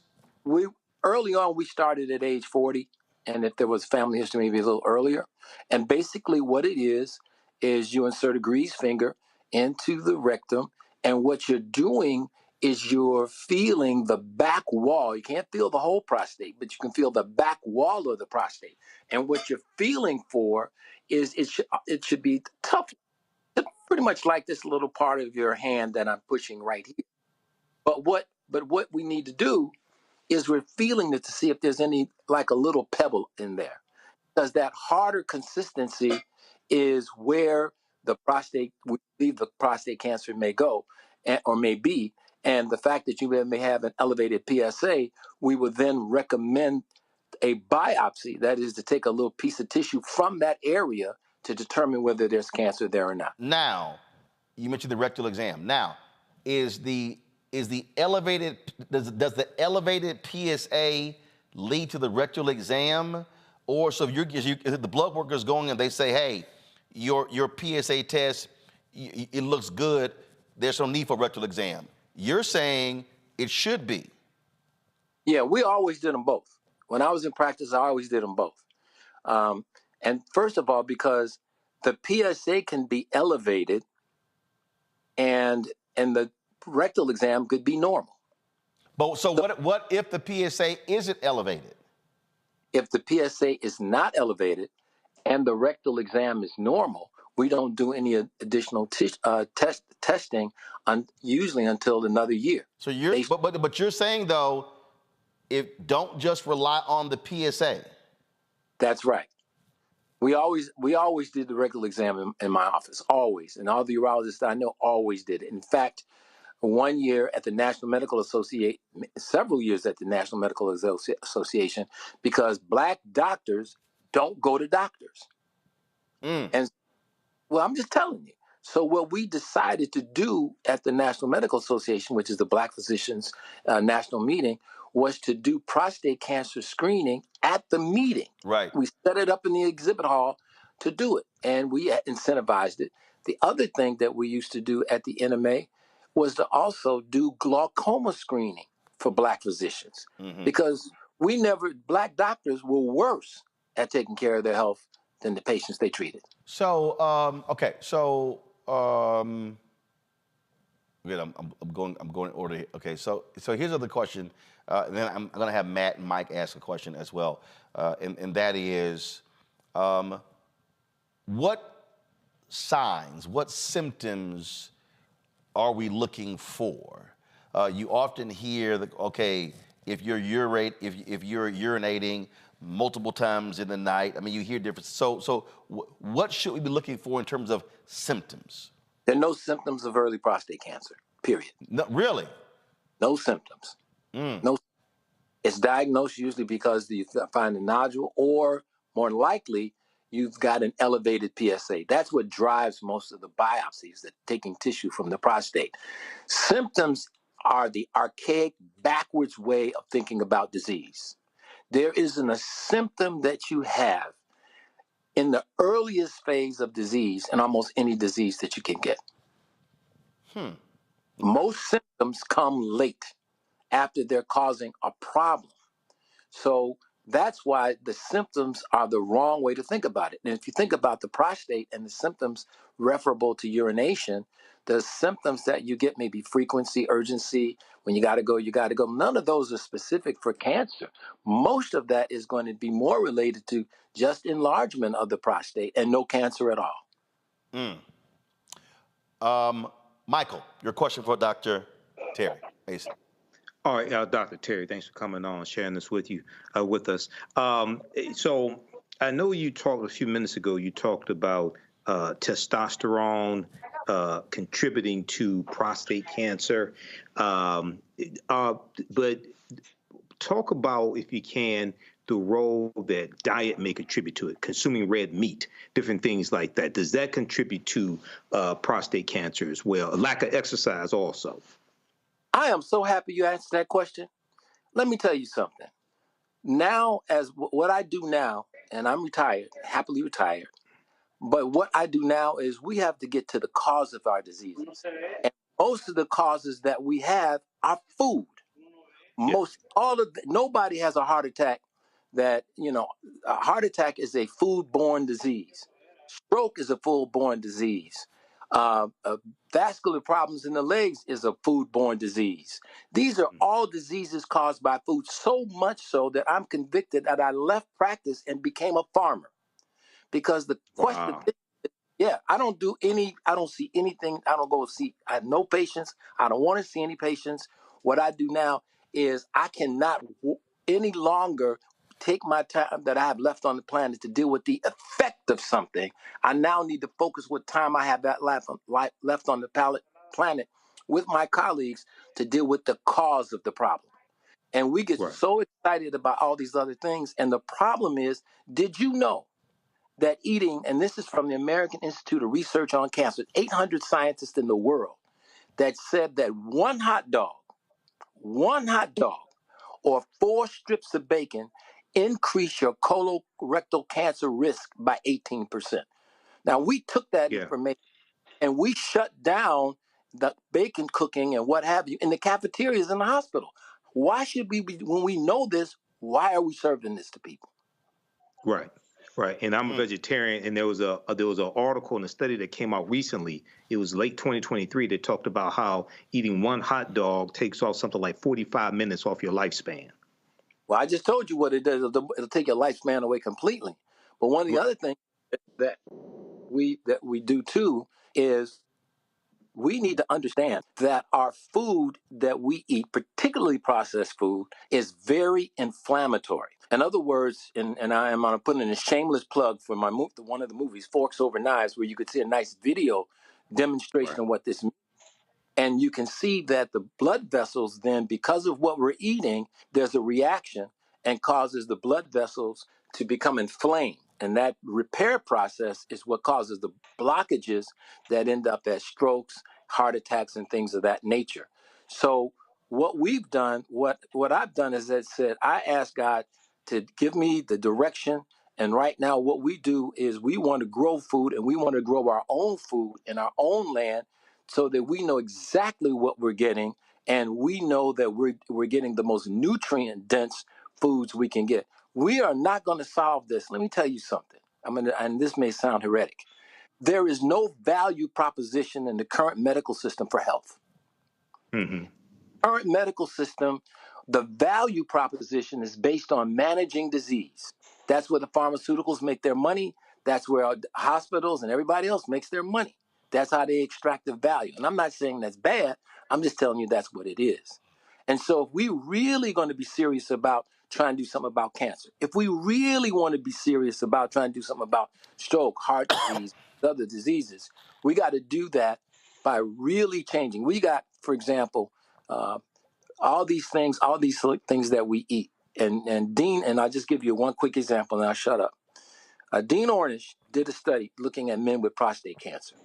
Early on, we started at age 40, and if there was family history, maybe a little earlier. And basically, what it is you insert a greased finger into the rectum, and what you're doing is you're feeling the back wall. You can't feel the whole prostate, but you can feel the back wall of the prostate. And what you're feeling for is it should be tough, pretty much like this little part of your hand that I'm pushing right here. But what we need to do is we're feeling it to see if there's any, like a little pebble in there, because that harder consistency is where we believe the prostate cancer may go, or may be. And the fact that you may have an elevated PSA, we would then recommend a biopsy, that is to take a little piece of tissue from that area to determine whether there's cancer there or not. Now, you mentioned the rectal exam. Now, does the elevated PSA lead to the rectal exam? Or so if the blood worker's going and they say, hey, your PSA test, it looks good, there's no need for rectal exam. You're saying it should be. Yeah, we always did them both. When I was in practice, I always did them both. And first of all, because the PSA can be elevated and the rectal exam could be normal. But so what if the PSA isn't elevated? If the PSA is not elevated and the rectal exam is normal, we don't do any additional testing usually until another year. So but you're saying though, don't just rely on the PSA. That's right. We always did the rectal exam in my office, always, and all the urologists that I know always did it. In fact, one year at the National Medical Association, several years at the National Medical Association, because black doctors don't go to doctors. And well, I'm just telling you. So what we decided to do at the National Medical Association, which is the Black Physicians National Meeting, was to do prostate cancer screening at the meeting. Right. We set it up in the exhibit hall to do it, and we incentivized it. The other thing that we used to do at the NMA was to also do glaucoma screening for black physicians, because black doctors were worse at taking care of their health than the patients they treated. So, good. I'm going in order here. Okay, so here's the question, and then I'm going to have Matt and Mike ask a question as well, and that is, what signs, what symptoms are we looking for? You often hear that, okay, if you're urinating multiple times in the night. I mean, you hear different. So what should we be looking for in terms of symptoms? There are no symptoms of early prostate cancer, period. No, really? No symptoms. No. It's diagnosed usually because you find a nodule, or more likely, you've got an elevated PSA. That's what drives most of the biopsies, that taking tissue from the prostate. Symptoms are the archaic, backwards way of thinking about disease. There isn't a symptom that you have in the earliest phase of disease in almost any disease that you can get. Most symptoms come late, after they're causing a problem. So that's why the symptoms are the wrong way to think about it. And if you think about the prostate and the symptoms referable to urination, the symptoms that you get may be frequency, urgency, when you got to go, you got to go. None of those are specific for cancer. Most of that is going to be more related to just enlargement of the prostate and no cancer at all. Michael, your question for Dr. Terry Mason. All right, Dr. Terry, thanks for coming on, sharing this with us. So I know you talked a few minutes ago, you talked about testosterone contributing to prostate cancer. But talk about, if you can, the role that diet may contribute to it, consuming red meat, different things like that. Does that contribute to prostate cancer as well? A lack of exercise also. I am so happy you asked that question. Let me tell you something. Now, as what I do now, and I'm retired, happily retired, but what I do now is we have to get to the cause of our diseases. And most of the causes that we have are food. Nobody has a heart attack a heart attack is a food-borne disease. Stroke is a food-borne disease. Vascular problems in the legs is a food-borne disease. These are all diseases caused by food, so much so that I'm convicted that I left practice and became a farmer. Because the question, I don't see anything, I have no patients, I don't want to see any patients. What I do now is I cannot any longer take my time that I have left on the planet to deal with the effect of something. I now need to focus what time I have that left on the planet with my colleagues to deal with the cause of the problem. And we get so excited about all these other things. And the problem is, did you know that eating, and this is from the American Institute of Research on Cancer, 800 scientists in the world, that said that one hot dog, or 4 strips of bacon increase your colorectal cancer risk by 18%. Now, we took that information and we shut down the bacon cooking and what have you in the cafeterias in the hospital. Why should we be, when we know this, why are we serving this to people? Right. And I'm a vegetarian, and there was an article and a study that came out recently. It was late 2023 that talked about how eating one hot dog takes off something like 45 minutes off your lifespan. Well, I just told you what it does. It'll take your lifespan away completely. But one of the other things that we do too is we need to understand that our food that we eat, particularly processed food, is very inflammatory. In other words, and I am putting in a shameless plug for one of the movies, Forks Over Knives, where you could see a nice video demonstration of what this means. And you can see that the blood vessels then, because of what we're eating, there's a reaction and causes the blood vessels to become inflamed. And that repair process is what causes the blockages that end up as strokes, heart attacks, and things of that nature. So what we've done, what I've done is that said, I asked God to give me the direction. And right now what we do is we want to grow food, and we want to grow our own food in our own land, so that we know exactly what we're getting, and we know that we're getting the most nutrient-dense foods we can get. We are not going to solve this. Let me tell you something. And this may sound heretic. There is no value proposition in the current medical system for health. Current medical system, the value proposition is based on managing disease. That's where the pharmaceuticals make their money. That's where hospitals and everybody else makes their money. That's how they extract the value. And I'm not saying that's bad. I'm just telling you that's what it is. And so if we're really going to be serious about trying to do something about cancer, if we really want to be serious about trying to do something about stroke, heart disease, other diseases, we got to do that by really changing. We got, for example, all these things that we eat. And Dean, and I'll just give you one quick example and I'll shut up. Dean Ornish did a study looking at men with prostate cancer.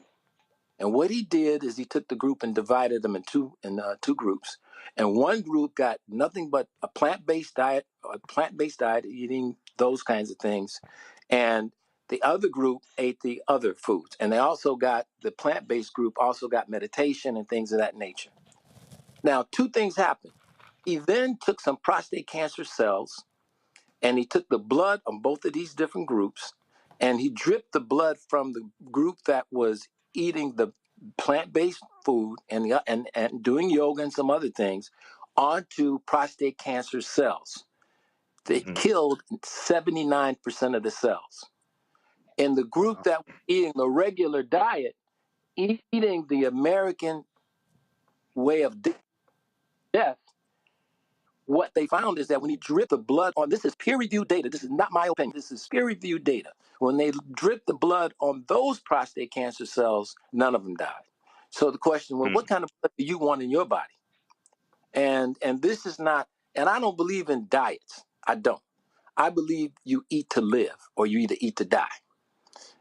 And what he did is he took the group and divided them in two groups. And one group got nothing but a plant-based diet, eating those kinds of things. And the other group ate the other foods. And the plant-based group also got meditation and things of that nature. Now, two things happened. He then took some prostate cancer cells and he took the blood on both of these different groups and he dripped the blood from the group that was eating the plant-based food and doing yoga and some other things onto prostate cancer cells. They killed 79% of the cells. In the group that was eating the regular diet, eating the American way of death, what they found is that when he dripped the blood on, this is peer-reviewed data, this is not my opinion, this is peer-reviewed data. When they dripped the blood on those prostate cancer cells, none of them died. So the question, well, what kind of blood do you want in your body? And this is not, and I don't believe in diets. I don't. I believe you eat to live or you either eat to die.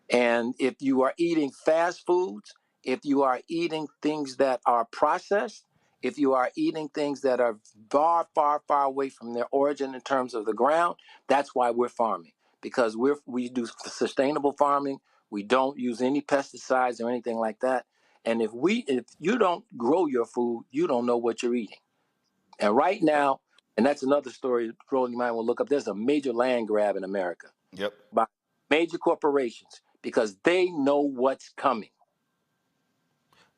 And if you are eating fast foods, if you are eating things that are processed, if you are eating things that are far, far, far away from their origin in terms of the ground, that's why we're farming. Because we do sustainable farming. We don't use any pesticides or anything like that. And if you don't grow your food, you don't know what you're eating. And right now, and that's another story Roland, you might want to look up, there's a major land grab in America. Yep. By major corporations because they know what's coming.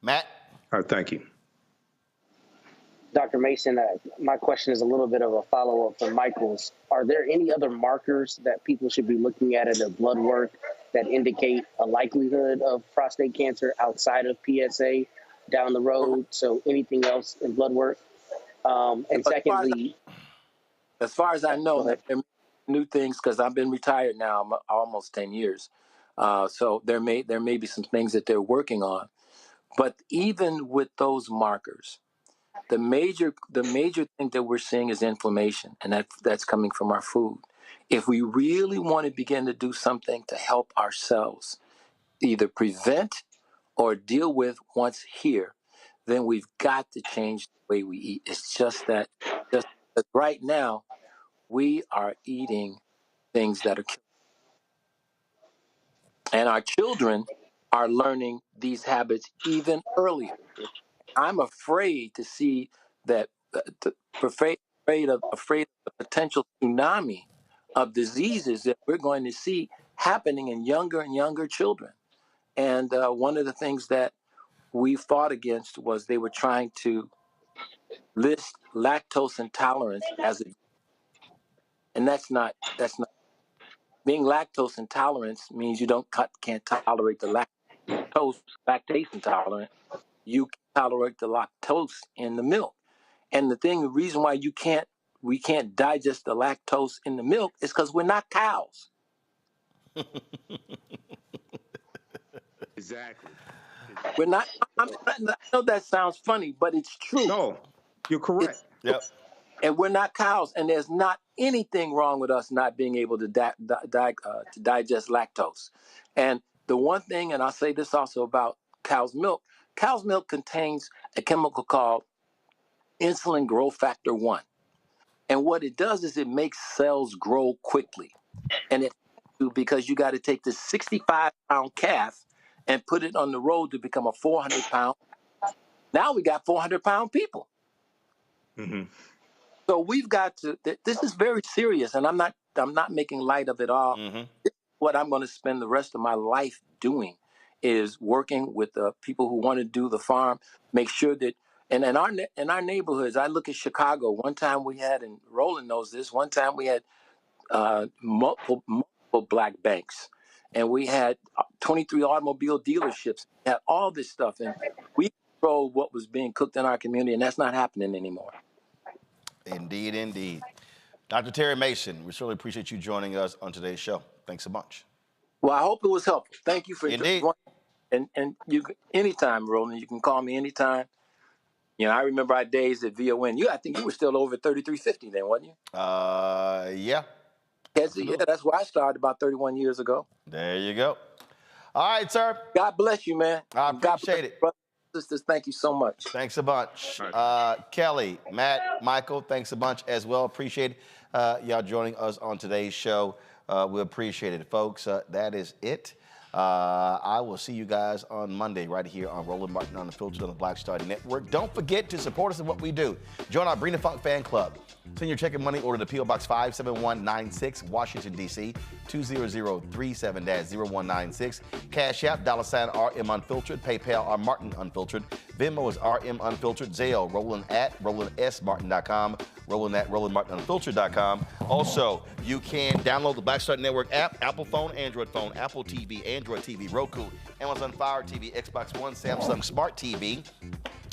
Matt? All right, thank you. Dr. Mason, my question is a little bit of a follow-up from Michael's. Are there any other markers that people should be looking at in their blood work that indicate a likelihood of prostate cancer outside of PSA down the road? So anything else in blood work? And secondly... As far as I know, there are new things because I've been retired now almost 10 years. So there may be some things that they're working on. But even with those markers, the major thing that we're seeing is inflammation, and that's coming from our food. If we really want to begin to do something to help ourselves, either prevent or deal with once here, then we've got to change the way we eat. It's just that right now, we are eating things that are killing. And our children are learning these habits even earlier. I'm afraid to see that, afraid of the potential tsunami of diseases that we're going to see happening in younger and younger children. And one of the things that we fought against was they were trying to list lactose intolerance as a, and that's not. Being lactose intolerant means you can't tolerate the lactase intolerant. You can tolerate the lactose in the milk. And the reason why we can't digest the lactose in the milk is because we're not cows. Exactly. We're not. I know that sounds funny, but it's true. No, you're correct. Yep. And we're not cows, and there's not anything wrong with us not being able to digest lactose. And the one thing, and I'll say this also about cow's milk contains a chemical called insulin growth factor 1. And what it does is it makes cells grow quickly. And it because you got to take this 65-pound calf and put it on the road to become a 400-pound. Now we got 400-pound people. Mm-hmm. So we've got to. This is very serious, and I'm not making light of it all. Mm-hmm. What I'm going to spend the rest of my life doing is working with the people who want to do the farm. Make sure that, and in our neighborhoods, I look at Chicago. One time we had, and Roland knows this. One time we had multiple black banks, and we had 23 automobile dealerships. We had all this stuff, and we controlled what was being cooked in our community, and that's not happening anymore. Indeed, indeed. Dr. Terry Mason, we certainly appreciate you joining us on today's show. Thanks so much. Well, I hope it was helpful. Thank you for Indeed. And you anytime, Roland, you can call me anytime. You know, I remember our days at VON. I think you were still over 3350 then, wasn't you? Yeah. Yeah, that's where I started about 31 years ago. There you go. All right, sir. God bless you, man. I appreciate it. Brothers and sisters, thank you so much. Thanks a bunch. Kelly, Matt, Michael, thanks a bunch as well. Appreciate y'all joining us on today's show. We appreciate it, folks. That is it. I will see you guys on Monday right here on Roland Martin Unfiltered on the Black Star Network. Don't forget to support us in what we do. Join our Brina Funk fan club. Send your check and money order to P.O. Box 57196, Washington, D.C. 20037-0196. Cash App, $RM Unfiltered. PayPal, R Martin Unfiltered. Venmo is RM Unfiltered. Zelle, Roland at RolandSMartin.com. Roland at RolandMartinUnfiltered.com. Also, you can download the Black Star Network app, Apple phone, Android phone, Apple TV, Android TV, Roku, Amazon Fire TV, Xbox One, Samsung Smart TV.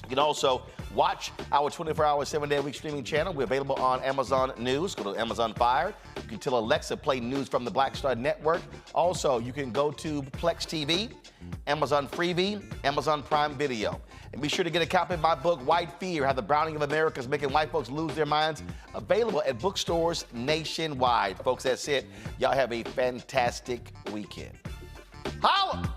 You can also watch our 24-hour, 7-day-a-week streaming channel. We're available on Amazon News. Go to Amazon Fire. You can tell Alexa play news from the Black Star Network. Also, you can go to Plex TV, Amazon Freevee, Amazon Prime Video. And be sure to get a copy of my book, White Fear, How the Browning of America is Making White Folks Lose Their Minds, available at bookstores nationwide. Folks, that's it. Y'all have a fantastic weekend. Holla!